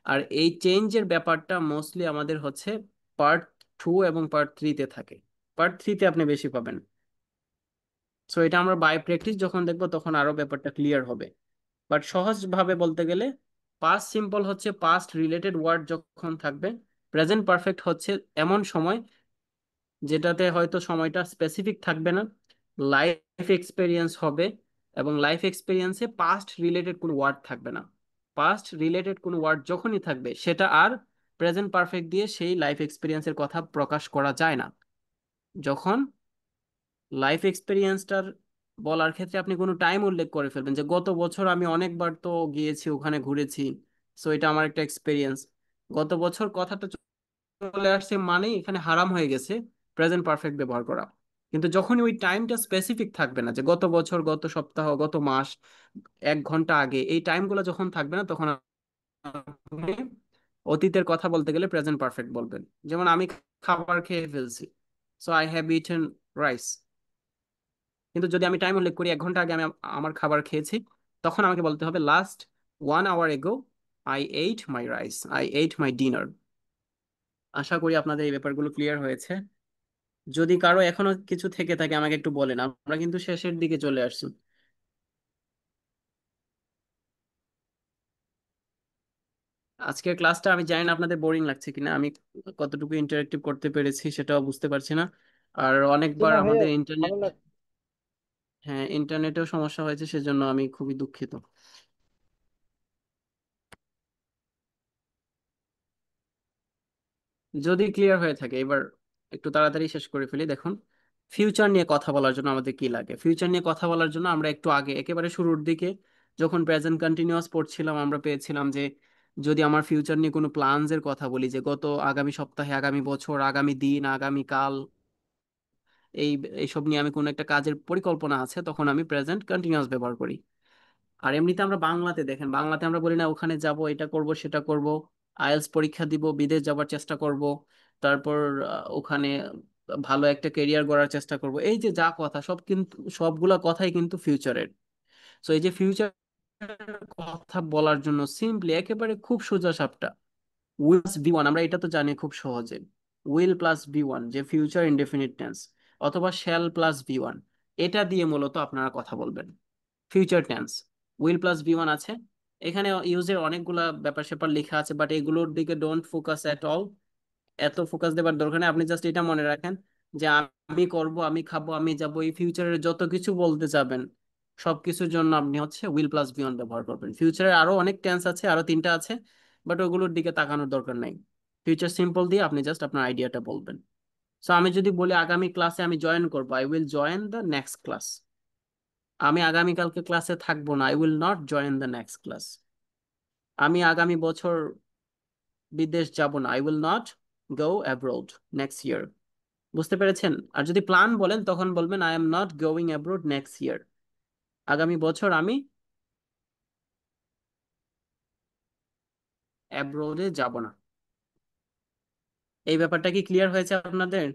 আর এই চেঞ্জের ব্যাপারটা মোস্টলি আমাদের হচ্ছে পার্ট 2 এবং পার্ট 3-তে থাকে। পার্ট 3-তে আপনি বেশি পাবেন। সো এটা আমরা বাই প্র্যাকটিস যখন দেখবো তখন আরো ব্যাপারটা ক্লিয়ার হবে। বাট সহজ ভাবে বলতে গেলে পাস্ট সিম্পল হচ্ছে পাস্ট রিলেটেড ওয়ার্ড যখন থাকবে। প্রেজেন্ট পারফেক্ট হচ্ছে এমন সময় যেটাতে হয়তো সময়টা স্পেসিফিক থাকবে না, লাইফ এক্সপেরিয়েন্স হবে, এবং লাইফ এক্সপেরিয়েন্সে পাস্ট রিলেটেড কোনো ওয়ার্ড থাকবে না। পাস্ট রিলেটেড কোনো ওয়ার্ড যখনই থাকবে সেটা আর প্রেজেন্ট পারফেক্ট দিয়ে সেই লাইফ এক্সপেরিয়েন্সের কথা প্রকাশ করা যায় না। যখন লাইফ এক্সপেরিয়েন্সটার বলার ক্ষেত্রে আপনি কোনো টাইম উল্লেখ করে ফেলবেন যে গত বছর আমি অনেকবার তো গিয়েছি ওখানে ঘুরেছি, সো এটা আমার একটা এক্সপেরিয়েন্স, গত বছর কথাটা চলে আসছে মানে এখানে হারাম হয়ে গেছে প্রেজেন্ট পারফেক্ট ব্যবহার করা। কিন্তু যখনই ওই টাইমটা স্পেসিফিক থাকবে না, যে গত বছর, গত সপ্তাহ, গত মাস, 1 ঘন্টা আগে, এই টাইমগুলো যখন থাকবে না, তখন আপনি অতীতের কথা বলতে গেলে প্রেজেন্ট পারফেক্ট বলবেন। যেমন আমি খাবার খেয়ে ফেলছি, so I have eaten rice. কিন্তু যদি আমি টাইম উল্লেখ করি 1 ঘন্টা আগে আমি আমার খাবার খেয়েছি, তখন আমাকে বলতে হবে last 1 hour ago I ate my rice, I ate my dinner. আশা করি আপনাদের এই ব্যাপারগুলো ক্লিয়ার হয়েছে। যদি কারো এখনো কিছু থেকে থাকে আমাকে একটু বলেন, আমরা কিন্তু শেষের দিকে চলে আসছি। আজকের ক্লাসটা আমি জানি না আপনাদের বোরিং লাগছে কিনা, আমি কতটুকু ইন্টারেক্টিভ করতে পেরেছি সেটাও বুঝতে পারছি না। আর জি অনেকবার না ভাইয়া, আমাদের ভালো ইন্টারনেট, লাগছে। হ্যাঁ ইন্টারনেটেও সমস্যা হয়েছে, সেজন্য আমি খুবই দুঃখিত। যদি ক্লিয়ার হয়ে থাকে এবার একটু তাড়াতাড়ি শেষ করে ফেলি। দেখুন, ফিউচার নিয়ে কথা বলার জন্য আমাদের কি লাগে? ফিউচার নিয়ে কথা বলার জন্য আমরা একটু আগে একেবারে শুরুর দিকে যখন প্রেজেন্ট কন্টিনিউয়াস পড়ছিলাম, আমরা পেয়েছিলাম যে যদি আমার ফিউচার নিয়ে কোনো প্ল্যানস এর কথা বলি, যে গত আগামী সপ্তাহে, আগামী বছর, আগামী দিন, আগামী কাল, এই এইসব নিয়ে আমি কোনো একটা কাজের পরিকল্পনা আছে, তখন আমি প্রেজেন্ট কন্টিনিউয়াস ব্যবহার করি। আর এমনিতে আমরা বাংলাতে দেখেন, বাংলাতে আমরা বলি না ওখানে যাব, এটা করব, সেটা করব, আইএলটিএস পরীক্ষা দিব, বিদেশ যাবার চেষ্টা করব, তারপর ওখানে ভালো একটা কেরিয়ার গড়ার চেষ্টা করব, এই যে যা কথা সব কিন্তু সবগুলা কথাই কিন্তু ফিউচারের। সো এই যে ফিউচার কথা বলার জন্য সিম্পলি একেবারে খুব সোজা সাপটা উইল প্লাস বি ওয়ান, আমরা এটা তো জানি খুব সহজে। উইল প্লাস বি ওয়ান যে ফিউচার ইনডেফিনিট টেন্স, অথবা শ্যাল প্লাস বি ওয়ান, এটা দিয়ে মূলত আপনারা কথা বলবেন। Future tense will plus V one আছে, এখানে ইউজের অনেকগুলা ব্যাপার স্যাপার লেখা আছে, বাট এগুলোর দিকে ডোন্ট ফোকাস এট অল। এত ফোকাস দেবার দরকার নেই, আপনি জাস্ট এটা মনে রাখেন যে আমি করব, আমি খাবো, আমি যাব, এই ফিউচারের যত কিছু বলতে যাবেন সবকিছুর জন্য আপনি হচ্ছে উইল প্লাস বি ওয়ান ব্যবহার করবেন। ফিউচারের আরো অনেক টেন্স আছে, আরো 3টা আছে, বাট ওগুলোর দিকে তাকানোর দরকার নাই। ফিউচার সিম্পল দিয়ে আপনি জাস্ট আপনার আইডিয়াটা বলবেন। সো আমি যদি বলি আগামী ক্লাসে আমি জয়েন করবো, I will join the next class. আমি আগামীকালকে ক্লাসে থাকবো না, I will not join the next class. আমি আগামী বছর বিদেশ যাব না, I will not go abroad next year. বুঝতে পেরেছেন? আর যদি প্ল্যান বলেন তখন বলবেন I am not going abroad next year, আগামী বছর আমি অ্যাব্রোডে যাব না। এই ব্যাপারটা কি ক্লিয়ার হয়েছে আপনাদের?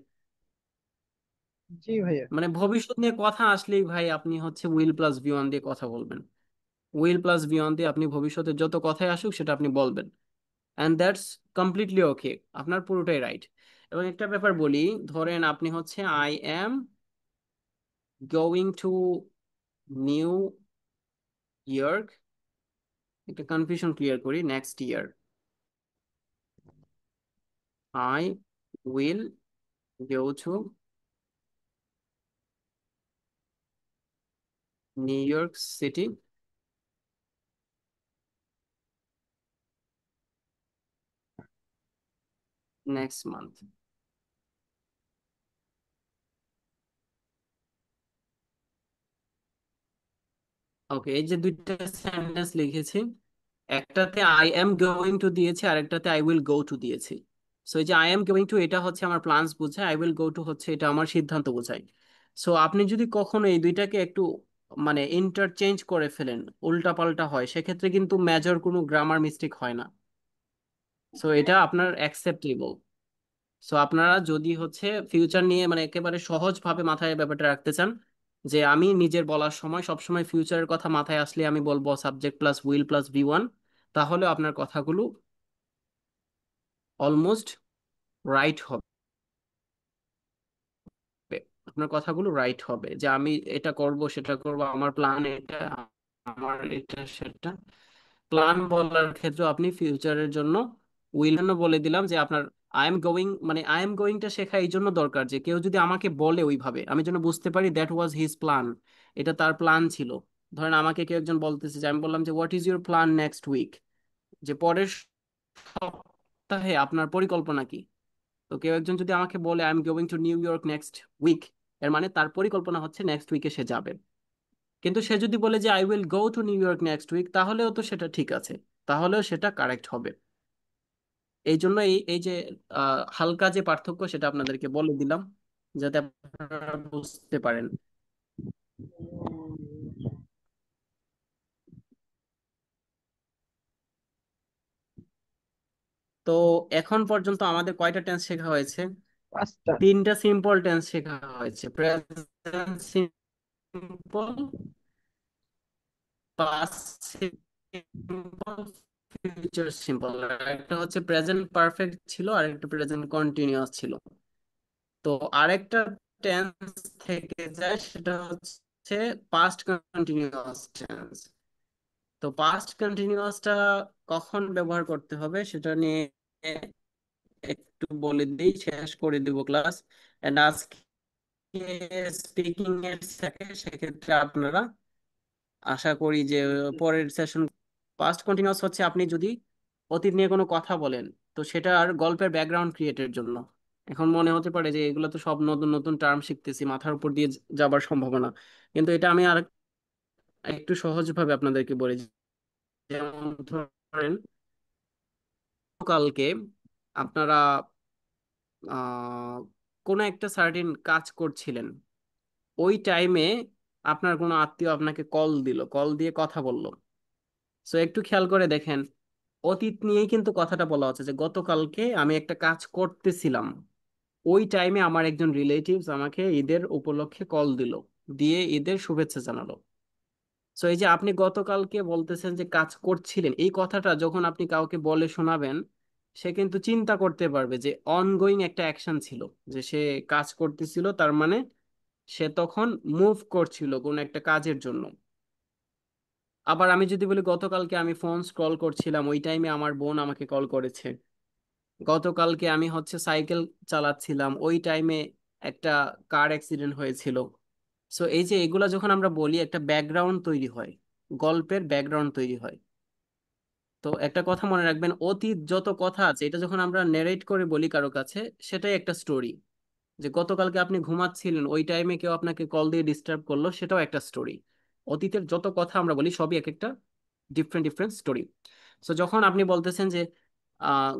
জি ভাইয়া। মানে ভবিষ্যৎ নিয়ে কথা আসলেই ভাই আপনি হচ্ছে উইল প্লাস বি ওয়ান দিয়ে কথা বলবেন। উইল প্লাস বি ওয়ান দিয়ে আপনি ভবিষ্যতে যত কথাই আসুক সেটা আপনি বলবেন, অ্যান্ড দ্যাটস কমপ্লিটলি ওকে, আপনার পুরোটাই রাইট। এবং একটা ব্যাপার বলি, ধরেন আপনি হচ্ছে I am going to New York, একটা কনফিউশন ক্লিয়ার করি, next year, I will go to New York city next month. Okay, এই যে দুইটা সেন্টেন্স লিখেছি, একটাতে আই এম গোয়িং টু দিয়েছি আর একটাতে আই উইল গো টু দিয়েছি। সো এই যে আই এম গোয়িং টু এটা হচ্ছে আমার প্ল্যানস বোঝায়, আই উইল গো টু হচ্ছে এটা আমার সিদ্ধান্ত বোঝায়। সো আপনি যদি কখনো এই দুইটাকে একটু মানে ইন্টারচেঞ্জ করে ফেলেন, উল্টা পাল্টা হয়, সেক্ষেত্রে কিন্তু মেজর কোনো গ্রামার মিস্টেক হয় না। সো এটা আপনার অ্যাকসেপ্টেবল। সো আপনারা যদি হচ্ছে ফিউচার নিয়ে মানে একেবারে সহজভাবে মাথায় ব্যাপারটা রাখতে চান, যে আমি নিজের বলার সময় সবসময় ফিউচারের কথা মাথায় আসলে আমি বলবো subject plus will plus V one, তাহলে আপনার কথাগুলো অলমোস্ট রাইট হবে। আপনার কথাগুলো রাইট হবে যে আমি এটা করব সেটা করব, আমার প্ল্যান এটা, আমার এটা সেটা। প্ল্যান বলার ক্ষেত্রে আপনি ফিউচারের জন্য উইল বলে দিলাম যে আপনার আই এম গোয়িং, মানে আই এম গোয়িংটা শেখা এই জন্য দরকার যে কেউ যদি আমাকে বলে ওইভাবে আমি যেন বুঝতে পারি দ্যাট ওয়াজ হিজ প্ল্যান, এটা তার প্ল্যান ছিল। ধরেন আমাকে কেউ একজন বলতেছে যে আমি বললাম যে what is your plan next week, যে পরের সপ্তাহে আপনার পরিকল্পনা কি। তো কেউ একজন যদি আমাকে বলে I am going to New York next week, এর মানে তার পরিকল্পনা হচ্ছে নেক্সট উইকে সে যাবে। কিন্তু সে যদি বলে যে I will go to New York next week, তাহলেও তো সেটা ঠিক আছে, তাহলেও সেটা কারেক্ট হবে। এই জন্য এই এই যে হালকা যে পার্থক্য সেটা আপনাদেরকে বলে দিলাম, যাতে আপনারা বুঝতে পারেন। তো এখন পর্যন্ত আমাদের কয়টা টেন্স শেখা হয়েছে? 5টা। তিনটা সিম্পল টেন্স শেখা হয়েছে, present simple, past simple, future simple. একটা হচ্ছে প্রেজেন্ট পারফেক্ট ছিল আর একটা প্রেজেন্ট কন্টিনিউয়াস ছিল। তো আরেকটা টেন্স থেকে যায়, সেটা হচ্ছে পাস্ট কন্টিনিউয়াস টেন্স। তো পাস্ট কন্টিনিউয়াসটা কখন ব্যবহার করতে হবে সেটা নিয়ে একটু বলে দিই, শেষ করে দিব ক্লাস। এন্ড আজকে স্পিকিং এর থাকে, সেক্ষেত্রে আপনারা আশা করি যে পরের সেশন। পাস্ট কন্টিনিউয়াস হচ্ছে আপনি যদি অতীত নিয়ে কোনো কথা বলেন, তো সেটার গল্পের ব্যাকগ্রাউন্ড ক্রিয়েটের জন্য। এখন মনে হতে পারে যে এগুলো তো সব নতুন নতুন টার্ম শিখতেছি, মাথার উপর দিয়ে যাবার সম্ভাবনা, কিন্তু এটা আমি আর একটু সহজভাবে আপনাদেরকে বলি। যেমন ধরেন কালকে আপনারা কোনো একটা সার্টেন কাজ করছিলেন, ওই টাইমে আপনার কোনো আত্মীয় আপনাকে কল দিল, কল দিয়ে কথা বলল। সো একটু খেয়াল করে দেখেন, অতীত নিয়েই কিন্তু কথাটা বলা হচ্ছে যে গতকালকে আমি একটা কাজ করতেছিলাম, ওই টাইমে আমার একজন রিলেটিভস আমাকে ঈদের উপলক্ষে কল দিল, দিয়ে ঈদের শুভেচ্ছা জানালো। সো এই যে আপনি গতকালকে বলতেছেন যে কাজ করছিলেন, এই কথাটা যখন আপনি কাউকে বলে শোনাবেন, সে কিন্তু চিন্তা করতে পারবে যে অনগোয়িং একটা অ্যাকশন ছিল, যে সে কাজ করতেছিল, তার মানে সে তখন মুভ করছিল কোন একটা কাজের জন্য। আবার আমি যদি বলি গতকালকে আমি ফোন স্ক্রল করছিলাম, ওই টাইমে আমার বোন আমাকে কল করেছে। গতকালকে আমি হচ্ছে সাইকেল চালাচ্ছিলাম, ওই টাইমে একটা কার অ্যাক্সিডেন্ট হয়েছিল। সো এই যে এগুলা যখন আমরা বলি, একটা ব্যাকগ্রাউন্ড তৈরি হয়, গল্পের ব্যাকগ্রাউন্ড তৈরি হয়। তো একটা কথা মনে রাখবেন, অতীত যত কথা আছে এটা যখন আমরা নেরেট করে বলি কারো কাছে, সেটাই একটা স্টোরি। যে গতকালকে আপনি ঘুমাচ্ছিলেন, ওই টাইমে কেউ আপনাকে কল দিয়ে ডিস্টার্ব করলো, সেটাও একটা স্টোরি। অতীতের যত কথা আমরা বলি সবই এক একটা ডিফারেন্ট ডিফারেন্ট স্টোরি। সো যখন আপনি বলতেছেন যে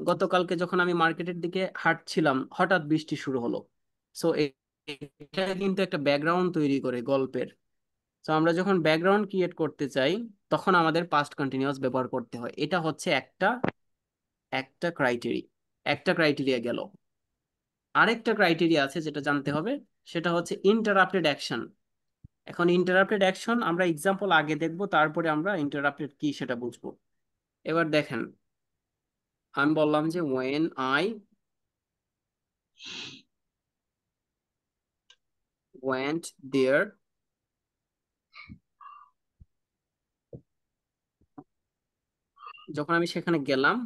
গতকালকে যখন আমি মার্কেটের দিকে হাঁটছিলাম হঠাৎ বৃষ্টি শুরু হলো, সো এটা কিন্তু একটা ব্যাকগ্রাউন্ড তৈরি করে গল্পের। তো আমরা যখন ব্যাকগ্রাউন্ড ক্রিয়েট করতে চাই, তখন আমাদের পাস্ট কন্টিনিউয়াস ব্যবহার করতে হয়। এটা হচ্ছে একটা একটা ক্রাইটেরিয়া, একটা ক্রাইটেরিয়া গেল। আরেকটা ক্রাইটেরিয়া আছে যেটা জানতে হবে, সেটা হচ্ছে ইন্টারাপ্টেড অ্যাকশন। এখন ইন্টারাপ্টেড অ্যাকশন আমরা এক্সাম্পল আগে দেখব, তারপরে আমরা ইন্টারাপ্টেড কি সেটা বুঝবো। এবার দেখেন, আমি বললাম যে when I went there, যখন আমি সেখানে গেলাম,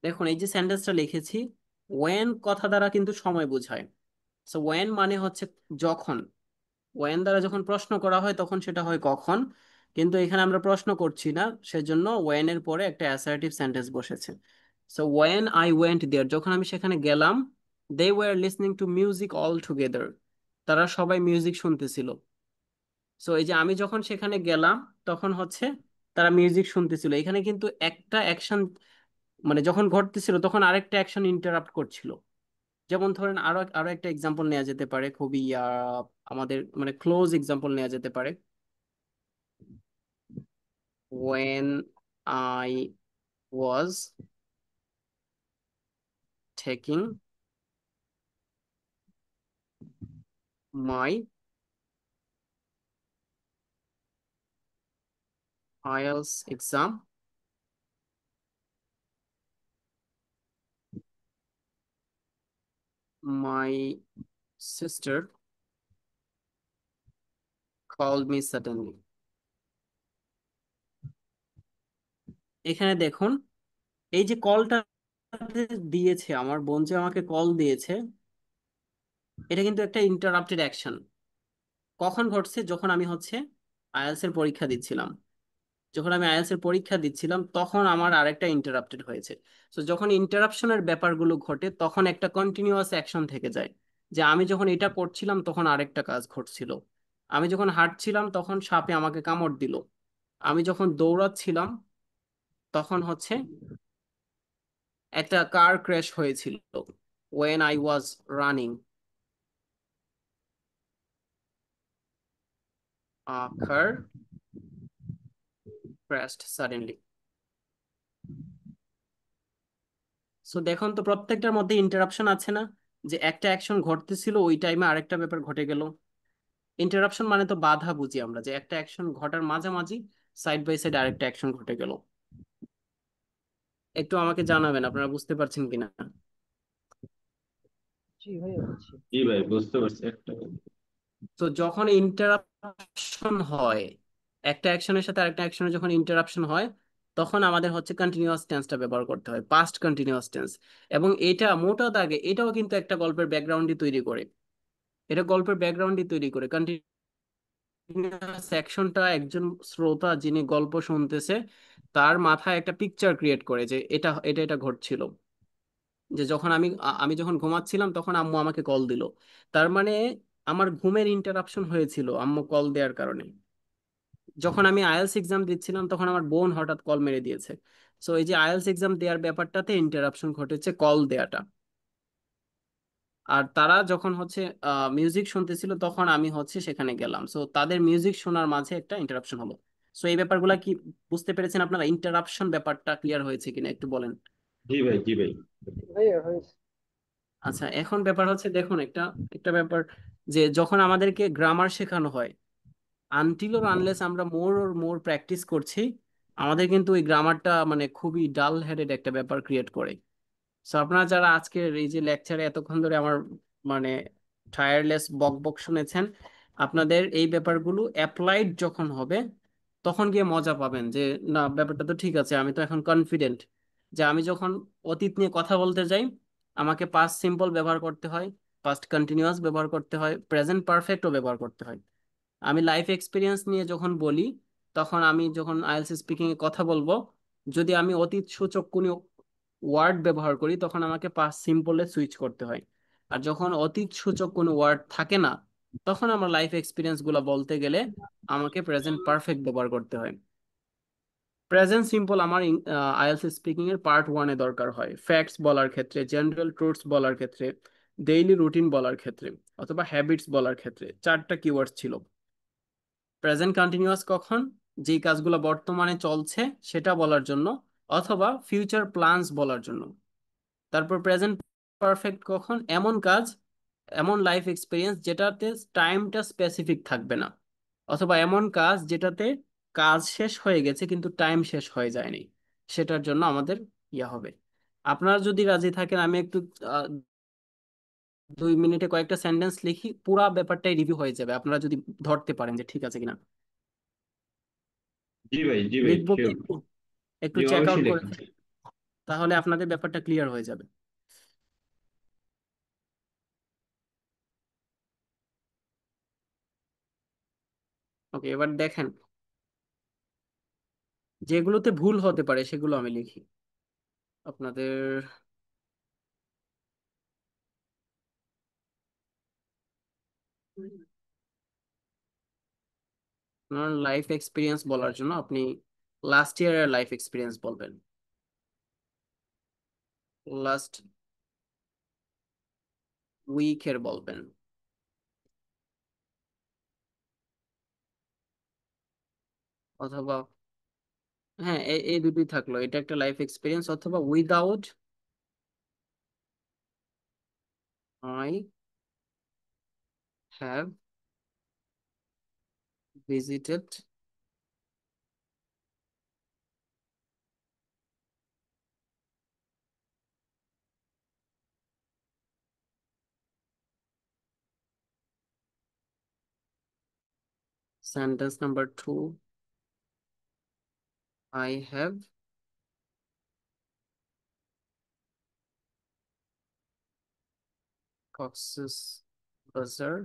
দেখুন এই যে সেন্টেন্সটা লিখেছি, when কথা দ্বারা কিন্তু সময় বোঝায়। সো ওয়েন মানে হচ্ছে যখন, ওয়েন দ্বারা যখন প্রশ্ন করা হয় তখন সেটা হয় কখন, কিন্তু এখানে আমরা প্রশ্ন করছি না, সেজন্য ওয়েন এর পরে একটা অ্যাসার্টিভ সেন্টেন্স বসেছে। So when I went there, যখন আমি সেখানে গেলাম, they were listening to music all together, তারা সবাই মিউজিক শুনতেছিল। সো এই যে আমি যখন সেখানে গেলাম তখন হচ্ছে তারা মিউজিক শুনতেছিল, এখানে কিন্তু একটা অ্যাকশন মানে যখন ঘটতেছিল তখন আরেকটা অ্যাকশন ইন্টারাপ্ট করছিল। যেমন ধরেন আরো আরো একটা এক্সাম্পল নেওয়া যেতে পারে, খুবই আমাদের মানে ক্লোজ এক্সাম্পল নেওয়া যেতে পারে। When I was taking my IELTS exam, my sister called me suddenly. এখানে দেখুন, এই যে কলটা দিয়েছে, আমার বোন যে আমাকে কল দিয়েছে, এটা কিন্তু একটা ইন্টারাপ্টেড অ্যাকশন। কখন ঘটছে? যখন আমি হচ্ছে আইএলটিএস এর পরীক্ষা দিচ্ছিলাম। যখন আমি আইএলটিএস এর পরীক্ষা দিচ্ছিলাম তখন আমার আরেকটা ইন্টারাপ্টেড হয়েছে। তো যখন ইন্টারাপশনের ব্যাপারগুলো ঘটে তখন একটা কন্টিনিউয়াস অ্যাকশন থেকে যায়, যে আমি যখন এটা করছিলাম তখন আরেকটা কাজ ঘটছিল। আমি যখন হাঁটছিলাম তখন সাপে আমাকে কামড় দিল। আমি যখন দৌড়াচ্ছিলাম তখন হচ্ছে একটা কার ক্র্যাশ হয়েছিল। when I was running, a car crashed suddenly. So দেখুন তো প্রত্যেকটার মধ্যে ইন্টারাপশন আছে না, যে একটা অ্যাকশন ঘটতেছিল ওই টাইমে আরেকটা ব্যাপার ঘটে গেল। ইন্টারাপশন মানে তো বাধা বুঝি আমরা, যে একটা অ্যাকশন ঘটার মাঝামাঝি সাইড বাই সাইড আরেকটা অ্যাকশন ঘটে গেল। একটু আমাকে জানাবেন আপনারা বুঝতে পারছেন কিনা। জি ভাইয়া বুঝছি। জি ভাই, বুঝতে পারছি একটা। তো যখন ইন্টারাপশন হয়, একটা অ্যাকশনের সাথে আরেকটা অ্যাকশনের যখন ইন্টারাপশন হয় তখন আমাদের হচ্ছে কন্টিনিউয়াস টেন্সটা ব্যবহার করতে হয়, পাস্ট কন্টিনিউয়াস টেন্স। এবং এটা মোটা দাগে এটাও কিন্তু একটা গল্পের ব্যাকগ্রাউন্ডই তৈরি করে, এটা গল্পের ব্যাকগ্রাউন্ডই তৈরি করে। সেকশনটা একজন শ্রোতা যিনি গল্প শুনতেছে তার মাথায় একটা পিকচার ক্রিয়েট করে, যে এটা এটা এটা ঘটছিল। যে যখন আমি যখন ঘুমাচ্ছিলাম তখন আম্মু আমাকে কল দিল, তার মানে আমার ঘুমের ইন্টারাপশন হয়েছিল আম্মু কল দেওয়ার কারণে। যখন আমি আইএলটিএস এক্সাম দিচ্ছিলাম তখন আমার বোন হঠাৎ কল মেরে দিয়েছে। সো এই যে আইএলটিএস এক্সাম দেওয়ার ব্যাপারটাতে ইন্টারাপশন ঘটেছে কল দেয়াটা। আর তারা যখন হচ্ছে মিউজিক শুনতেছিল তখন আমি হচ্ছে সেখানে গেলাম, সো তাদের মিউজিক শোনার মাঝে একটা ইন্টারাপশন হলো। সো এই ব্যাপারগুলা কি বুঝতে পেরেছেন আপনারা? ইন্টারাপশন ব্যাপারটা ক্লিয়ার হয়েছে কিনা একটু বলেন। জি ভাই, জি ভাই। ভাইয়া হয়েছে। আচ্ছা, এখন ব্যাপার হচ্ছে দেখুন একটা একটা ব্যাপার, যে যখন আমাদেরকে গ্রামার শেখানো হয়, আনটিল অর আনলেস আমরা মোর ওর মোর প্র্যাকটিস করছি, আমাদের কিন্তু ওই গ্রামারটা মানে খুবই ডাল হেডেড একটা ব্যাপার ক্রিয়েট করে। সো আপনারা যারা আজকের এই যে লেকচারে এতক্ষণ ধরে আমার মানে টায়ারলেস বক বক শুনেছেন, আপনাদের এই ব্যাপারগুলো অ্যাপ্লাইড যখন হবে তখন গিয়ে মজা পাবেন, যে না ব্যাপারটা তো ঠিক আছে, আমি তো এখন কনফিডেন্ট যে আমি যখন অতীত নিয়ে কথা বলতে যাই আমাকে পাস্ট সিম্পল ব্যবহার করতে হয়, পাস্ট কন্টিনিউয়াস ব্যবহার করতে হয়, প্রেজেন্ট পারফেক্টও ব্যবহার করতে হয়। আমি লাইফ এক্সপিরিয়েন্স নিয়ে যখন বলি তখন আমি যখন আইএলটিএস স্পিকিং এ কথা বলবো, যদি আমি অতীত সূচক কোনো ওয়ার্ড ব্যবহার করি তখন আমাকে পাস্ট সিম্পলে সুইচ করতে হয়। আর যখন অতীত সূচক কোনো ওয়ার্ড থাকে না তখন আমার লাইফ এক্সপিরিয়েন্স গুলো বলতে গেলে আমাকে প্রেজেন্ট পারফেক্ট ব্যবহার করতে হয়। প্রেজেন্ট সিম্পল আমার আইএলটিএস স্পিকিং এর পার্ট ওয়ানে দরকার হয়, ফ্যাক্টস বলার ক্ষেত্রে, জেনারেল ট্রুথস বলার ক্ষেত্রে, ডেইলি রুটিন বলার ক্ষেত্রে, অথবা হ্যাবিটস বলার ক্ষেত্রে। চারটা কিওয়ার্ড ছিল। প্রেজেন্ট কন্টিনিউয়াস কখন? যেই কাজগুলো বর্তমানে চলছে সেটা বলার জন্য, অথবা ফিউচার প্ল্যানস বলার জন্য। তারপর প্রেজেন্ট পারফেক্ট কখন? এমন কাজ, এমন লাইফ এক্সপিরিয়েন্স যেটাতে টাইমটা স্পেসিফিক থাকবে না, অথবা এমন কাজ যেটাতে কাজ শেষ হয়ে গেছে কিন্তু টাইম শেষ হয়ে যায়নি, সেটার জন্য আমাদের ইয়া হবে। আপনারা যদি রাজি থাকেন আমি একটু 2 মিনিটে কয়েকটা সেন্টেন্স লিখি, পুরা ব্যাপারটাই রিভিউ হয়ে যাবে আপনারা যদি ধরতে পারেন যে ঠিক আছে কিনা। জি ভাই, জি ভাই, লিখবো কি? শিওর। একটু জি, চেক আউট অবশ্যই করে লেখেন। তাহলে আপনাদের ব্যাপারটা ক্লিয়ার হয়ে যাবে। ওকে, এবার দেখেন যেগুলোতে ভুল হতে পারে সেগুলো আমি লিখি আপনাদের। আপনার লাইফ এক্সপিরিয়েন্স বলার জন্য আপনি লাস্ট ইয়ারের লাইফ এক্সপিরিয়েন্স বলবেন, লাস্ট উইকের বলবেন, অথবা হ্যাঁ এই দুটোই থাকলো, এটা একটা লাইফ এক্সপিরিয়েন্স, অথবা without I have visited sentence number 2, I have Cox's বাজার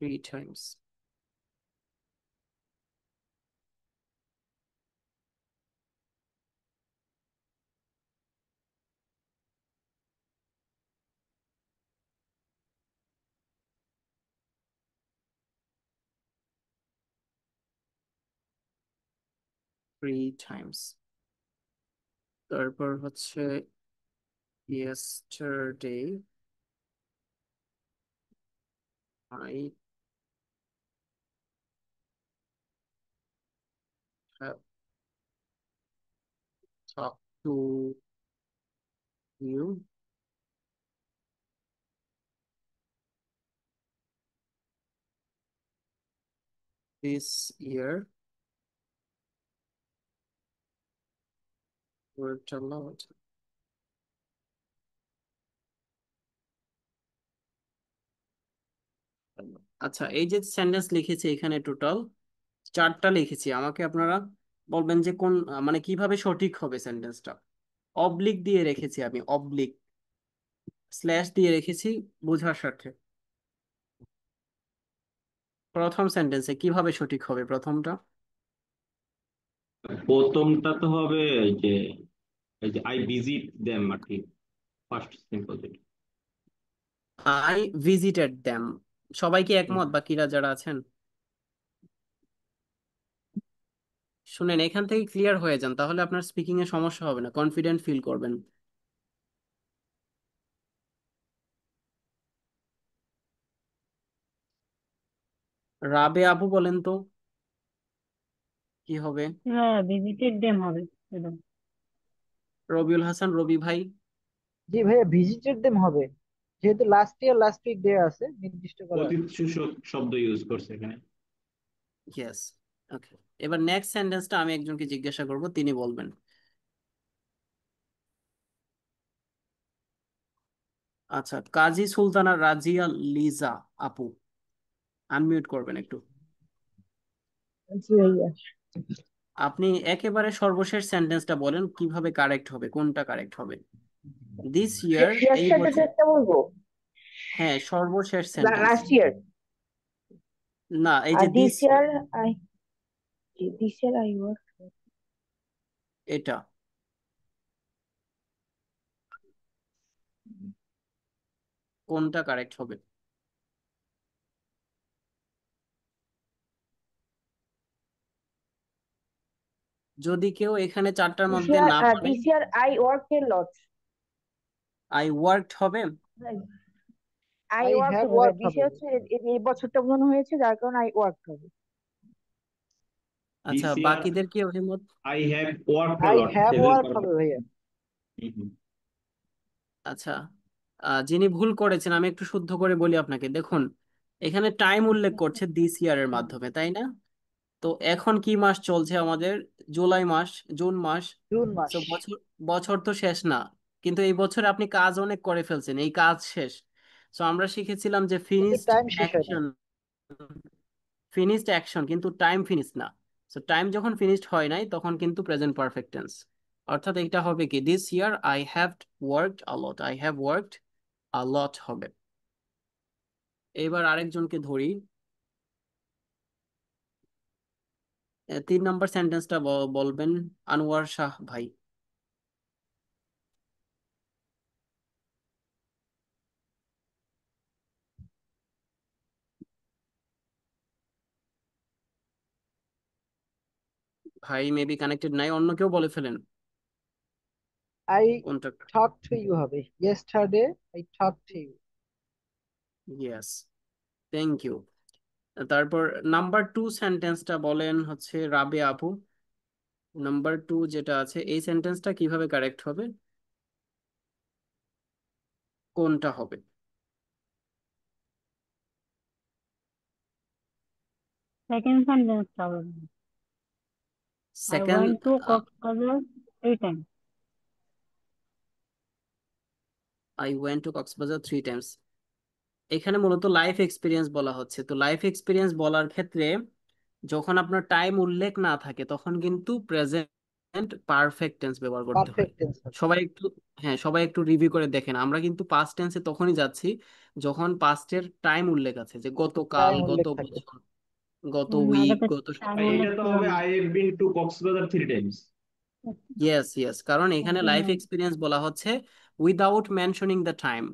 3 times. 3 times। তারপর হচ্ছে yesterday I have talked to you this year worked a lot। আচ্ছা, এই যে সেন্টেন্স লিখেছি এখানে টোটাল 4টা লিখেছি, আমাকে আপনারা বলবেন যে কোন মানে কিভাবে সঠিক হবে সেন্টেন্সটা। অবলিক দিয়ে রেখেছি আমি, অবলিক স্ল্যাশ দিয়ে রেখেছি বোঝার স্বার্থে। প্রথম সেন্টেন্সে কিভাবে সঠিক হবে প্রথমটা? প্রথমটা তো হবে এই যে আই ভিজিট দেম আর কি, ফার্স্ট সিম্পল যেটা। I visited them. সবাই কি হুম। একমত বাকিরা যারা আছেন? শুনেন, এখান থেকে ক্লিয়ার হয়ে যান, তাহলে আপনার স্পিকিং এ সমস্যা হবে না, কনফিডেন্ট ফিল করবেন। রাবে আপু বলেন তো কি হবে? হ্যাঁ, ভিজিটেড দেম হবে একদম। রবিউল হাসান, রবি ভাই? জি ভাইয়া, ভিজিটেড দেম হবে, যেহেতু লাস্ট ইয়ার লাস্ট উইক দেয়া আছে, নির্দিষ্ট করা আছে। অতীত সূচক শব্দ ইউজ করছে এখানে। ইয়েস। ওকে, এবার নেক্সট সেন্টেন্সটা আমি একজনকে জিজ্ঞাসা করব, তিনি বলবেন। আচ্ছা, কাজী সুলতানা রাজিয়া লিজা আপু, আনমিউট করবেন একটু। জি ভাইয়া। আপনি একেবারে সর্বশেষ সেন্টেন্সটা বলেন, কিভাবে কারেক্ট হবে, কোনটা কারেক্ট হবে? দিস ইয়ার, এই ইয়ারটার বছর। একটা বলবো, হ্যাঁ, সর্বশেষ সেন্টেন্স। Last year. না, এই আর যে this this year, year I, this year I work. এটা কোনটা কারেক্ট হবে? যদি কেউ এখানে 4টার দিস মধ্যে ইয়ার, না পারেন, this year I work A lot. I worked হবে। আই আই ওয়ার্ক হ্যাভ হবে ভাইয়া, ওয়ার্ক দিস হবে। ইয়ার হচ্ছে এই বছরটা মনে হয়েছে, যার কারণে আই ওয়ার্ক হবে। আচ্ছা, দিস ইয়ার বাকিদের কি অভিমত? I have work A I lot, have present work হবে পারফেক্ট। ভাইয়া। আচ্ছা, যিনি ভুল করেছেন আমি একটু শুদ্ধ করে বলি আপনাকে, দেখুন এখানে টাইম উল্লেখ করছে দিস ইয়ারের মাধ্যমে, তাই না? তো এখন কি মাস চলছে আমাদের? জুলাই মাস, জুন মাস। জুন মাস। তো বছর, বছর তো শেষ না, কিন্তু এই বছরে আপনি কাজ অনেক করে ফেলছেন, এই কাজ শেষ। তো আমরা শিখেছিলাম যে কিন্তু ফিনিশড টাইম শেষ হয় নাই। অ্যাকশন, ফিনিশড অ্যাকশন, কিন্তু টাইম ফিনিশ না। তো টাইম যখন ফিনিশড হয় নাই তখন কিন্তু প্রেজেন্ট পারফেক্ট টেন্স। অর্থাৎ এটা হবে কি, this year I have worked a lot, I have worked a lot হবে। এবার আরেকজনকে ধরি, 3 নম্বর সেন্টেন্সটা বলবেন আনোয়ার শাহ ভাই। ভাই মেবি কানেক্টেড নাই, অন্য কেউ বলে ফেলেন আই কোনটা। টক টু ইউ হবে, yesterday I talk to you. Yes, thank you. তারপর নাম্বার 2 সেন্টেন্সটা বলেন হচ্ছে রাবে আপু। নাম্বার 2 যেটা আছে এই সেন্টেন্সটা কিভাবে কারেক্ট হবে, কোনটা হবে? সেকেন্ড সেন্টেন্সটা বলুন। I second, went to Coxbazar 3 times. I went to Cox's Bazar 3 Times. এখানে মূলত লাইফ এক্সপিরিয়েন্স বলা হচ্ছে। তো লাইফ এক্সপিরিয়েন্স বলার ক্ষেত্রে যখন আপনার টাইম উল্লেখ না থাকে তখন কিন্তু প্রেজেন্ট পারফেক্ট টেন্স ব্যবহার করতে হয়। পারফেক্ট টেন্স হবে। সবাই একটু, হ্যাঁ সবাই একটু রিভিউ করে দেখেন, আমরা কিন্তু পাস্ট টেন্সে তখনই যাচ্ছি যখন পাস্টের টাইম উল্লেখ আছে, যে গতকাল, টাইম গত উল্লেখ থাকে। বছর, গত উইক, এটাতে গত টাইম সপ্তাহ। উল্লেখ এটা তো ছিল হবে না। I have been to Cox's Bazar 3 Times. Yes yes, কারণ এখানে লাইফ এক্সপিরিয়েন্স বলা হচ্ছে উইদাউট মেনশনিং দ্য টাইম।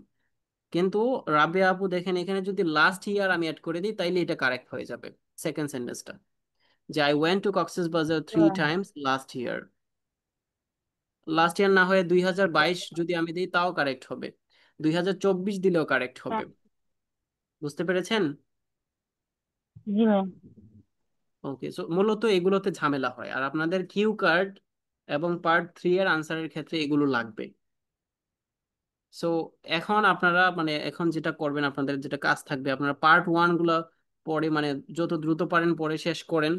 কিন্তু রাবিয়া আপু দেখেন, এখানে যদি লাস্ট ইয়ার আমি অ্যাড করে দিই তাইলে এটা কারেক্ট হয়ে যাবে সেকেন্ড সেন্টেন্সটা, যে I went to Cox's Bazar 3 Times last year. Last year না হয়ে 2022 যদি আমি দিই তাও কারেক্ট হবে, 2024 দিলেও কারেক্ট হবে। বুঝতে পেরেছেন? জি ভাই। ওকে, সো মূলত এগুলোতে ঝামেলা হয়, আর আপনাদের কিউ কার্ড এবং পার্ট 3 এর আনসারের ক্ষেত্রে এগুলো লাগবে। সো এখন আপনারা মানে এখন যেটা করবেন, আপনাদের যেটা কাজ থাকবে, আপনারা পার্ট 1 গুলো পরে মানে যত দ্রুত পারেন পরে শেষ করেন।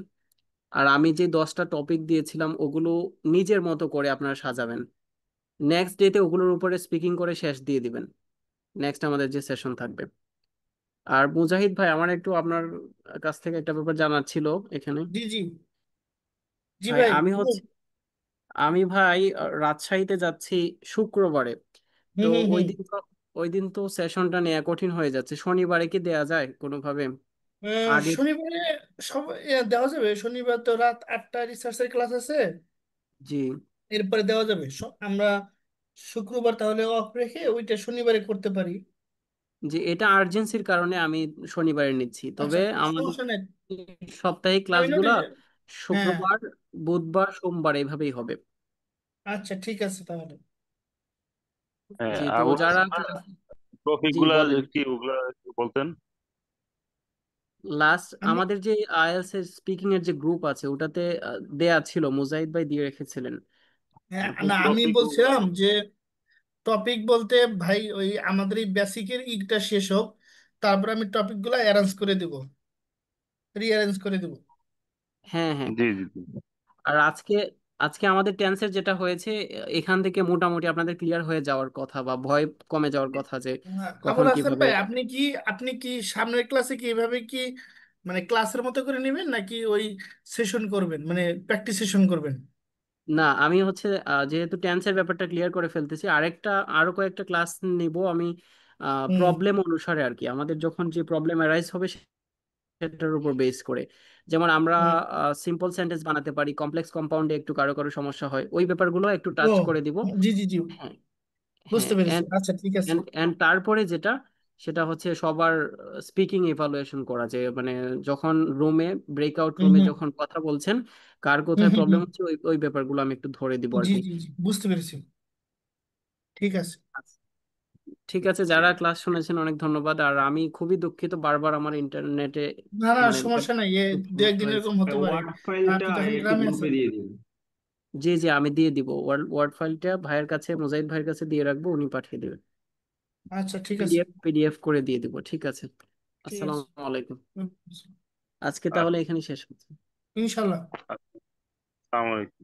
আর আমি যে 10টা টপিক দিয়েছিলাম ওগুলো নিজের মতো করে আপনারা সাজাবেন। নেক্সট ডেতে ওগুলোর উপরে স্পিকিং করে শেষ দিয়ে দিবেন, নেক্সট আমাদের যে সেশন থাকবে। আর মুজাহিদ ভাই, আমার একটু আপনার কাছ থেকে একটা ব্যাপার জানার ছিল এখানে। জি জি জি ভাই ভাই আমি বলুন। হচ্ছে, আমি ভাই রাজশাহীতে যাচ্ছি শুক্রবারে। তো হুম হুম ওই হুম দিন তো ওই দিন তো সেশনটা নেওয়া কঠিন হয়ে যাচ্ছে, শনিবারে কি দেয়া যায় কোনোভাবে আগে? শনিবারে সব দেওয়া যাবে। শনিবার তো রাত 8টায় রিসার্চের ক্লাস আছে, জি, এরপরে দেওয়া যাবে। আমরা শুক্রবার তাহলে অফ রেখে ওইটা শনিবারে করতে পারি। যে এটা আর্জেন্সির কারণে আমি শনিবারে নিচ্ছি, আচ্ছা, তবে আমাদের সমস্যা নেই। সাপ্তাহিক আমি ক্লাসগুলা নোটিস, হ্যাঁ, শুক্রবার, বুধবার, সোমবার এইভাবেই হবে। আচ্ছা ঠিক আছে তাহলে। হ্যাঁ, জি, তো আবুল যারা হাসান ভাই, টপিক জি গুলা বলেন। কি ওগুলা একটু বলতেন? লাস্ট আমি আমাদের যে আইএলটিএস এর স্পিকিং এর যে গ্রুপ আছে ওটাতে দেয়া ছিল, মুজাহিদ ভাই দিয়ে রেখেছিলেন। হ্যাঁ, না কিন্তু আমি টপিক ওগুলা বলছিলাম যে টপিক বলতে ভাই ওই আমাদের এই বেসিকের ইটা শেষ হোক, তারপর আমি টপিক গুলা অ্যারেঞ্জ করে দেব, রিঅ্যারেঞ্জ করে দেব। হ্যাঁ হ্যাঁ। জি জি জি। আর আজকে আজকে আমাদের টেন্সের যেটা হয়েছে, এখান থেকে মোটামুটি আপনাদের ক্লিয়ার হয়ে যাওয়ার কথা বা ভয় কমে যাওয়ার কথা, যে কখন আবুল হাসান কিভাবে। ভাই, আপনি কি সামনের ক্লাসে কি এভাবে কি মানে ক্লাসের মতো করে নেবেন, নাকি ওই সেশন করবেন, মানে প্র্যাকটিস সেশন করবেন? না, আমি হচ্ছে যেহেতু টেন্সের ব্যাপারটা ক্লিয়ার করে ফেলতেছি, আরো কয়েকটা ক্লাস নিব আমি হুম। প্রবলেম অনুসারে আর কি। আমাদের যখন যে প্রবলেম অ্যারাইজ হবে সেটার উপর বেস করে, যেমন আমরা হুম। সিম্পল সেন্টেন্স বানাতে পারি, কমপ্লেক্স কম্পাউন্ডে একটু কারো কারো সমস্যা হয়, ওই ব্যাপারগুলো একটু ও, টাচ করে দিব। জি জি জি, হ্যাঁ বুঝতে হ্যাঁ। পেরেছি। এন্ড আচ্ছা ঠিক আছে। এন্ড তারপরে যেটা, সেটা হচ্ছে সবার স্পিকিং ইভালুয়েশন করা, যে মানে যখন রুমে, ব্রেকআউট হুম রুমে হুম যখন কথা বলছেন, কার হুম কোথায় হুম প্রবলেম হুম। হচ্ছে ওই ওই ব্যাপারগুলো আমি একটু ধরে দিব আর জি কি। জি জি, বুঝতে পেরেছি। ঠিক আছে। আচ্ছা, ঠিক আছে, যারা ক্লাস শুনেছেন অনেক ধন্যবাদ। আর আমি খুবই দুঃখিত, বারবার আমার ইন্টারনেটে না না, মানে সমস্যা নাই, দু একদিন হয়েছে। এরকম হতে পারে। ওয়ার্ড ফাইলটা আপনি তখন একটু গ্রামে গ্রুপে আছেন। দিয়ে দিন। জি জি, আমি দিয়ে দিব, ওয়ার্ড ফাইলটা ভাইয়ের কাছে, মুজাহিদ ভাইয়ের কাছে দিয়ে রাখবো, উনি পাঠিয়ে দেবেন। আচ্ছা ঠিক আছে। পিডিএফ করে দিয়ে দিব, ঠিক আছে। ঠিক আছে। আসসালামু আলাইকুম। হুম, আজকে তাহলে এখানেই শেষ হচ্ছে। ইনশাল্লাহ। আসসালামু আলাইকুম।